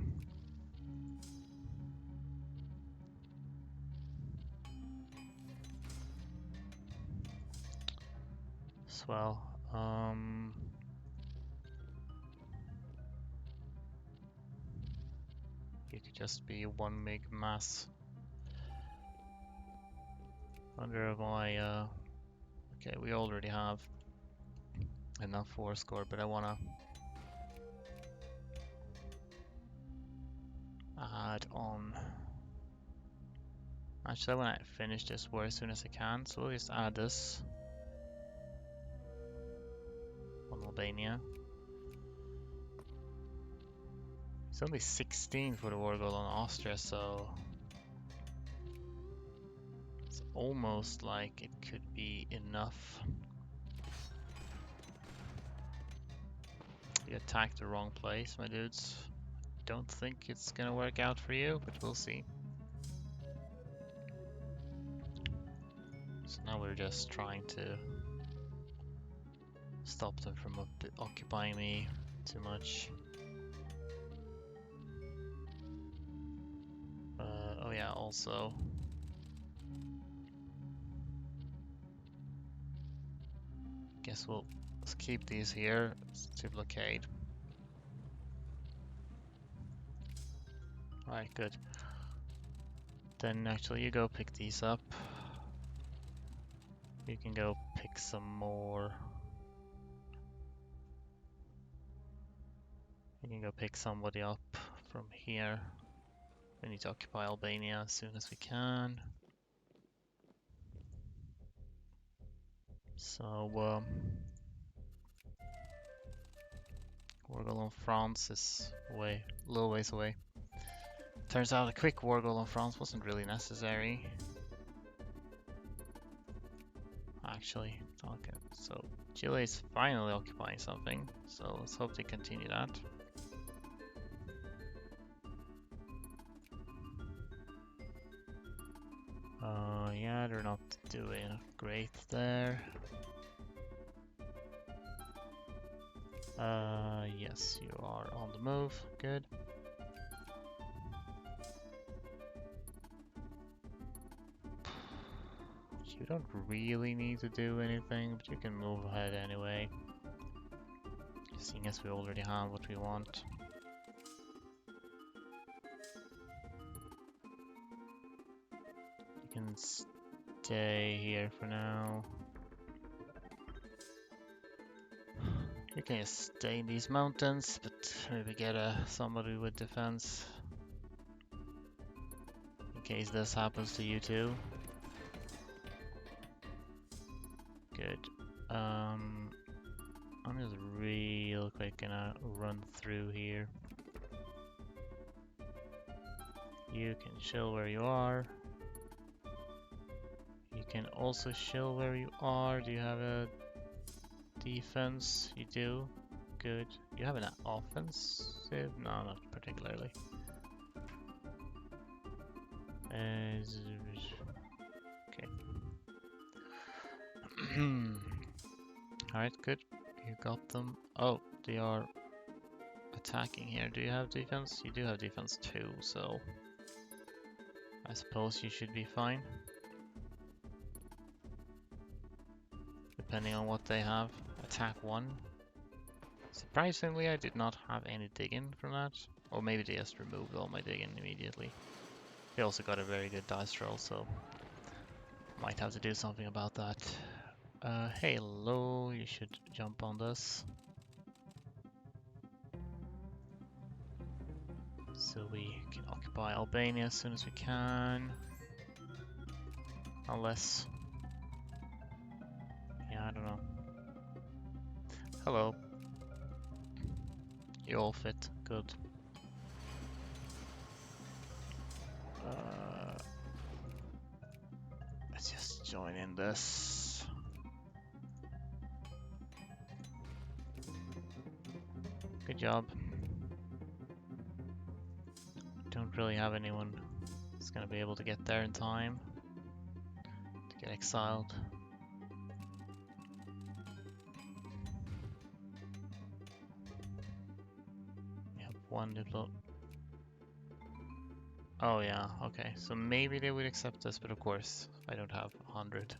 Swell. You could just be one big mass. Wonder why. Okay, we already have enough war score, but I wanna add on. Actually, I wanna finish this war as soon as I can, so we'll just add this on Albania. It's only 16 for the war goal on Austria, so it's almost like it could be enough. You attacked the wrong place, my dudes. don't think it's gonna work out for you, but we'll see. So now we're just trying to stop them from occupying me too much. Oh yeah, also. Guess we'll let's keep these here to blockade. Alright, good. Then actually you go pick these up. You can go pick some more. You can go pick somebody up from here. We need to occupy Albania as soon as we can. So, war goal on France is a little ways away. Turns out a quick war goal on France wasn't really necessary. Actually, okay. So Chile is finally occupying something, so let's hope they continue that. Yeah, they're not doing great there. Yes, you are on the move. Good. You don't really need to do anything, but you can move ahead anyway. Seeing as we already have what we want. You can stay here for now. You can just stay in these mountains, but maybe get somebody with defense. In case this happens to you too. Good. I'm just real quick gonna run through here. You can chill where you are. You can also chill where you are. Do you have a defense? You do. Good. You have an offensive? No, not particularly. Okay. Alright, good. You got them. Oh, they are attacking here. Do you have defense? You do have defense too, so I suppose you should be fine. Depending on what they have. Attack 1. Surprisingly, I did not have any digging from that. Or maybe they just removed all my digging immediately. They also got a very good dice roll, so might have to do something about that. Hey, hello, you should jump on this. So we can occupy Albania as soon as we can. Unless... yeah, I don't know. Hello. You all fit. Good. Let's just join in this. Good job. Don't really have anyone that's gonna be able to get there in time to get exiled. We have one diplo. Oh yeah, okay. So maybe they would accept this, but of course I don't have 100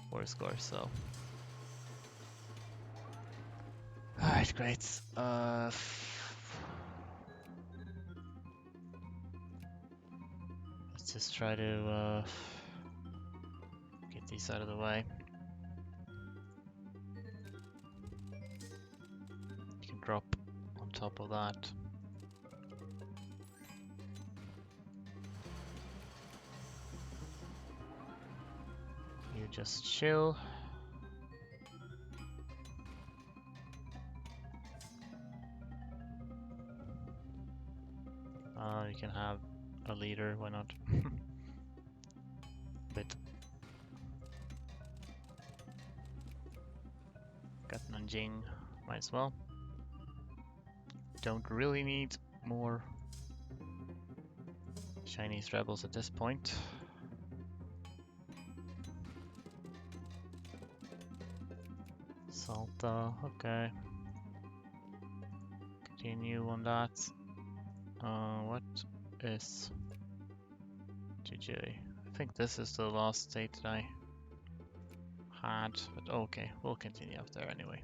war score, so. Alright, great. Let's just try to get these out of the way. You can drop on top of that. You just chill. You can have a leader, why not? But got Nanjing, might as well. Don't really need more Chinese rebels at this point. Salta, okay. Continue on that. What is GJ? I think this is the last state that I had, but okay, we'll continue up there anyway.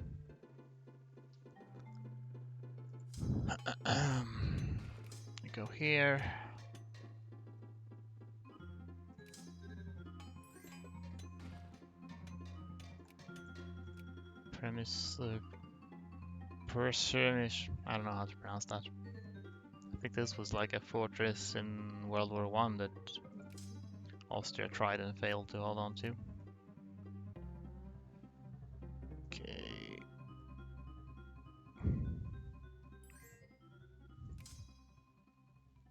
We go here. Premise, Persianish. I don't know how to pronounce that. I think this was like a fortress in World War One that Austria tried and failed to hold on to. Okay.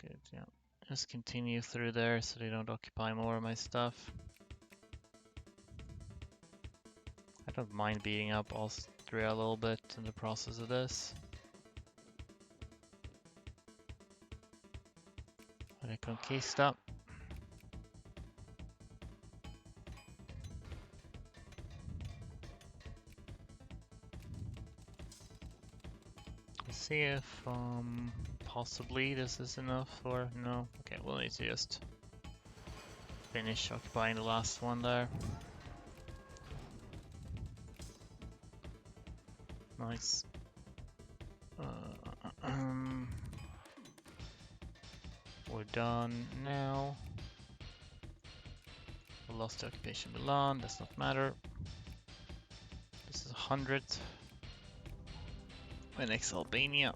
Good, yeah. Just continue through there so they don't occupy more of my stuff. I don't mind beating up Austria a little bit in the process of this. Reconquista. Let's see if possibly this is enough or no. Okay, we'll need to just finish occupying the last one there. Nice. We're done now. We lost the occupation of Milan, does not matter. This is 100. And next Albania.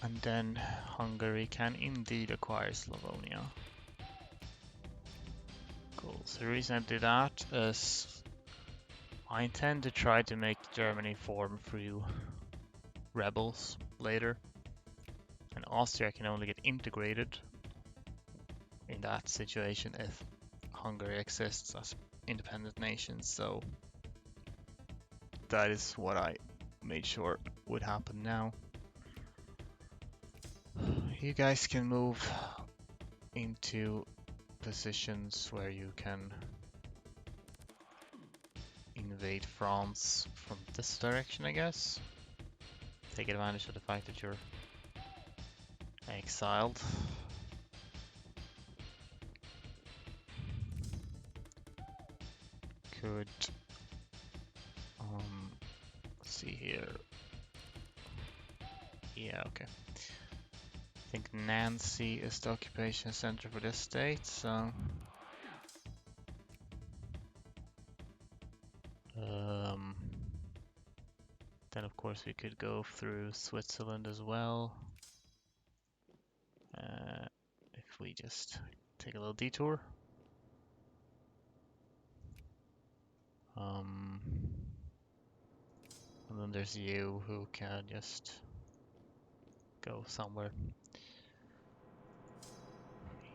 And then Hungary can indeed acquire Slavonia. Cool, so the reason I do that is I intend to try to make Germany form through rebels later. And Austria can only get integrated in that situation if Hungary exists as independent nation, so that is what I made sure would happen now. You guys can move into positions where you can invade France from this direction, I guess. Take advantage of the fact that you're exiled. Could let's see here. Yeah, okay. I think Nancy is the occupation center for this state, so then of course we could go through Switzerland as well. If we just take a little detour. And then there's you who can just go somewhere.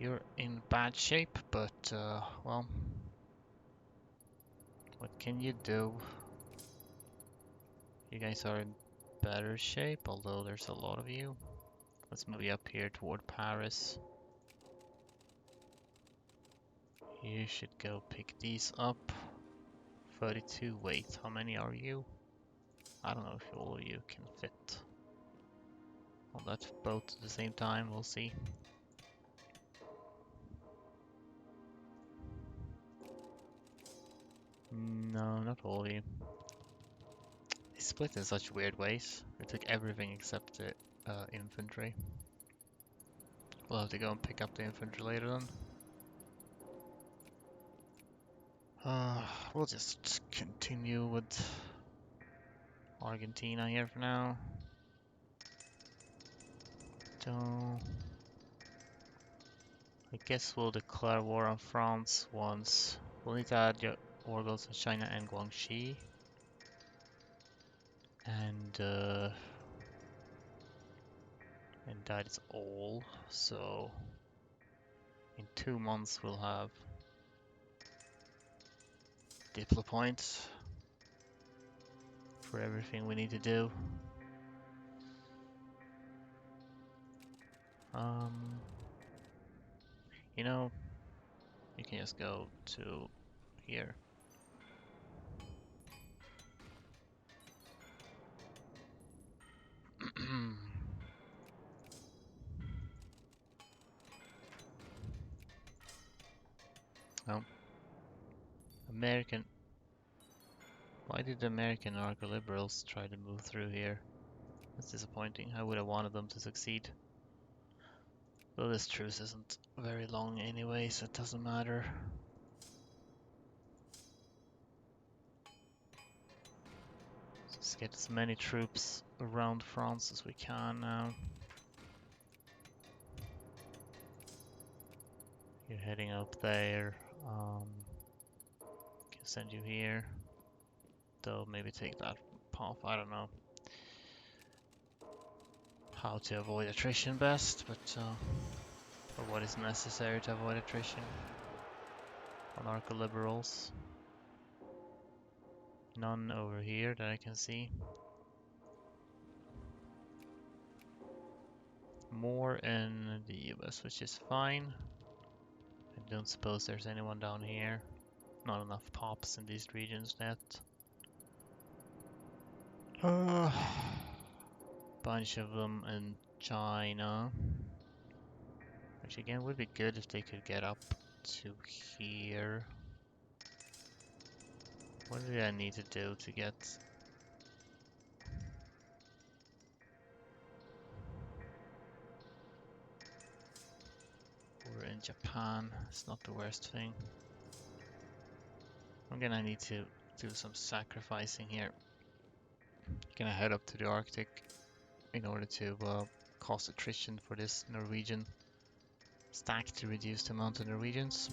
You're in bad shape, but well, what can you do? You guys are in better shape, although there's a lot of you. Let's move you up here toward Paris. You should go pick these up. 32, wait, how many are you? I don't know if all of you can fit on that boat at the same time, we'll see. No, not all of you. They split in such weird ways. They took everything except the infantry. We'll have to go and pick up the infantry later then. We'll just continue with Argentina here for now. So I guess we'll declare war on France once. We'll need to add war goals in China and Guangxi. And that is all. So in 2 months we'll have Diplo points for everything we need to do. Um, you know, you can just go to here. Oh, American. Why did the American narco-liberals try to move through here? That's disappointing. I would have wanted them to succeed. Though this truce isn't very long anyway, so it doesn't matter. Let's get as many troops around France as we can now. You're heading up there. Can send you here. Though maybe take that path. I don't know how to avoid attrition best, but or what is necessary to avoid attrition on narco-liberals. None over here that I can see. More in the US, which is fine. I don't suppose there's anyone down here. Not enough pops in these regions yet. Bunch of them in China. Which again would be good if they could get up to here. What do I need to do to get... We're in Japan, it's not the worst thing. I'm gonna need to do some sacrificing here. Gonna head up to the Arctic in order to cause attrition for this Norwegian stack to reduce the amount of Norwegians.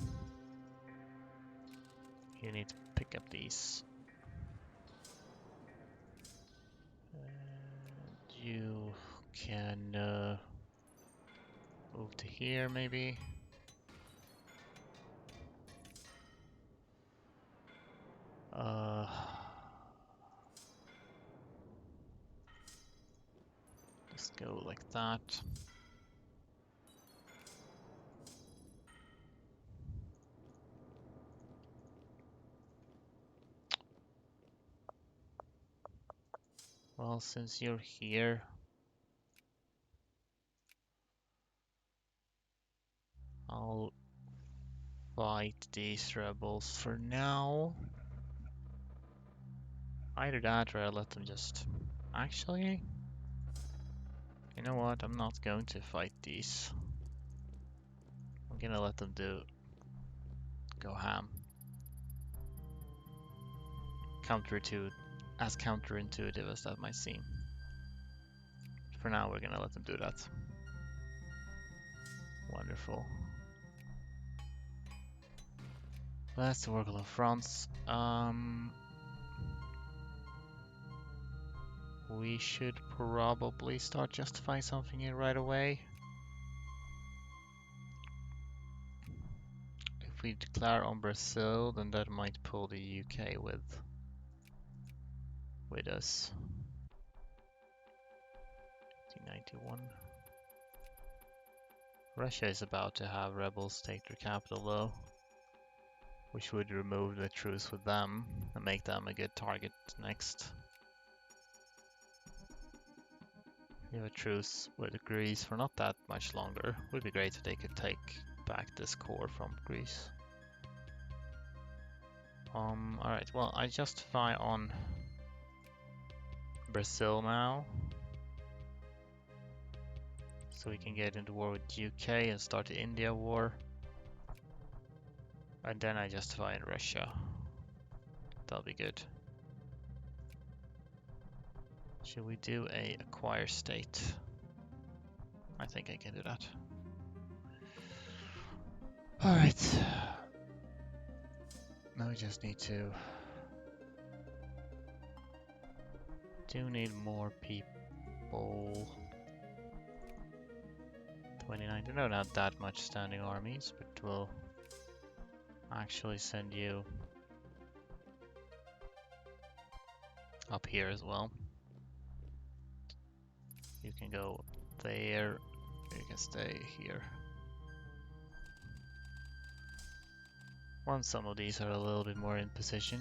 You need to pick up these. And you can move to here maybe. Just go like that. Well, since you're here, I'll fight these rebels for now. Either that or I'll let them just... Actually, you know what? I'm not going to fight these. I'm gonna let them go ham. As counterintuitive as that might seem. For now, we're gonna let them do that. Wonderful. That's the work of France. We should probably start justifying something here right away. If we declare on Brazil, then that might pull the UK with us. 1991. Russia is about to have rebels take their capital though, which would remove the truce with them and make them a good target next. We have a truce with Greece for not that much longer. Would be great if they could take back this core from Greece. Alright, well, I justify on Brazil now. So we can get into war with UK and start the India war. And then I justify in Russia. That'll be good. Should we do a acquire state? I think I can do that. Alright. Now we just need to... Do need more people. 29. No, not that much standing armies, but we'll actually send you up here as well. You can go there, You can stay here. Once some of these are a little bit more in position.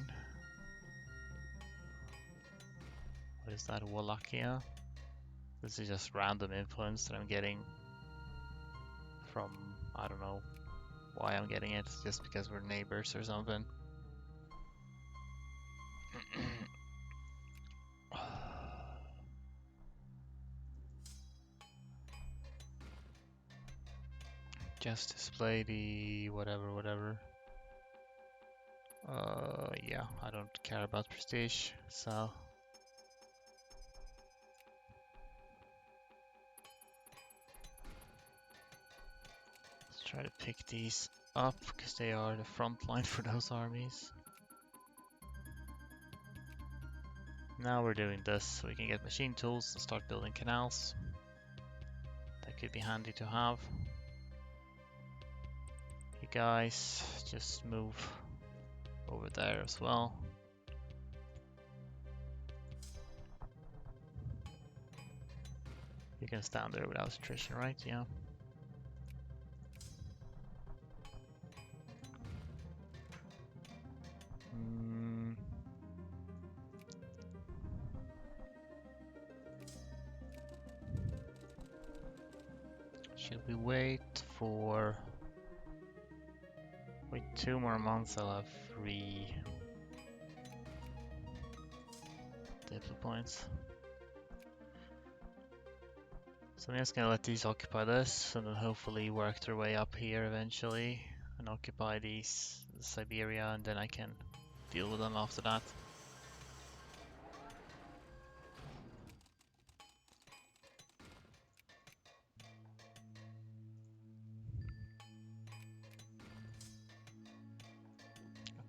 What is that? Wallachia? This is just random influence that I'm getting from, I don't know why I'm getting it, just because we're neighbors or something. Just display the whatever. Yeah, I don't care about prestige, so let's try to pick these up because they are the front line for those armies. Now we're doing this so we can get machine tools and start building canals. That could be handy to have. You guys just move over there as well. You can stand there without attrition, right? Yeah. Should we wait 2 more months? I'll have 3 diplo points. So I'm just gonna let these occupy this, and then hopefully work their way up here eventually, and occupy Siberia, and then I can deal with them after that.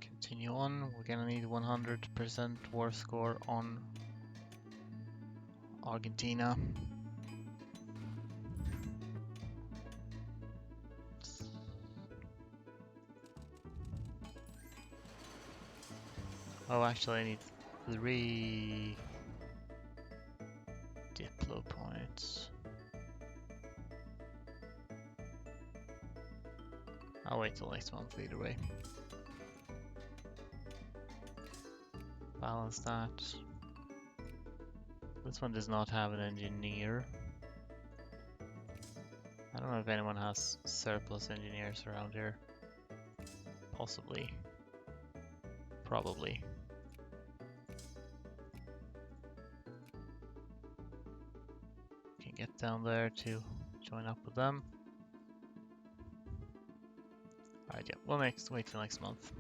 Continue on. We're gonna need 100% war score on Argentina. Oh, actually I need 3 diplo points. I'll wait till next month either way. Balance that. This one does not have an engineer. I don't know if anyone has surplus engineers around here. Possibly. Probably. Can get down there to join up with them. Alright, yeah, we'll wait till next month.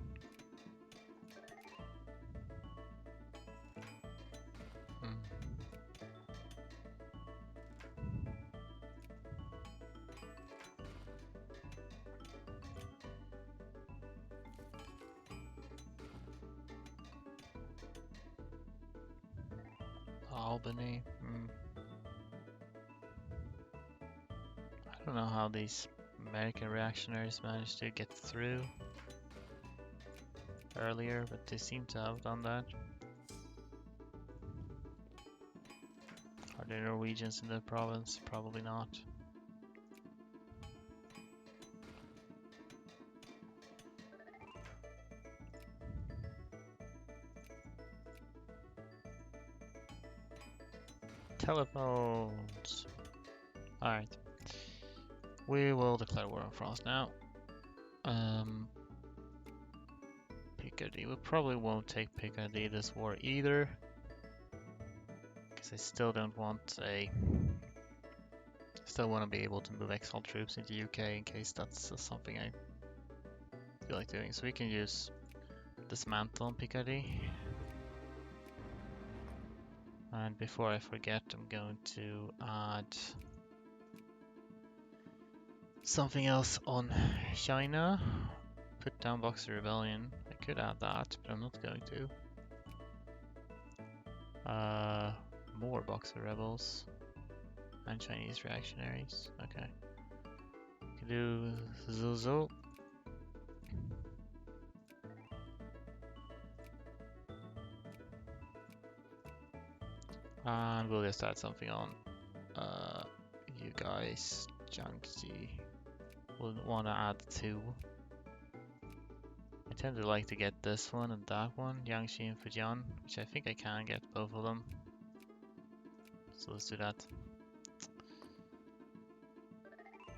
Albany. I don't know how these American reactionaries managed to get through earlier, but they seem to have done that. Are there Norwegians in the province? Probably not. Telephones. Alright. We will declare war on France now. Picardy. We probably won't take Picardy this war either. Because I still don't want still want to be able to move exile troops into UK in case that's something I feel like doing. So we can use dismantle on Picardy. And before I forget, I'm going to add something else on China. Put down Boxer Rebellion. I could add that, but I'm not going to. More Boxer Rebels. And Chinese reactionaries. Okay. We can do Zuzu. And we'll just add something on you guys Jiangxi. We'll want to add 2. I tend to like to get this one and that one, Jiangxi and Fujian, which I think I can get both of them. So let's do that.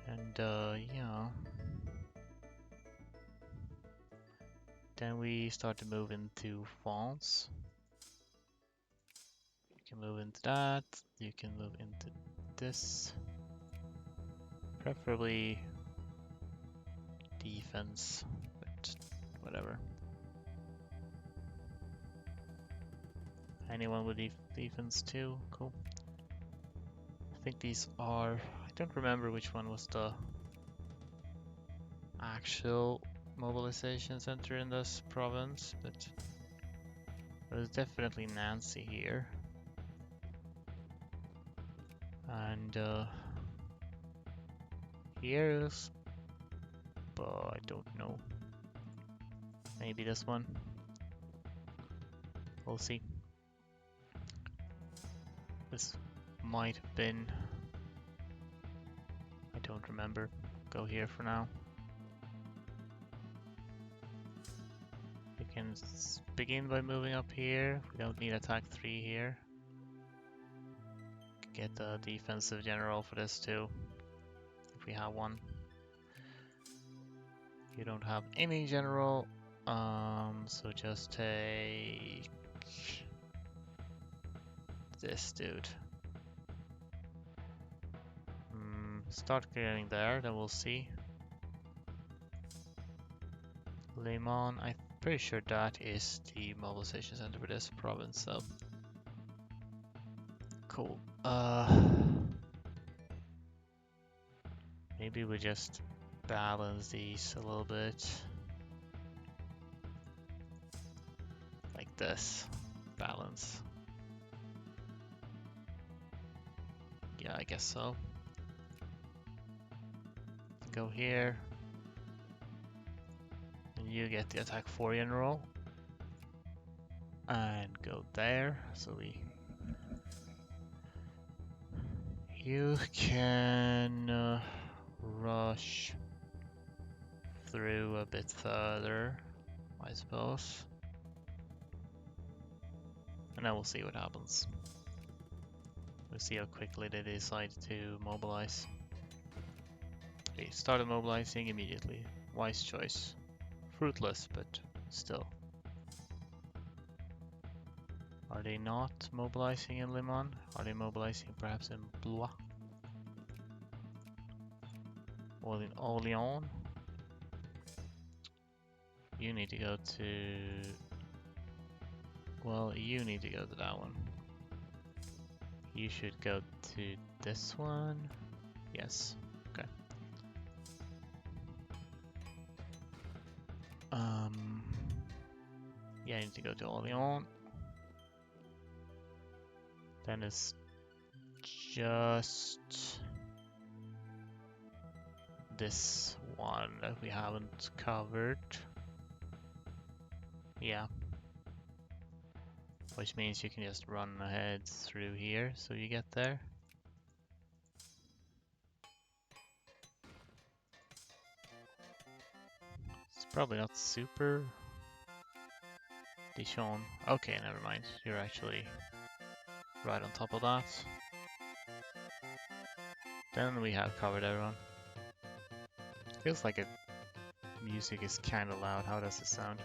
And yeah. Then we start to move into France. You can move into that. You can move into this. Preferably defense, but whatever. Anyone with defense too? Cool. I think these are... I don't remember which one was the actual mobilization center in this province, but there's definitely Nancy here. And here's... but I don't know. Maybe this one. We'll see. This might have been... I don't remember. Go here for now. We can begin by moving up here. We don't need attack 3 here. Get a defensive general for this too, if we have one. You don't have any general, so just take this dude. Start getting there, then we'll see. Le Mans, I'm pretty sure that is the mobilization center for this province, so cool. Maybe we just balance these a little bit. Like this. Balance. Yeah, I guess so. Go here. And you get the attack 4 general. And go there. So you can rush through a bit further, I suppose. And then we'll see what happens. We'll see how quickly they decide to mobilize. They started mobilizing immediately. Wise choice. Fruitless, but still. Are they not mobilizing in Le Mans? Are they mobilizing perhaps in Blois? Or in Orléans? You need to go to... well, you need to go to that one. You should go to this one. Yes. Okay. Yeah, I need to go to Orléans. Then it's just this one that we haven't covered. Yeah. Which means you can just run ahead through here so you get there. It's probably not super Dijon. Okay, never mind. You're actually right on top of that. Then we have covered everyone. Feels like music is kind of loud. How does it sound?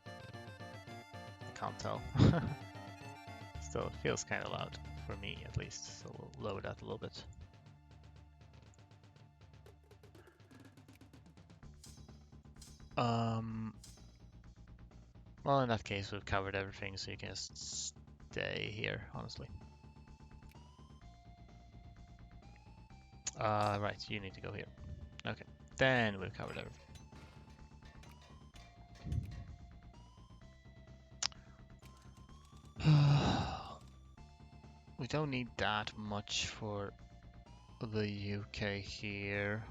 I can't tell. Still, it feels kind of loud for me at least. So we'll lower that a little bit. Well, in that case, we've covered everything, so you can just stay here, honestly. Right, you need to go here. Okay, then we've covered everything. We don't need that much for the UK here.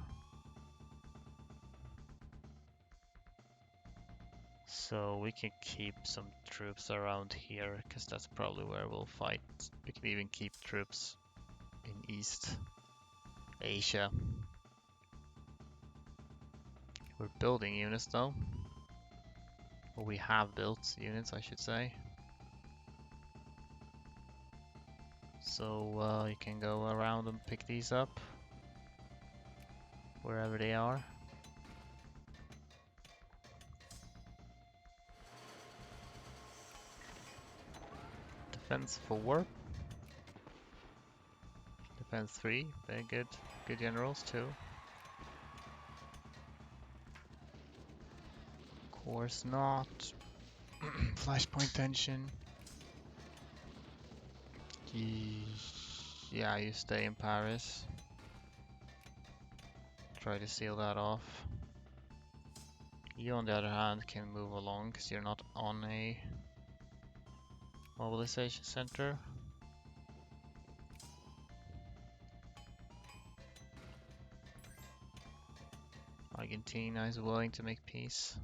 So we can keep some troops around here, because that's probably where we'll fight. We can even keep troops in East Asia. We're building units though. Or we have built units, I should say. So you can go around and pick these up wherever they are. Defense 4. Defense 3. Very good. Good generals too. Of course not. Flashpoint tension. Yeah, you stay in Paris. Try to seal that off. You, on the other hand, can move along because you're not on a mobilization center. Argentina is willing to make peace.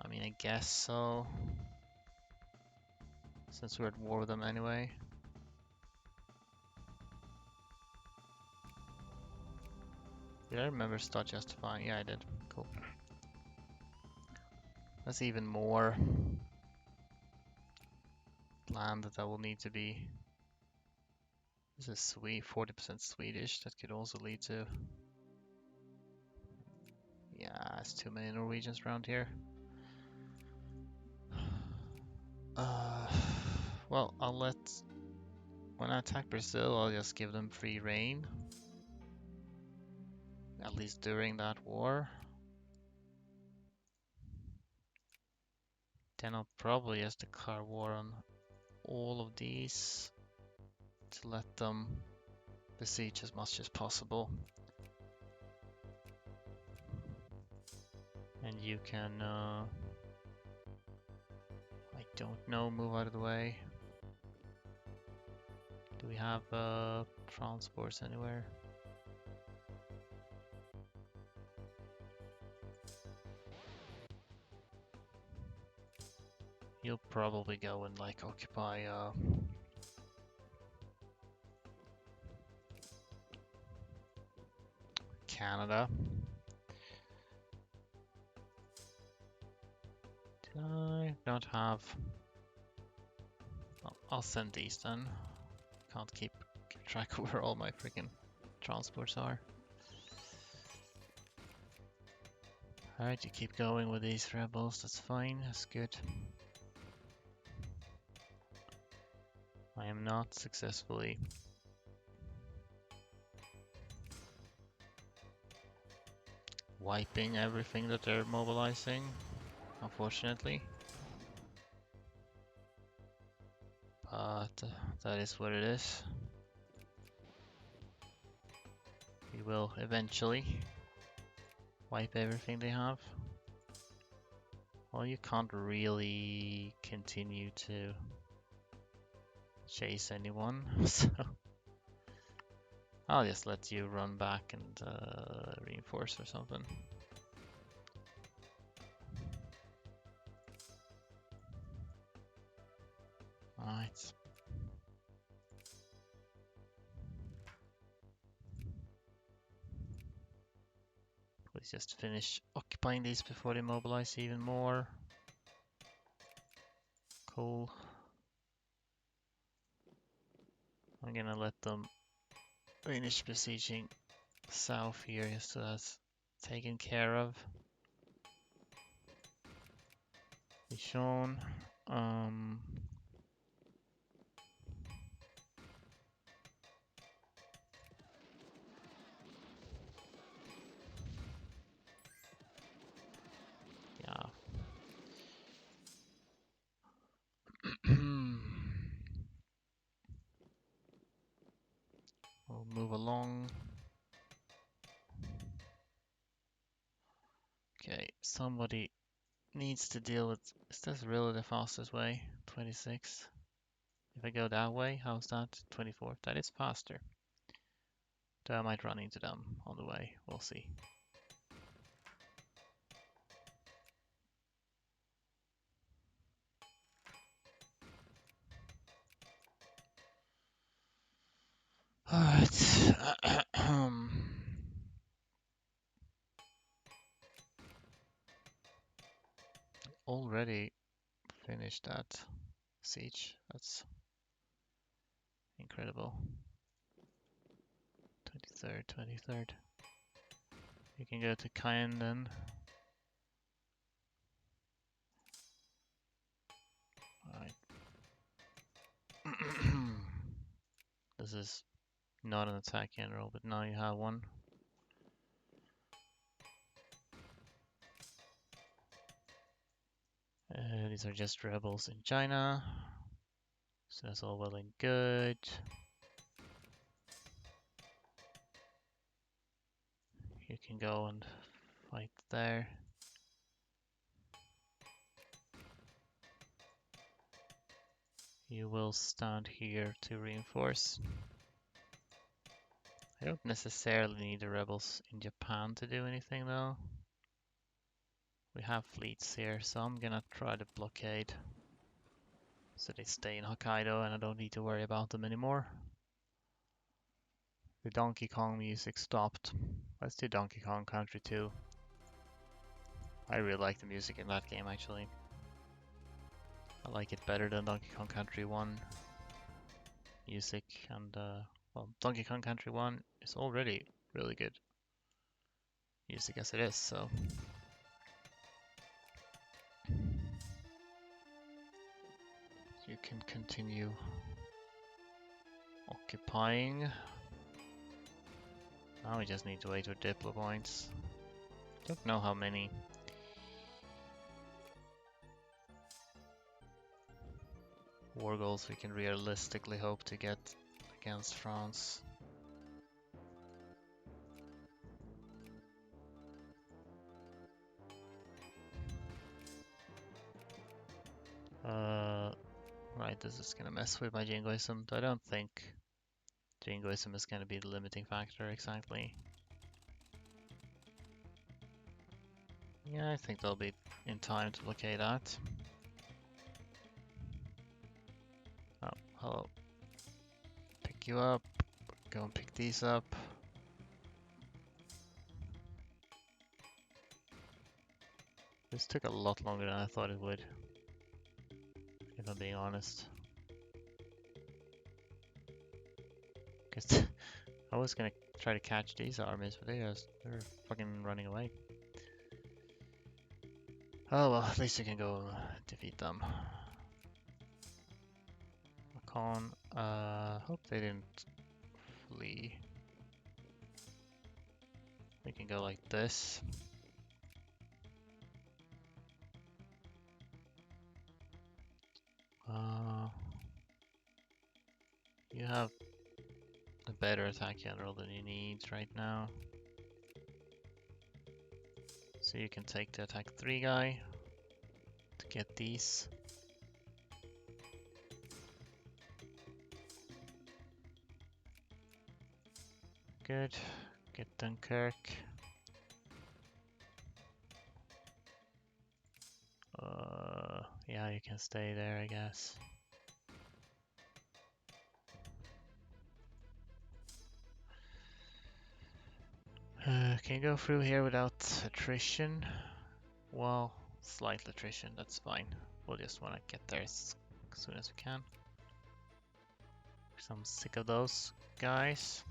I mean, I guess so. Since we're at war with them anyway. Did I remember start justifying? Yeah, I did. Cool. That's even more land that will need to be. This is 40% Swedish. That could also lead to. Yeah, it's too many Norwegians around here. Well, when I attack Brazil, I'll just give them free reign. At least during that war. Then I'll probably just declare war on all of these to let them besiege as much as possible. And you can, I don't know, move out of the way. Do we have transports anywhere? You'll probably go and like occupy Canada. Do I not have? I'll send these then. Can't keep track of where all my freaking transports are. Alright, you keep going with these rebels, that's fine, that's good. I am not successfully wiping everything that they're mobilizing, unfortunately. But that is what it is. We will eventually wipe everything they have. Well, you can't really continue to chase anyone, so I'll just let you run back and reinforce or something. Alright. Please just finish occupying these before they mobilize even more. Cool. I'm gonna let them finish besieging south here so that's taken care of. Dijon. Yeah. We'll move along. Okay, somebody needs to deal with. Is this really the fastest way? 26. If I go that way, how's that? 24. That is faster. Though I might run into them on the way. We'll see. Alright. finish that siege. That's incredible. 23rd, 23rd. You can go to Caen then. Alright. This is not an attack general, but now you have one. These are just rebels in China. So that's all well and good. You can go and fight there. You will stand here to reinforce. I don't necessarily need the rebels in Japan to do anything though. We have fleets here, so I'm gonna try to blockade so they stay in Hokkaido and I don't need to worry about them anymore. The Donkey Kong music stopped. Let's do Donkey Kong Country 2. I really like the music in that game actually. I like it better than Donkey Kong Country 1 music, and well, Donkey Kong Country 1 is already really good music as it is, so. You can continue occupying. Now we just need to wait for Diplo points. Don't know how many. War goals we can realistically hope to get against France. Right, this is gonna mess with my jingoism, but I don't think jingoism is gonna be the limiting factor exactly. Yeah, I think they'll be in time to blockade that. Oh, hello. Pick you up. Go and pick these up. This took a lot longer than I thought it would, if I'm being honest. Because I was gonna try to catch these armies, but they're fucking running away. Oh well, at least you can go defeat them. Macon, hope they didn't flee. We can go like this. You have a better attack general than you need right now. So you can take the attack 3 guy to get these. Good. Get Dunkirk. Yeah, you can stay there, I guess. Can you go through here without attrition? Well, slight attrition, that's fine. We'll just want to get there as soon as we can. Because I'm sick of those guys.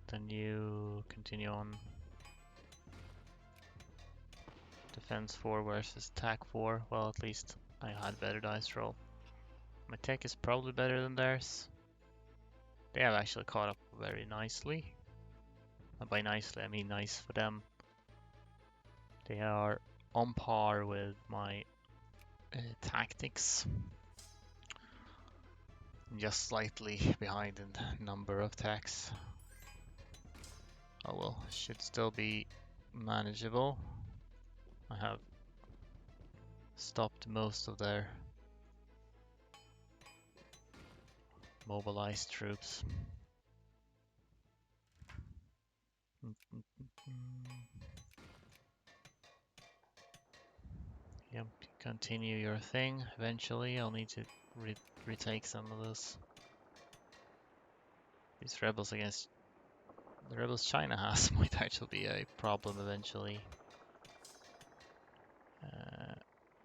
Then you continue on. Defense 4 versus attack 4. Well, at least I had better dice roll. My tech is probably better than theirs. They have actually caught up very nicely. And by nicely, I mean nice for them. They are on par with my tactics. Just slightly behind in number of attacks. Oh well, should still be manageable. I have stopped most of their mobilized troops. Yep, continue your thing. Eventually, I'll need to retake some of these rebels against the rebels China has might actually be a problem eventually.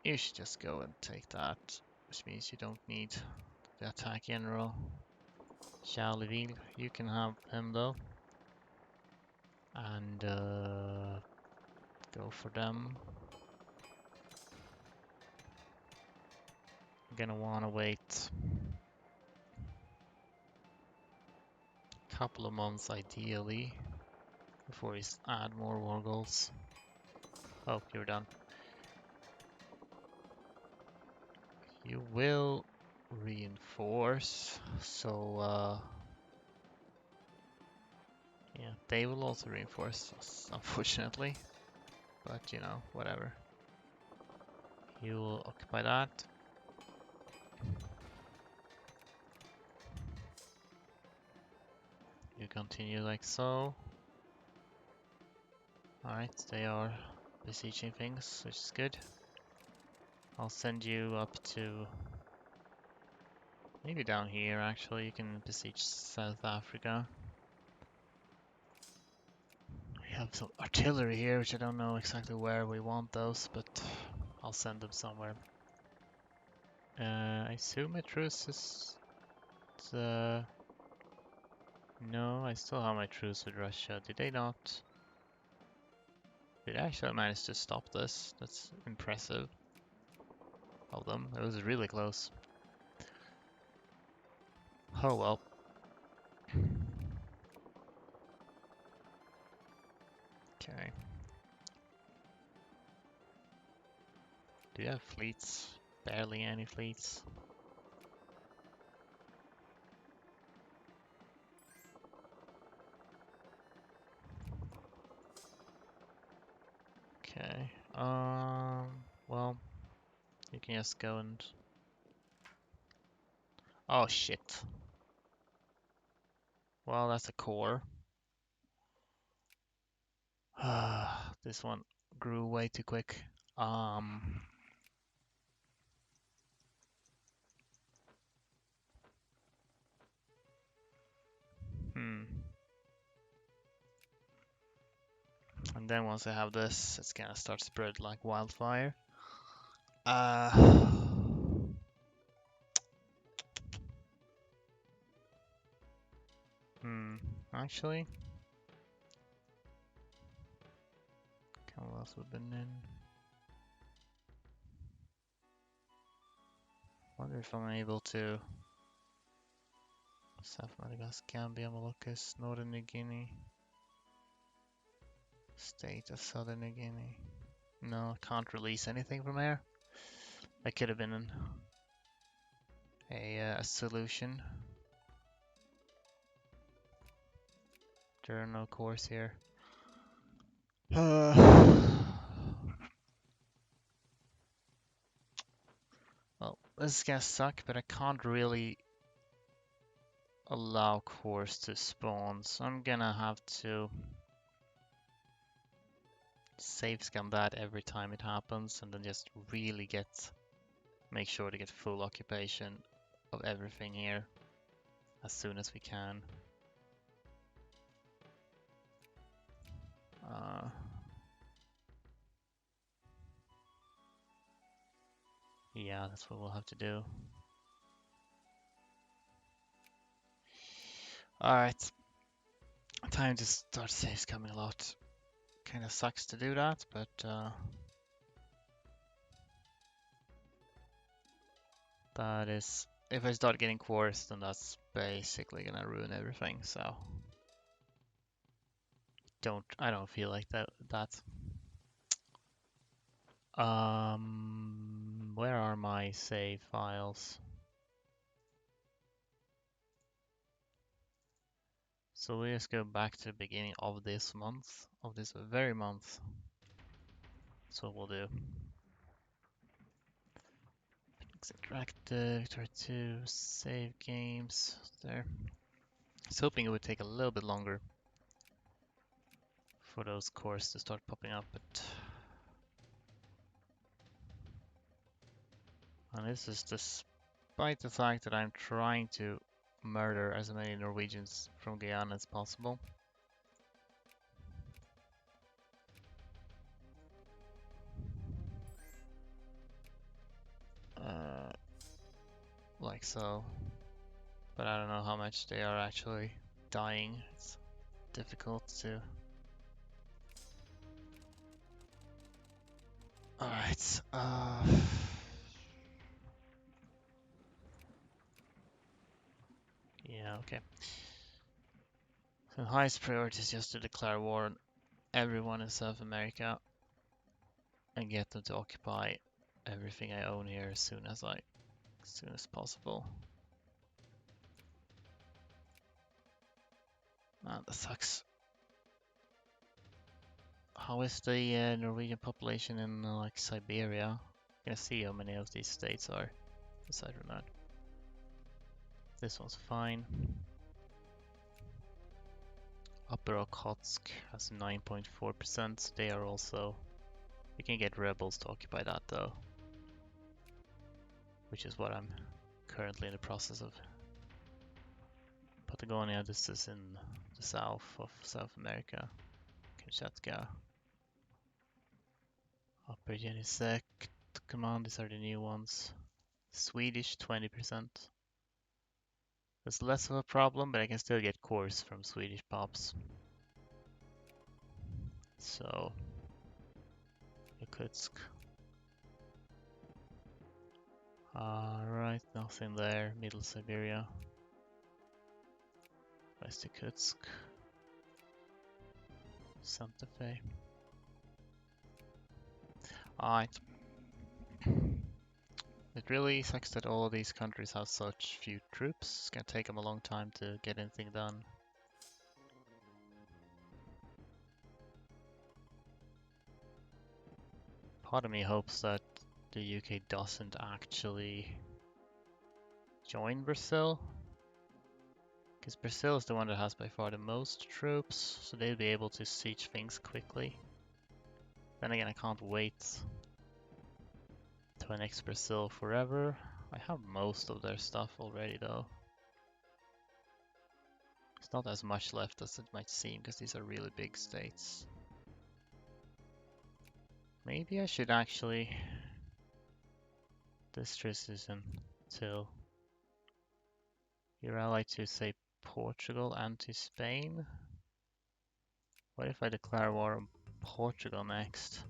You should just go and take that, which means you don't need the attack general. Charleville, you can have him though. And go for them. I'm gonna wanna wait a couple of months ideally before we add more war goals. Oh, you're done. You will reinforce, so yeah, they will also reinforce us, unfortunately. But you know, whatever. You will occupy that. You continue like so. Alright, they are besieging things, which is good. I'll send you up to maybe down here actually. You can besiege South Africa. We have some artillery here, which I don't know exactly where we want those, but I'll send them somewhere. I assume a truce is... no, I still have my truce with Russia. Did they not? Did I actually manage to stop this? That's impressive of them. It was really close. Oh well. Okay. Do you have fleets? Barely any fleets. Okay. Well, you can just go and... Oh shit. Well, that's a core. This one grew way too quick. Hmm. And then once I have this, it's gonna start spread like wildfire. Hmm. Actually, Commonwealth would have been in. Wonder if I'm able to. South Madagascar, Gambia, Moluccas, Northern New Guinea, State of Southern New Guinea. No, I can't release anything from here. That could have been a solution. There are no cores here. Well, this is gonna suck, but I can't really allow cores to spawn, so I'm gonna have to save scan that every time it happens, and then just really make sure to get full occupation of everything here as soon as we can. Yeah, that's what we'll have to do. Alright. Time to start saves coming a lot. Kinda sucks to do that, but that is... If I start getting cores, then that's basically gonna ruin everything, so... I don't feel like that. Where are my save files? So we just go back to the beginning of this month, of this very month. That's what we'll do. Extract Victoria 2, save games, there. I was hoping it would take a little bit longer for those cores to start popping up, but... And this is despite the fact that I'm trying to murder as many Norwegians from Guyana as possible. like so. But I don't know how much they are actually dying. It's difficult to... Alright, yeah, okay. So highest priority is just to declare war on everyone in South America and get them to occupy everything I own here as soon as possible. Man, that sucks. How is the Norwegian population in like Siberia? Gonna see how many of these states are aside from that. This one's fine. Upper Okhotsk has 9.4%. They are also... We can get rebels to occupy that though. Which is what I'm currently in the process of. Patagonia, this is in the south of South America. Kamchatka. Upper Yenisek. Command, these are the new ones. Swedish, 20%. That's less of a problem, but I can still get cores from Swedish pops. So, Yakutsk. Alright, nothing there. Middle Siberia. West Yakutsk. Santa Fe. Alright. It really sucks that all of these countries have such few troops. It's gonna take them a long time to get anything done. Part of me hopes that the UK doesn't actually join Brazil. Because Brazil is the one that has by far the most troops, so they'll be able to siege things quickly. Then again, I can't wait to annex Brazil forever. I have most of their stuff already though. It's not as much left as it might seem, because these are really big states. Maybe I should actually... This isn't till you're allied to, say, Portugal and to Spain. What if I declare war on Portugal next?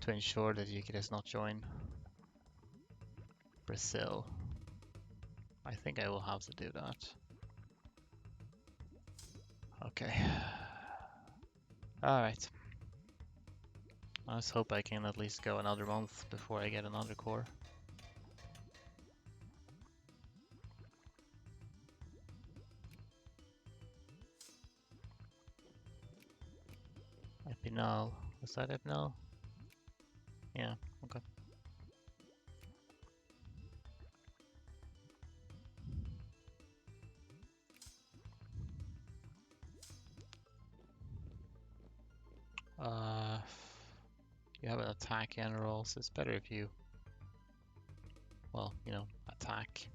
To ensure that UK does not join Brazil. I think I will have to do that. Okay. Alright. Let's hope I can at least go another month before I get another core. Epinal. Was that Epinal? Yeah, okay. You have an attack general, so it's better if you, well, you know, attack.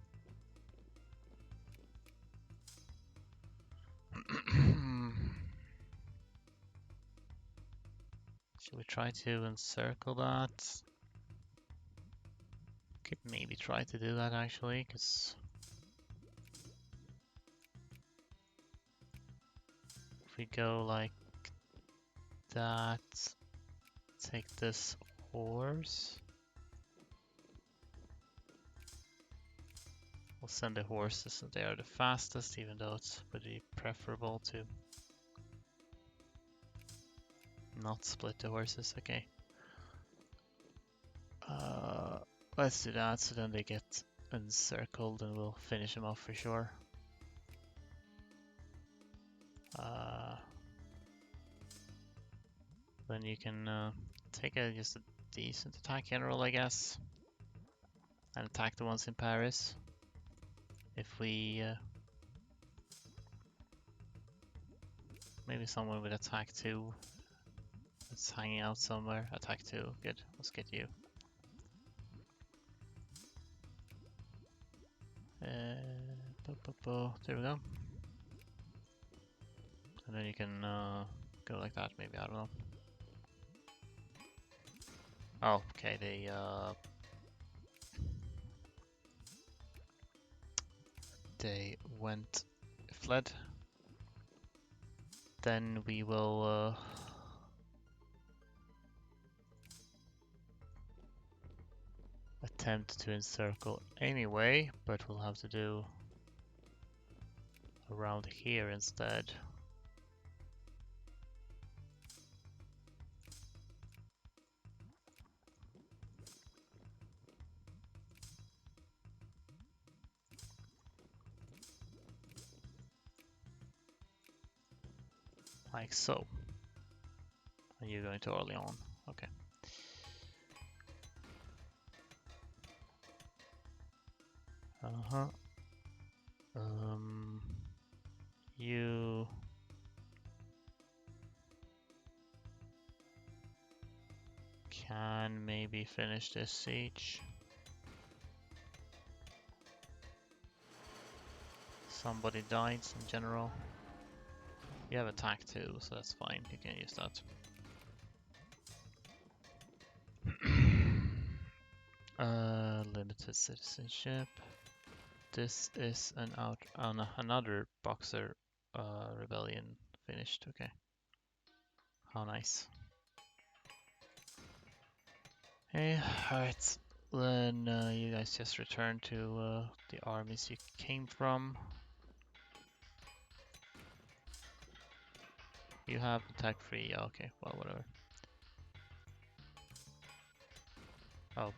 Should we try to encircle that? Could maybe try to do that actually, because if we go like that, take this horse. We'll send the horses so they are the fastest, even though it's pretty preferable to not split the horses. Okay. Let's do that so then they get encircled and we'll finish them off for sure. Then you can take just a decent attack general, I guess, and attack the ones in Paris. If we maybe someone with attack 2 that's hanging out somewhere. Attack 2, good. Let's get you. There we go. And then you can go like that, maybe, I don't know. Oh, okay, they they fled, then we will attempt to encircle anyway, but we'll have to do around here instead. Like so. And you're going to Orléans. Okay. Uh-huh. You can maybe finish this siege. Somebody died in general. You have attack too, so that's fine. You can use that. Limited citizenship. This is another Boxer rebellion finished. Okay. How nice. Hey, alright. Then you guys just return to the armies you came from. You have attack free. Yeah, okay. Well, whatever. Oh,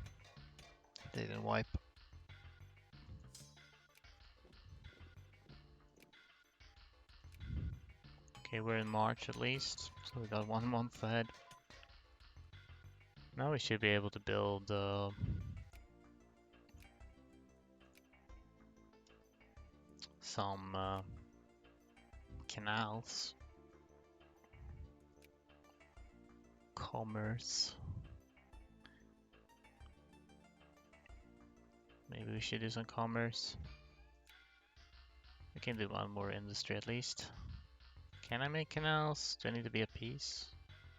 they didn't wipe. Okay, we're in March at least, so we got 1 month ahead. Now we should be able to build some canals. Commerce. Maybe we should do some commerce. We can do one more industry at least. Can I make canals? Do I need to be a piece?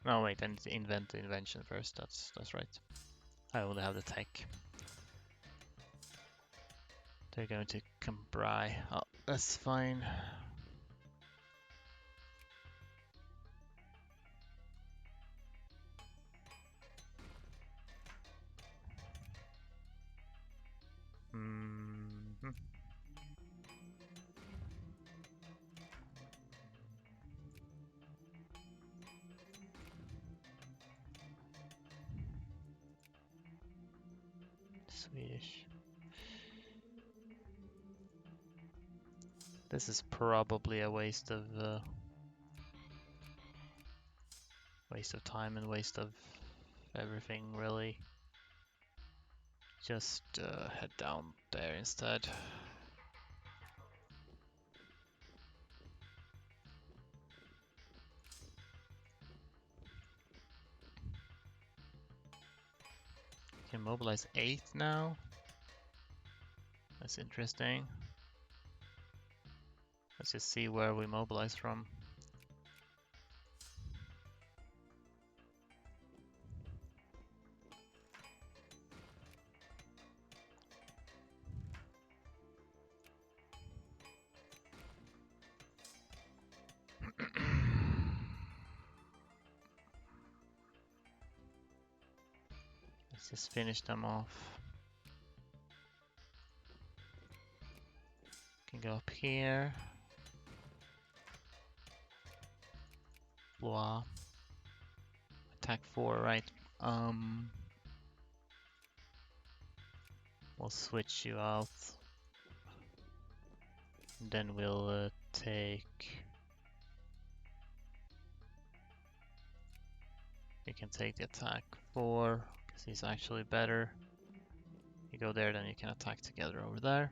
No, wait, I need to invent the invention first. That's right. I only have the tech. They're going to Cambrai. Oh, that's fine. Mm-hmm. Swedish. This is probably a waste of time and waste of everything, really. Just head down there instead. Can mobilize 8 now. That's interesting. Let's just see where we mobilize from. Let's just finish them off. Can go up here. Blois. Attack 4, right? We'll switch you out. Then we'll take... You can take the attack 4, because he's actually better. You go there, then you can attack together over there.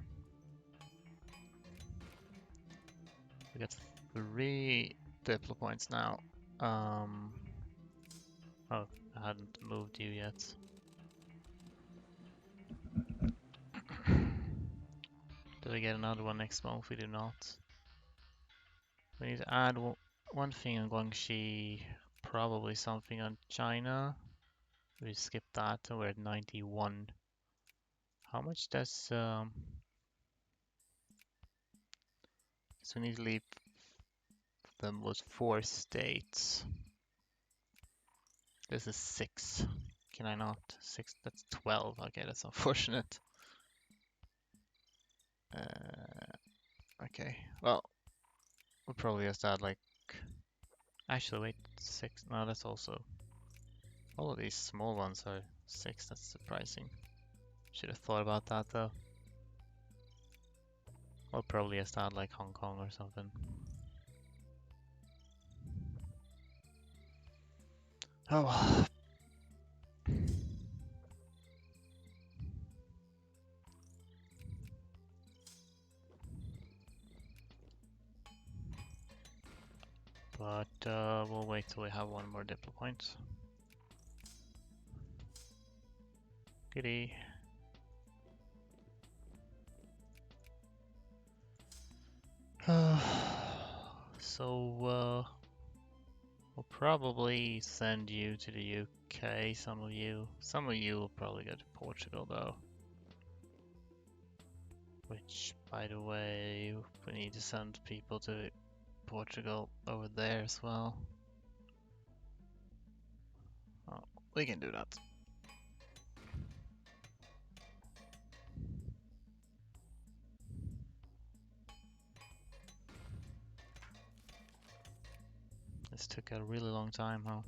We got 3 diplo points now. Oh, I hadn't moved you yet. Do we get another one next month? We do not. We need to add one thing on Guangxi, probably something on China. We skip that and we're at 91. How much does So we need to leave them with 4 states. This is 6. Can I not? 6, that's 12. Okay, that's unfortunate. Okay, well, we'll probably just add like... Actually, wait, 6. No, that's also... All of these small ones are 6. That's surprising. Should have thought about that though. I'll probably just add like Hong Kong or something. Oh well. But we'll wait till we have one more diplo point. Goodie. So we'll probably send you to the UK. Some of you will probably go to Portugal though. Which, by the way, we need to send people to Portugal over there as well. Oh, we can do that. This took a really long time, huh?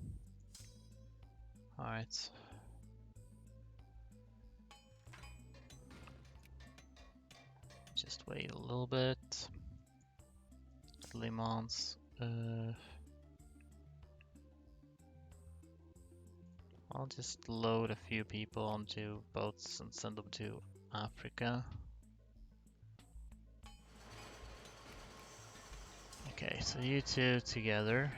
Alright. Just wait a little bit. Le Mans. I'll just load a few people onto boats and send them to Africa. Okay, so you two together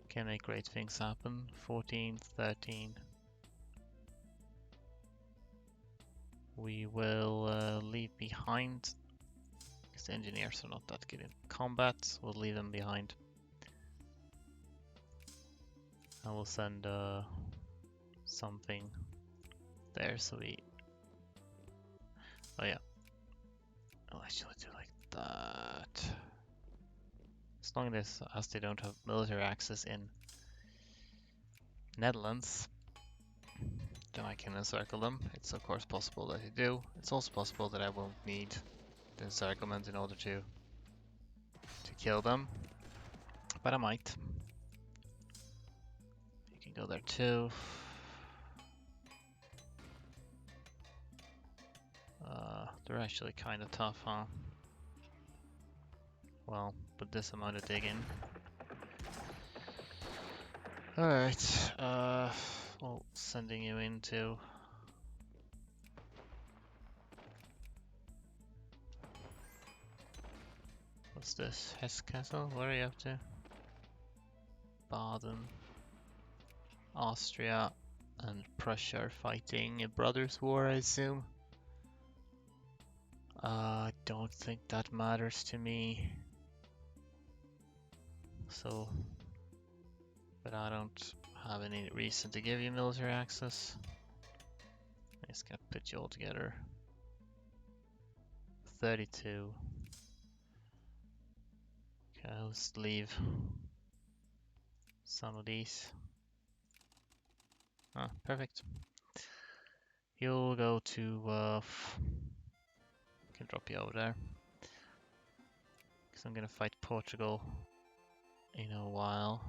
can make great things happen. 14, 13. We will leave behind, because the engineers are not that good in combat. We'll leave them behind. I will send something there so we... Oh yeah. I'll actually do like that. As long as they don't have military access in Netherlands, then I can encircle them. It's of course possible that they do. It's also possible that I won't need the encirclement in order to kill them, but I might. You can go there too. They're actually kind of tough, huh? Well, with this amount of digging. Alright, well, sending you into... What's this? Hesse Castle? What are you up to? Baden, Austria, and Prussia are fighting a brothers' war, I assume. I don't think that matters to me. So, but I don't have any reason to give you military access. I just gotta put you all together. 32. Okay, let's leave some of these. Ah, perfect. You'll go to, can drop you over there. Because I'm gonna fight Portugal in a while.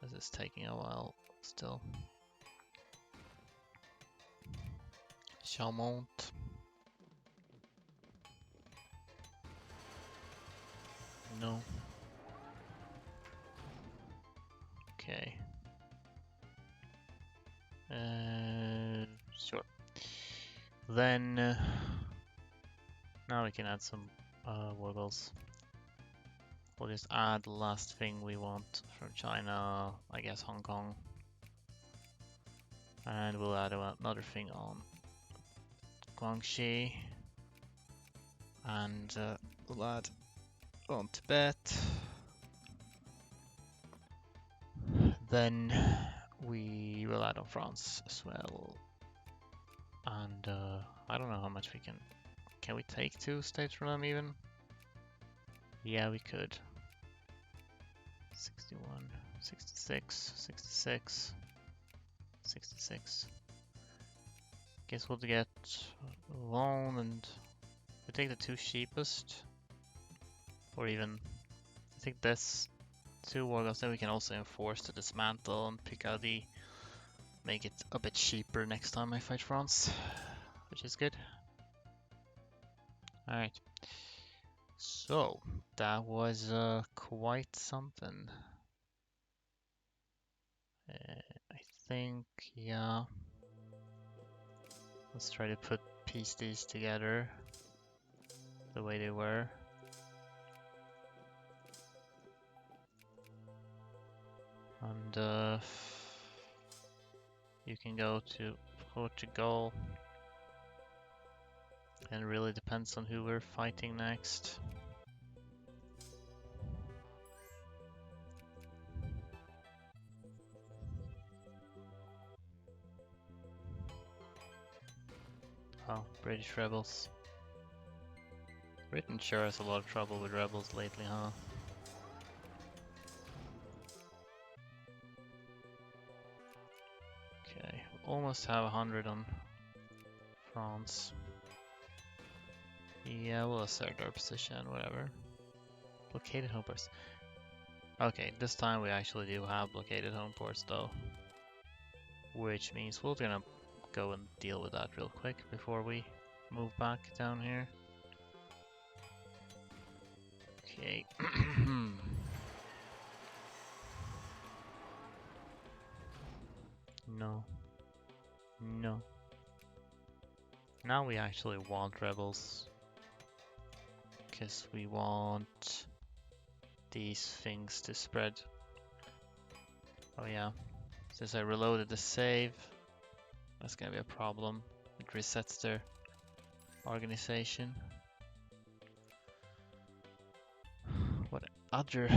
This is taking a while still. Chalmont. No. Okay. Sure. Then now we can add some wiggles. We'll just add the last thing we want from China, I guess Hong Kong. And we'll add another thing on Guangxi. And we'll add on Tibet. Then we will add on France as well. And I don't know how much we can we take 2 states from them even? Yeah, we could. 61, 66, 66, 66. Guess we'll get one and we take the two cheapest. Or even, I think this two warguns, then we can also enforce to dismantle and pick out the, make it a bit cheaper next time I fight France, which is good. Alright, so that was quite something. I think, yeah, let's try to piece these together the way they were. And you can go to Portugal, and it really depends on who we're fighting next. Oh, British rebels. Britain sure has a lot of trouble with rebels lately, huh? Okay, almost have 100 on France. Yeah, we'll assert our position, whatever. Blockaded home ports. Okay, this time we actually do have blockaded home ports though. Which means we're gonna go and deal with that real quick before we move back down here. Okay. No. No. Now we actually want rebels. Because we want these things to spread. Oh yeah. Since I reloaded the save, that's gonna be a problem. It resets their organization. What other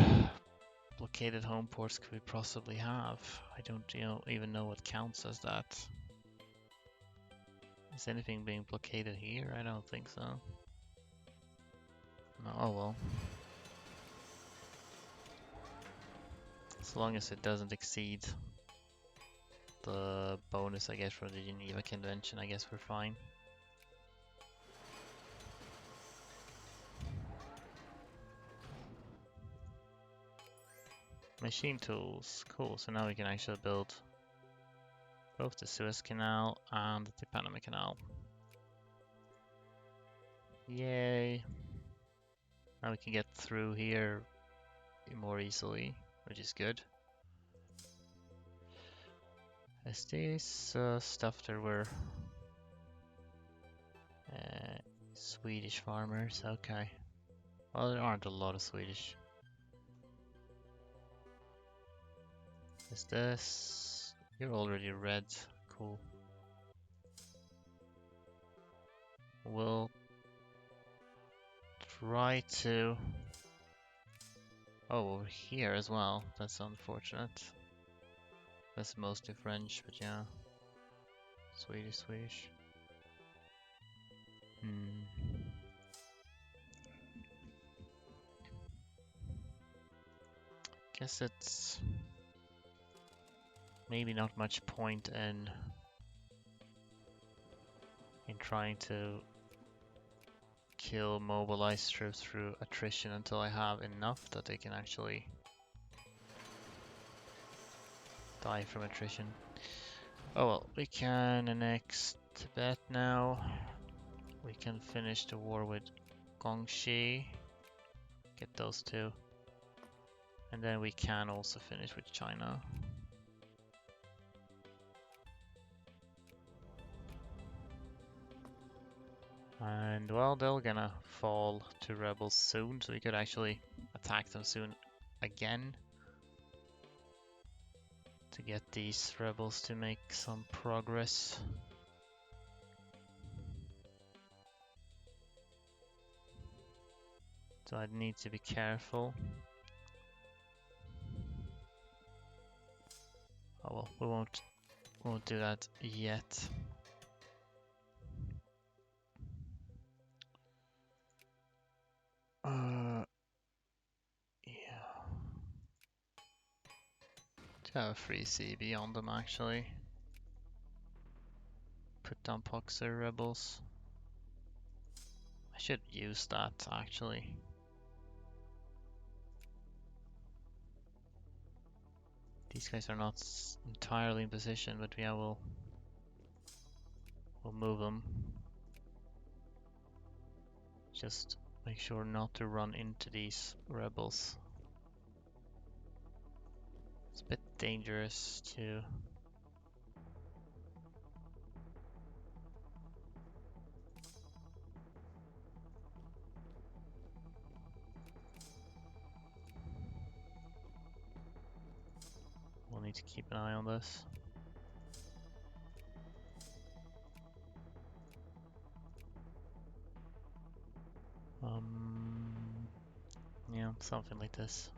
blockaded home ports could we possibly have? I don't even know what counts as that. Is anything being blockaded here? I don't think so. No, oh well. As long as it doesn't exceed the bonus I get from the Geneva Convention, I guess we're fine. Machine tools, cool. So now we can actually build both the Suez Canal and the Panama Canal. Yay! Now we can get through here more easily, which is good. Is this stuff there were Swedish farmers? Okay. Well, there aren't a lot of Swedish. Is this? You're already red. Cool. We'll try to... Oh, over here as well. That's unfortunate. That's mostly French, but yeah. Swedish. Guess it's maybe not much point in trying to kill mobilized troops through attrition until I have enough that they can actually die from attrition. Oh well, we can annex Tibet now. We can finish the war with Gongxi. Get those two. And then we can also finish with China. And well, they're gonna fall to rebels soon, so we could actually attack them soon again to get these rebels to make some progress. So I need to be careful. Oh well, we won't do that yet. have a free CB on them actually. Put down Poxer rebels. I should use that actually. These guys are not entirely in position, but yeah, we'll move them. Just make sure not to run into these rebels. It's a bit dangerous to. We'll need to keep an eye on this. Yeah, something like this.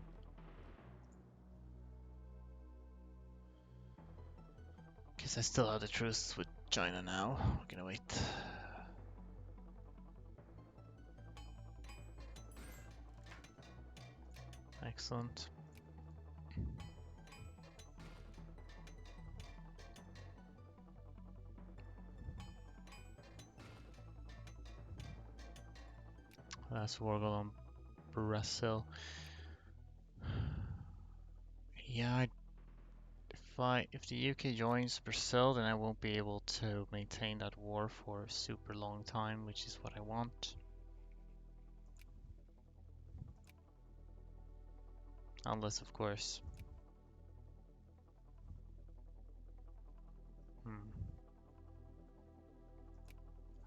Guess I still have the truce with China now. We're gonna wait. Excellent. That's Wargle on Brazil. Yeah, if the UK joins Brazil, then I won't be able to maintain that war for a super long time, which is what I want. Unless, of course.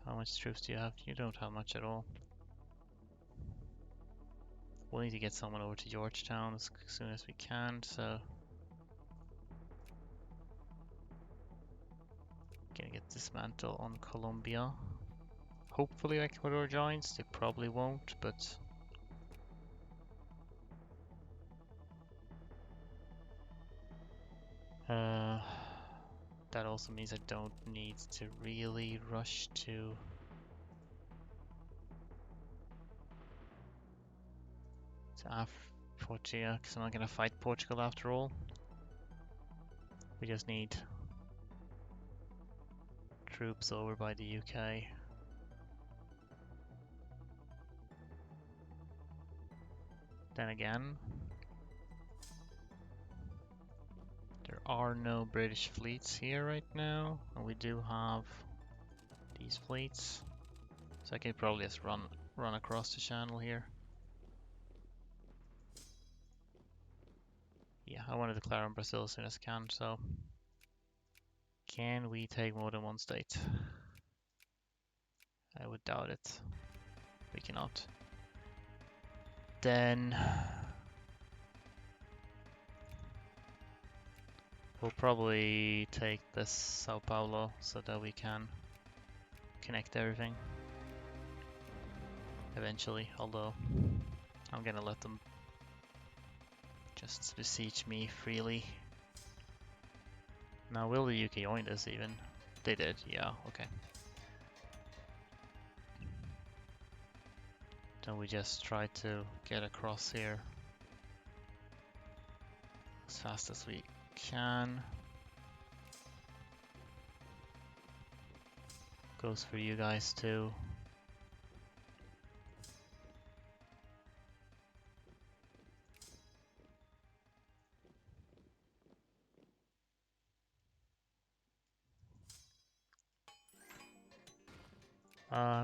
How much troops do you have? You don't have much at all. We'll need to get someone over to Georgetown as soon as we can, so. Gonna get dismantle on Colombia. Hopefully Ecuador joins. They probably won't, but. That also means I don't need to really rush to Portugal, because I'm not gonna fight Portugal after all. We just need troops over by the UK. Then again, there are no British fleets here right now, and we do have these fleets, so I can probably just run across the channel here. Yeah, I want to declare on Brazil as soon as I can, so can we take more than one state? I would doubt it. We cannot. Then we'll probably take this Sao Paulo so that we can connect everything eventually, although I'm gonna let them just besiege me freely. Now, will the UK join this even? They did, yeah, okay. Then we just try to get across here as fast as we can. Goes for you guys too.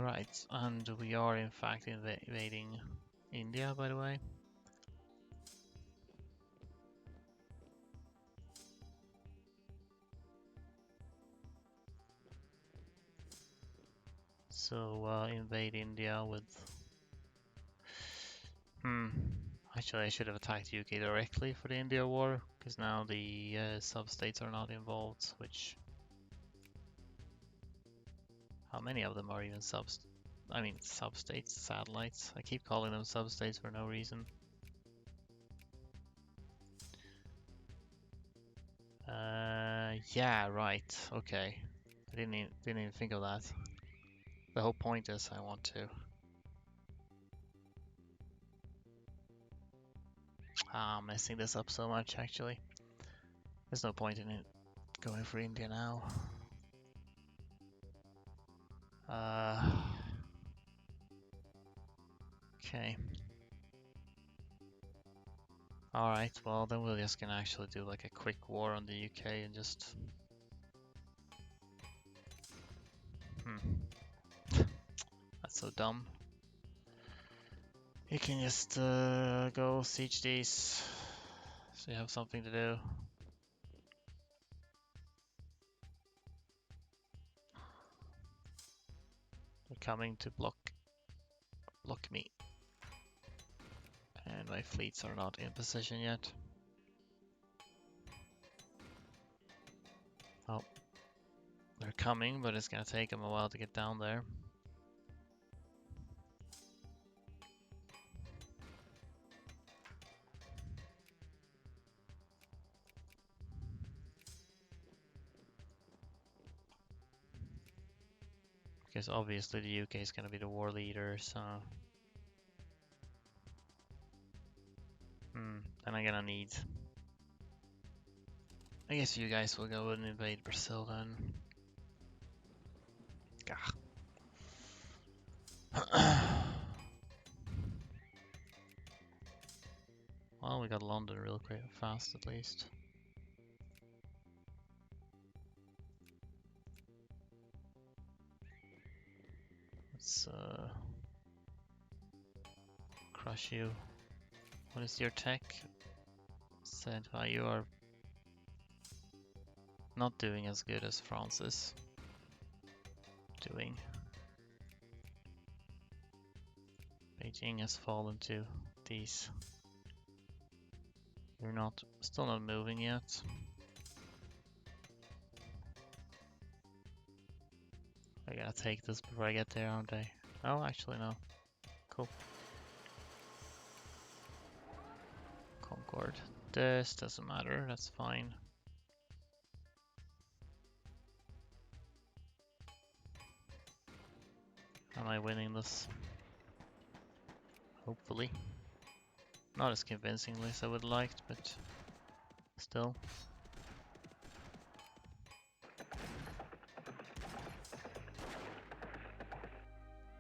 Right, and we are in fact invading India, by the way. So invade India with. Actually, I should have attacked UK directly for the India war, because now the sub-states are not involved, which. How many of them are even sub-states, satellites. I keep calling them sub-states for no reason. Yeah, right. Okay. I didn't even think of that. The whole point is I want to. I'm messing this up so much, actually. There's no point in it going for India now. Okay. Alright, well then we're just gonna actually do like a quick war on the UK and just... That's so dumb. You can just go siege these, so you have something to do. They're coming to block me. And my fleets are not in position yet. Oh. They're coming, but it's gonna take them a while to get down there. Because obviously the UK is gonna be the war leader, so... then I'm gonna need... I guess you guys will go and invade Brazil then. Gah. Well, we got London real quick, fast at least. Let's crush you. What is your tech? Said how you are not doing as good as France is doing. Beijing has fallen to these. You're not, still not moving yet. I gotta take this before I get there, aren't I? Oh, actually no. Cool. Concord. This doesn't matter, that's fine. Am I winning this? Hopefully. Not as convincingly as I would have liked, but still.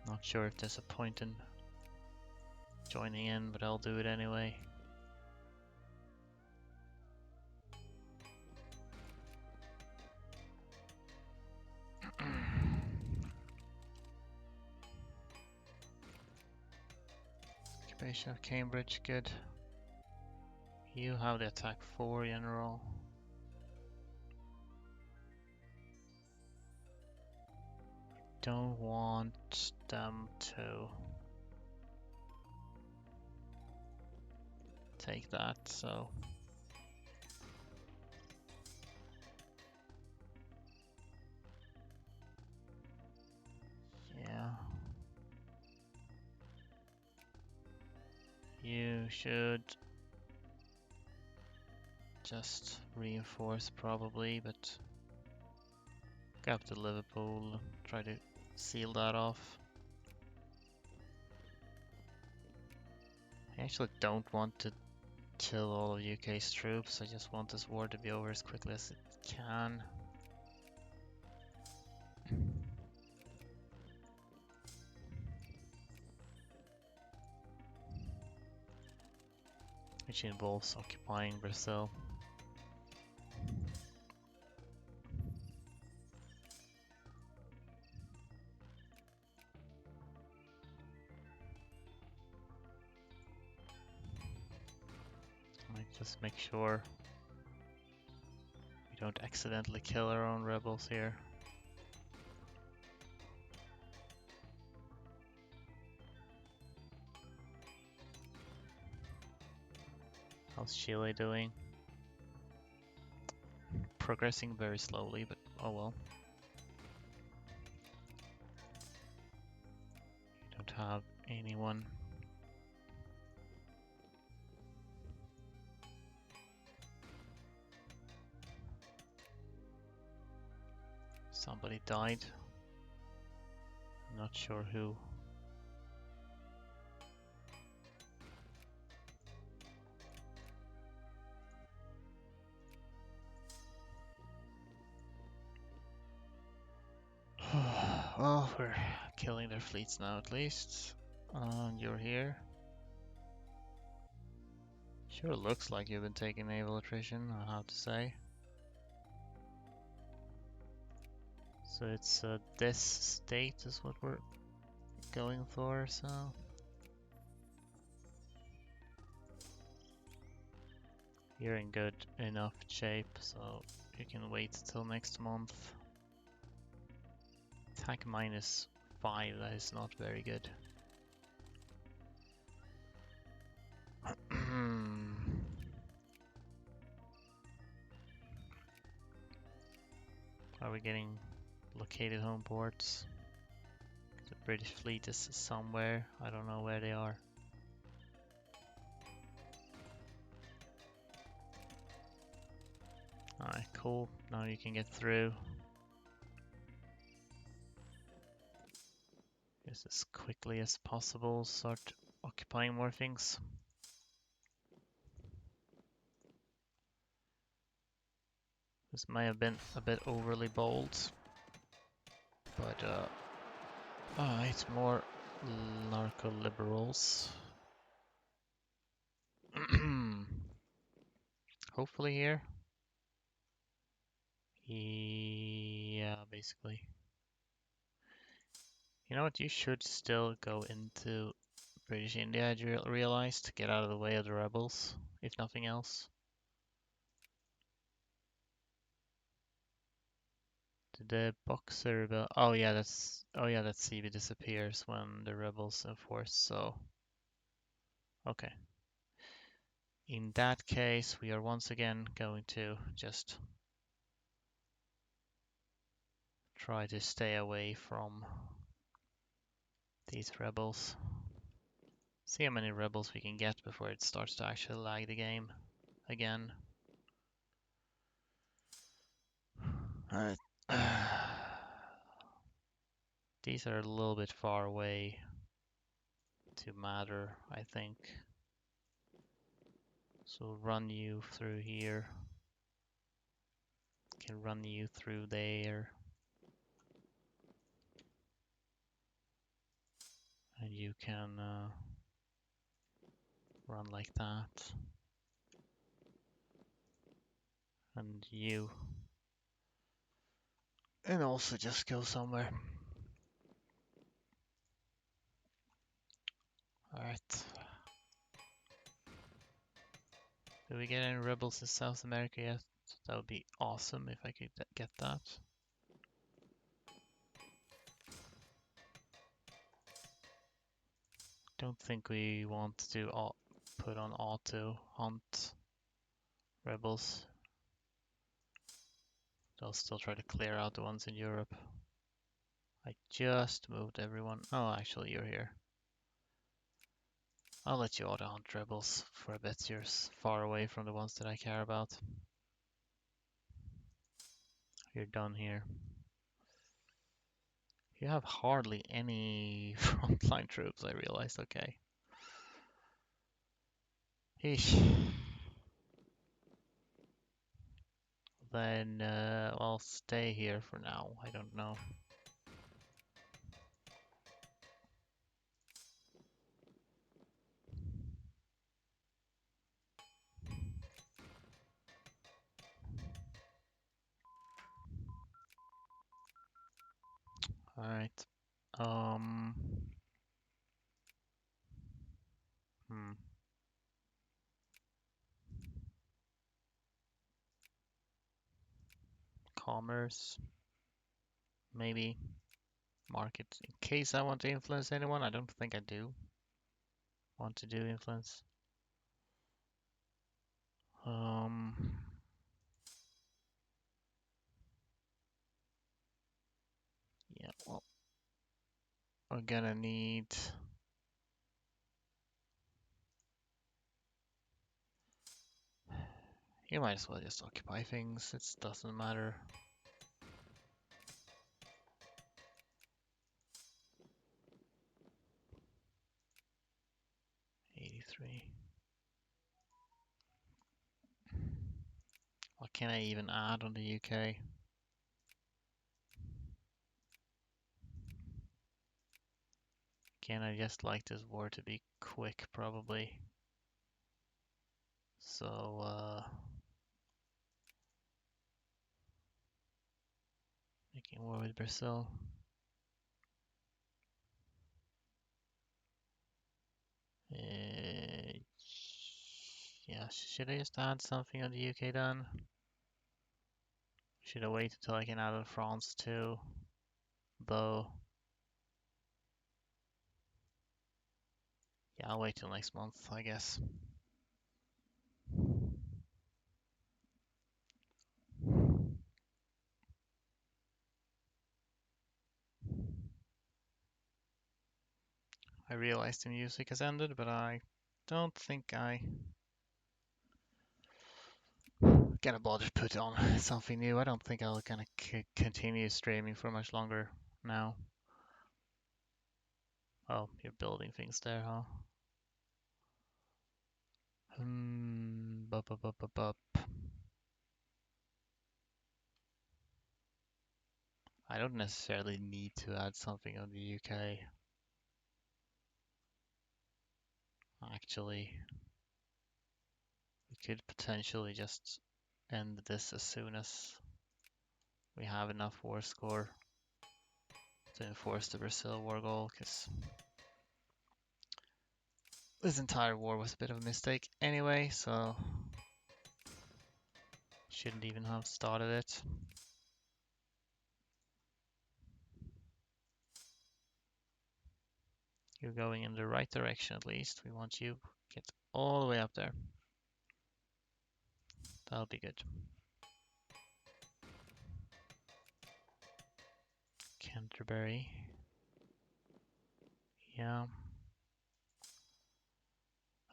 Not sure if there's a point in joining in, but I'll do it anyway. Occupation of Cambridge, good. You have the attack 4 general. Don't want them to take that, so yeah. You should just reinforce probably, but go up to Liverpool, try to seal that off. I actually don't want to kill all of UK's troops, I just want this war to be over as quickly as it can. Which involves occupying Brazil. Just make sure we don't accidentally kill our own rebels here. How's Chile doing? Progressing very slowly, but oh well. We don't have anyone. Somebody died. I'm not sure who. Well, we're killing their fleets now at least. And you're here. Sure looks like you've been taking naval attrition, I have to say. So it's this state is what we're going for, so... You're in good enough shape, so you can wait till next month. Attack -5, that is not very good. Are we getting located home ports? The British fleet is somewhere, I don't know where they are. Alright, cool, now you can get through. Just as quickly as possible, start occupying more things. This may have been a bit overly bold, but it's more narco-liberals. Hopefully here. Yeah, basically. You know what, you should still go into British India, I realized, to get out of the way of the rebels, if nothing else. Did the Boxer rebel? Oh yeah, that CB disappears when the rebels enforce. So, okay. In that case, we are once again going to just try to stay away from these rebels. See how many rebels we can get before it starts to actually lag the game again. Alright. These are a little bit far away to matter, I think. So run you through here. Can run you through there. And you can run like that. And you. And also just go somewhere. Alright. Do we get any rebels in South America yet? That would be awesome if I could get that. Don't think we want to put on auto hunt rebels. They'll still try to clear out the ones in Europe. I just moved everyone. Oh, actually, you're here. I'll let you auto hunt rebels for a bit. You're far away from the ones that I care about. You're done here. You have hardly any frontline troops, I realized. Okay. Eesh. Then I'll stay here for now. I don't know. All right. Um. Hmm. Commerce. Maybe. Market. In case I want to influence anyone. I don't think I do want to do influence. Um. Yeah. Well, we're gonna need. You might as well just occupy things. It doesn't matter. 83. What can I even add on the UK? Again, I just like this war to be quick, probably. So, making war with Brazil. Yeah, should I just add something on the UK then? Should I wait until I can add on France too? Though, yeah, I'll wait till next month, I guess. I realize the music has ended, but I don't think I gonna bother to put on something new. I don't think I'll gonna continue streaming for much longer now. Oh, you're building things there, huh? Bup, bup, bup, bup, bup. I don't necessarily need to add something on the UK. Actually, we could potentially just end this as soon as we have enough war score to enforce the Brazil war goal, because this entire war was a bit of a mistake anyway, so shouldn't even have started it. You're going in the right direction at least. We want you to get all the way up there. That'll be good. Canterbury. Yeah.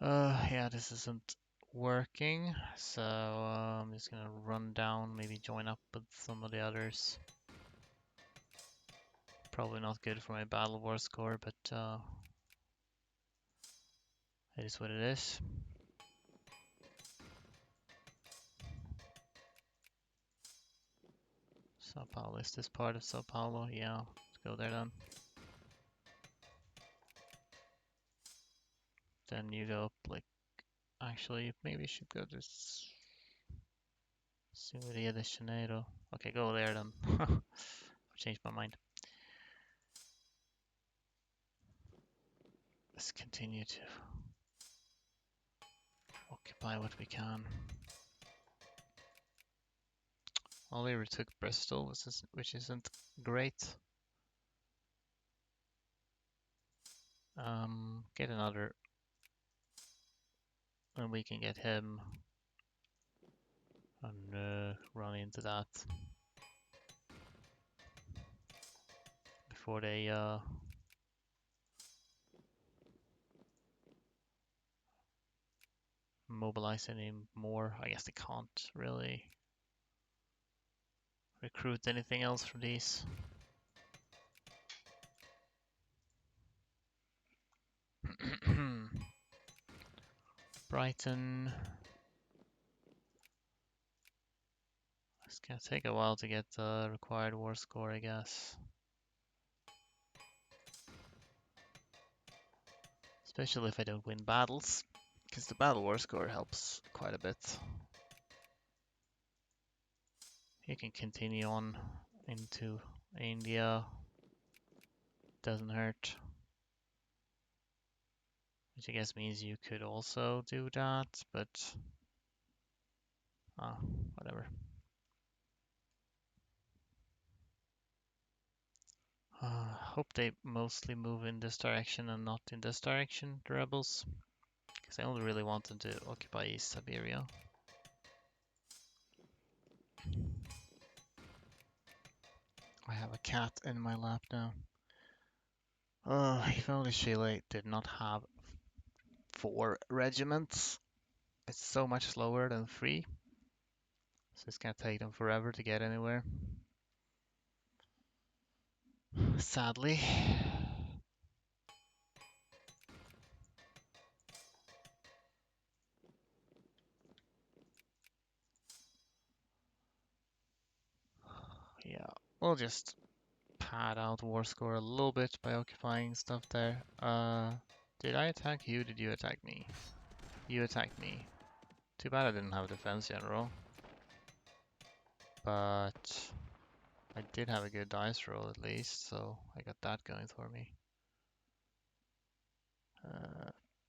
Yeah, this isn't working, so I'm just gonna run down, maybe join up with some of the others. Probably not good for my battle war score, but it is what it is. Sao Paulo, is this part of Sao Paulo? Yeah, let's go there then. Then you go up, like, actually, maybe you should go to Rio de Janeiro. Okay, go there then. I've changed my mind. Let's continue to occupy what we can. Oliver took Bristol, which isn't great. Get another, and we can get him and run into that before they mobilize any more. I guess they can't really recruit anything else from these. Brighton. It's gonna take a while to get the required war score, I guess. Especially if I don't win battles, because the battle war score helps quite a bit. You can continue on into India. Doesn't hurt. Which I guess means you could also do that, but whatever. Hope they mostly move in this direction and not in this direction, the rebels. Because I only really want them to occupy East Siberia. I have a cat in my lap now. If only Chile did not have 4 regiments. It's so much slower than 3. So it's gonna take them forever to get anywhere. Sadly. Yeah, we'll just pad out war score a little bit by occupying stuff there. Did I attack you? Did you attack me? You attacked me. Too bad I didn't have a defense general. But I did have a good dice roll at least, so I got that going for me.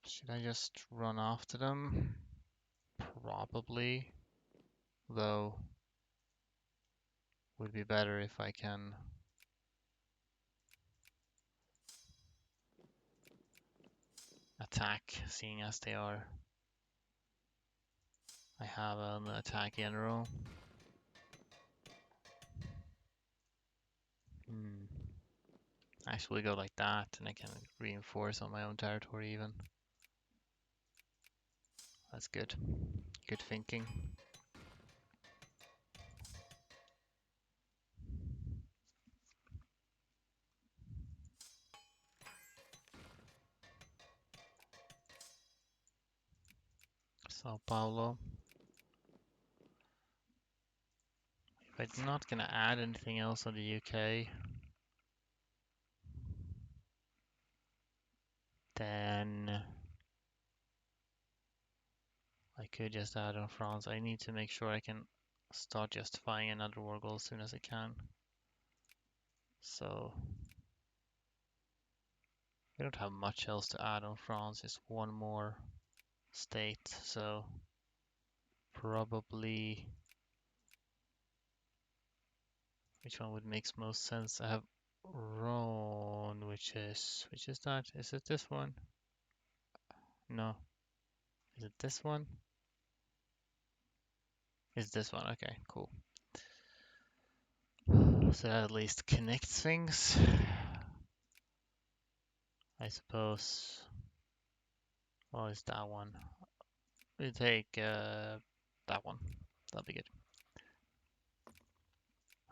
Should I just run after them? Probably. Though, would be better if I can attack, seeing as they are. I have an attack general. Actually go like that, and I can reinforce on my own territory even. That's good. Good thinking. Sao Paulo. If I'm not gonna add anything else on the UK, then I could just add on France. I need to make sure I can start justifying another war goal as soon as I can. So we don't have much else to add on France, just one more state, so probably which one would make most sense? I have Rhone, which is that? Is it this one? No. Is it this one? Is this one? Okay, cool. So that at least connects things. I suppose. Well, it's that one. We take that one. That'll be good.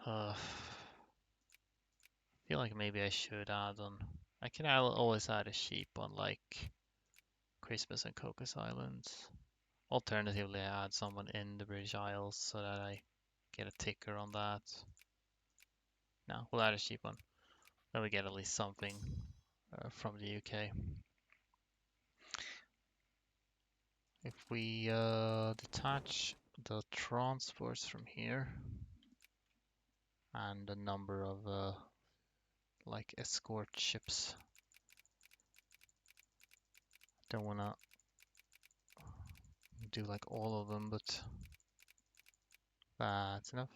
I feel like maybe I should add on. I can always add a sheep on like Christmas and Cocos Islands. Alternatively, I add someone in the British Isles so that I get a ticker on that. No, we'll add a sheep one. Then we get at least something from the UK. If we detach the transports from here and a number of like escort ships, don't wanna do like all of them, but that's enough.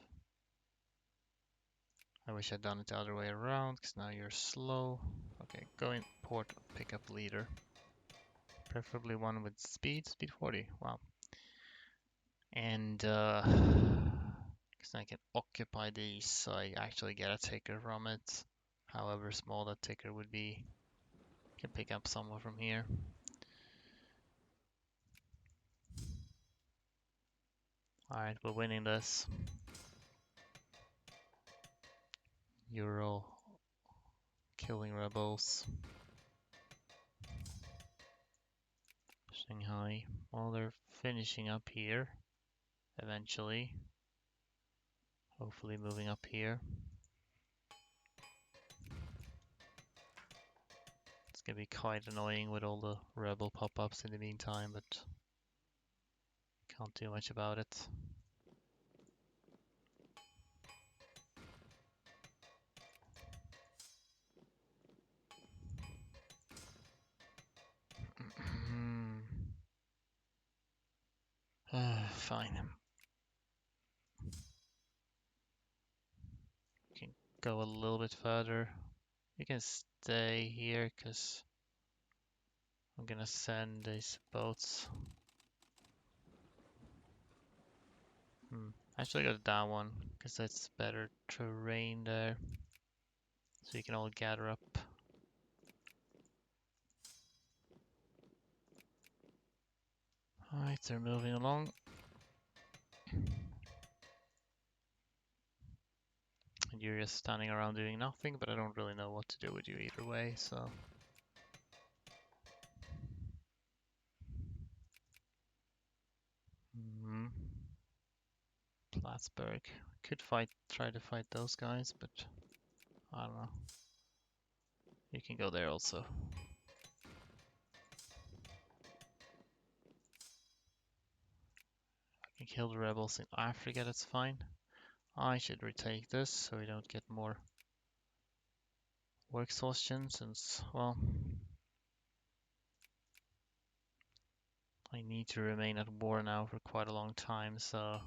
I wish I'd done it the other way around, because now you're slow. Okay, go in port, pick up leader. Preferably one with speed 40, wow. And because I can occupy these, so I actually get a ticker from it. However small that ticker would be, can pick up someone from here. Alright, we're winning this. Euro killing rebels. Shanghai. Well, they're finishing up here eventually. Hopefully moving up here. It's gonna be quite annoying with all the rebel pop-ups in the meantime, but can't do much about it. Fine. You can go a little bit further. You can stay here because I'm gonna send these boats. Actually go to that one because that's better terrain there. So you can all gather up. Alright, they're moving along. And you're just standing around doing nothing, but I don't really know what to do with you either way, so. Plattsburgh. Could try to fight those guys, but I don't know. You can go there also. I can kill the rebels in Africa, that's fine. I should retake this so we don't get more war exhaustion since, well, I need to remain at war now for quite a long time, so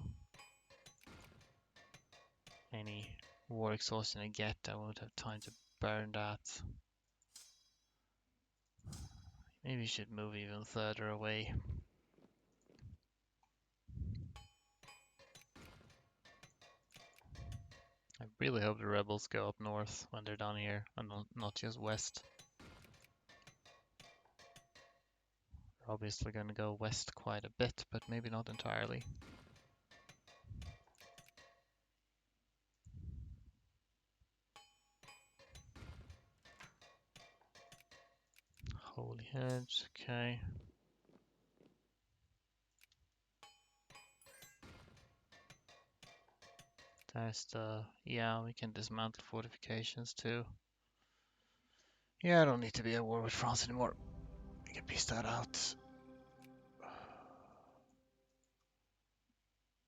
any war exhaustion I get, I won't have time to burn that. Maybe we should move even further away. I really hope the rebels go up north when they're down here, and not just west. They're obviously going to go west quite a bit, but maybe not entirely. Holy hedge, okay. There's the... yeah, we can dismantle fortifications too. Yeah, I don't need to be at war with France anymore. We can piece that out.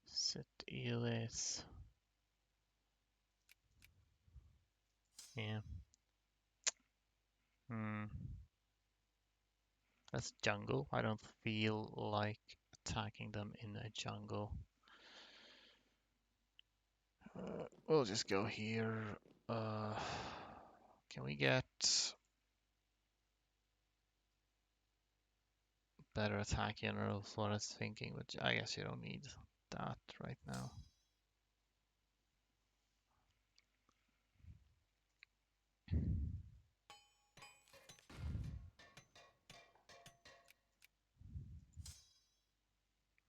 Sit Elis. Yeah. Hmm. That's jungle. I don't feel like attacking them in a jungle. We'll just go here. Uh, can we get better attack generals? What I was thinking, but I guess you don't need that right now.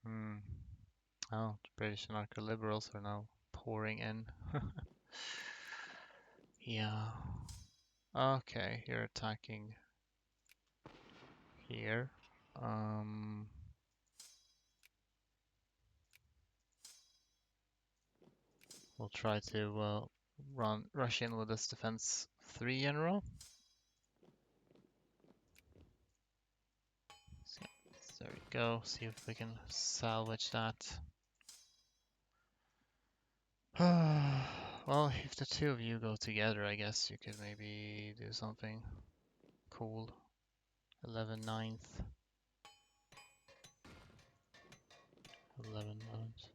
Hmm. Oh, the British anarcho-liberals are now pouring in. Yeah. Okay, you're attacking here. Um, we'll try to rush in with this defense 3 general. So, there we go. See if we can salvage that. Well, if the two of you go together, I guess you could maybe do something cool. 11 9th. 11 9th.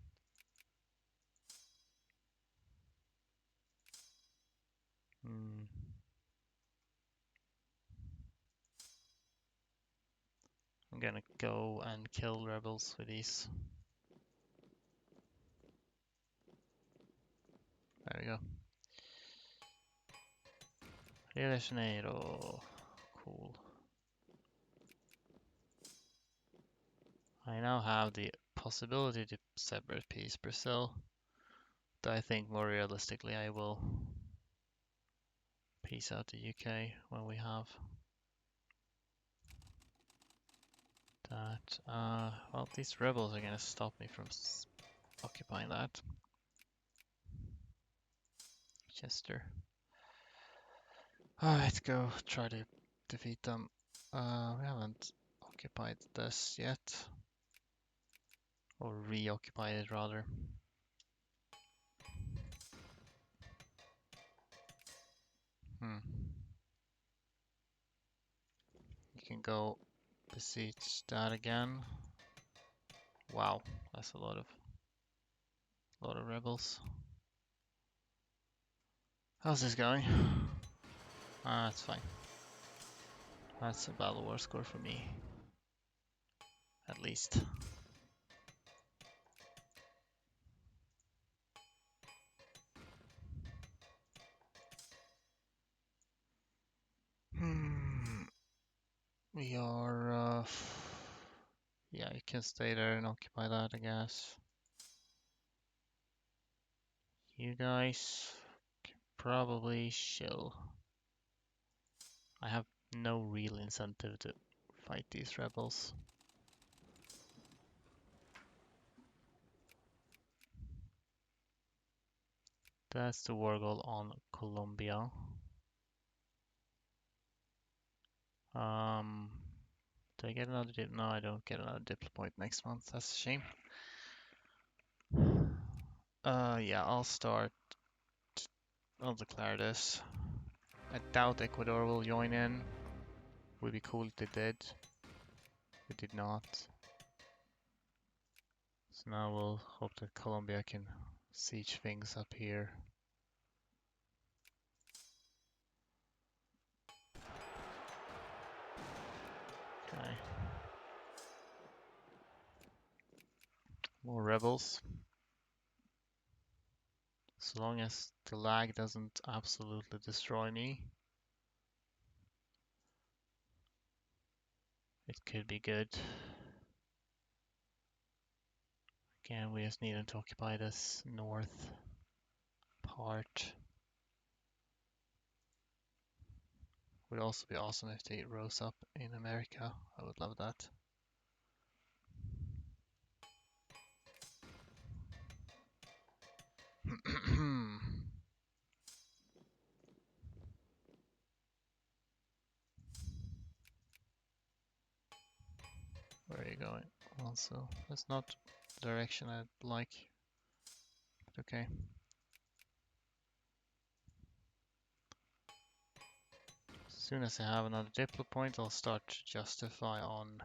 Hmm. I'm gonna go and kill rebels with these. There we go. Rio de Janeiro. Cool. I now have the possibility to separate peace Brazil, but I think more realistically I will peace out the UK when we have that. Well, these rebels are gonna stop me from occupying that. Chester. Let's go try to defeat them. We haven't occupied this yet. Or reoccupied it rather. Hmm. You can go besiege that again. Wow, that's a lot of rebels. How's this going? That's fine. That's a battle war score for me. At least. Hmm. We are, yeah, you can stay there and occupy that, I guess. You guys can probably chill. I have no real incentive to fight these rebels. That's the war goal on Colombia. Um, do I get another dip? No, I don't get another diplo point next month. That's a shame. Yeah, I'll declare this. I doubt Ecuador will join in. Would be cool if they did. They did not. So now we'll hope that Colombia can siege things up here. Okay. More rebels. So long as the lag doesn't absolutely destroy me, it could be good. Again, we just need them to occupy this north part. Would also be awesome if they rose up in America. I would love that. Where are you going? Also, that's not the direction I'd like. But okay. As soon as I have another diplo point, I'll start to justify on.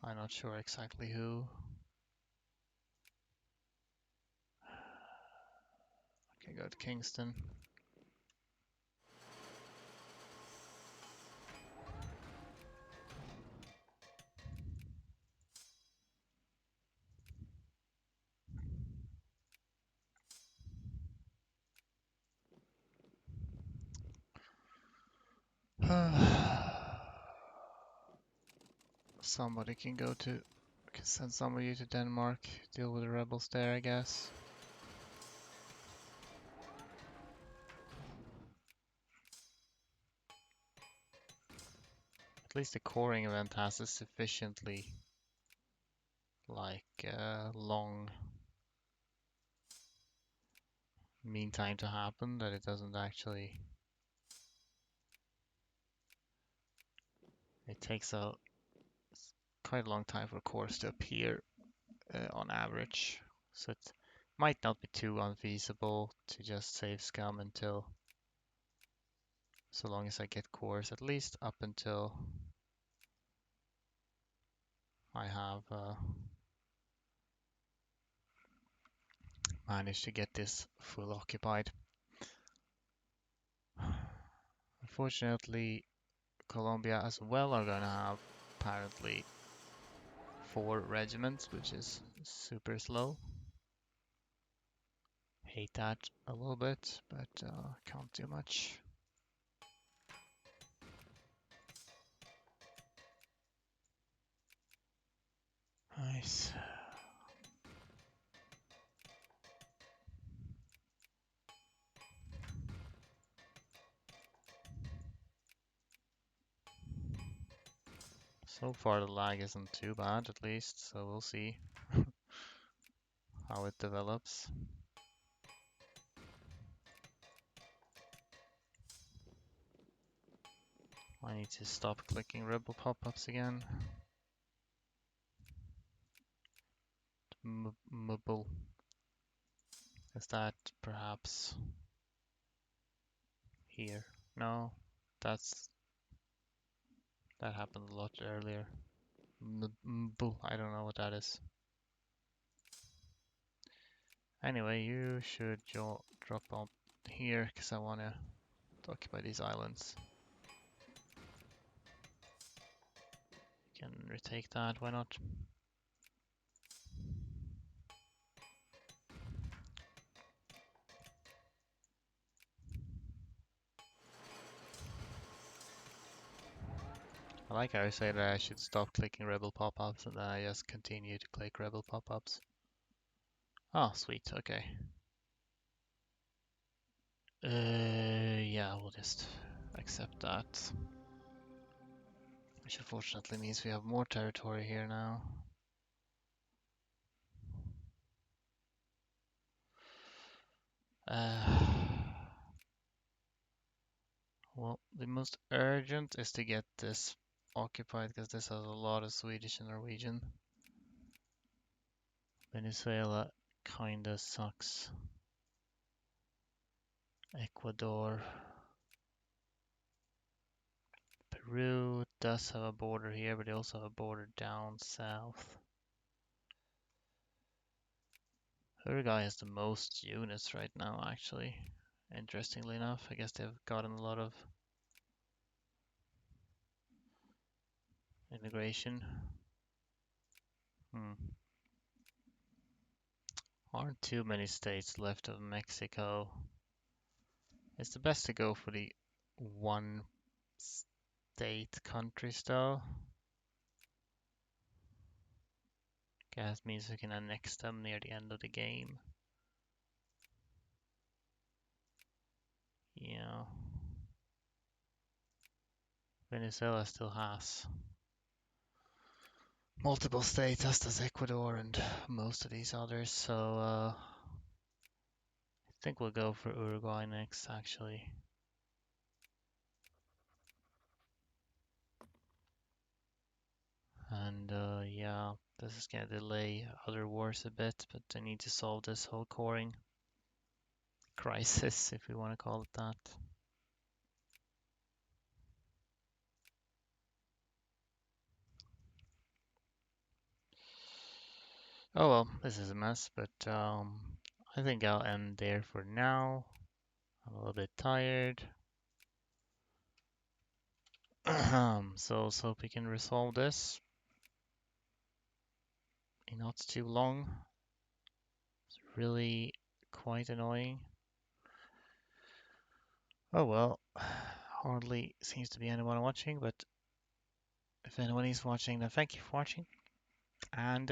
I'm not sure exactly who. Okay, go to Kingston. Somebody can send somebody to Denmark, deal with the rebels there, I guess. At least the coring event has a sufficiently, long mean time to happen that it doesn't actually. It takes quite a long time for cores to appear on average, so it might not be too unfeasible to just save scum until, so long as I get cores, at least up until I have managed to get this full occupied. Unfortunately, Colombia as well are gonna have apparently 4 regiments, which is super slow. Hate that a little bit, but can't do much. Nice. So far the lag isn't too bad, at least, so we'll see how it develops. I need to stop clicking rebel pop-ups again. Mobile. Is that perhaps here? No, that happened a lot earlier. I don't know what that is. Anyway, you should drop out here because I want to occupy these islands. You can retake that, why not? I like how I say that I should stop clicking rebel pop-ups and then I just continue to click rebel pop-ups. Oh, sweet, okay. Yeah, we'll just accept that. Which unfortunately means we have more territory here now. Uh, well, the most urgent is to get this occupied because this has a lot of Swedish and Norwegian. Venezuela kinda sucks. Ecuador. Peru does have a border here, but they also have a border down south. Uruguay has the most units right now, actually. Interestingly enough, I guess they've gotten a lot of immigration. Hmm. Aren't too many states left of Mexico. It's the best to go for the one state countries though. That means we can annex them near the end of the game. Yeah. Venezuela still has multiple states, as does Ecuador and most of these others, so I think we'll go for Uruguay next, actually. And yeah, this is gonna delay other wars a bit, but I need to solve this whole coring crisis, if we want to call it that. Oh well, this is a mess, but I think I'll end there for now. I'm a little bit tired. So let's hope we can resolve this in not too long. It's really quite annoying. Oh well, hardly seems to be anyone watching, but if anyone is watching, then thank you for watching. And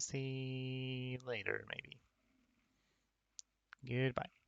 see you later, maybe. Goodbye.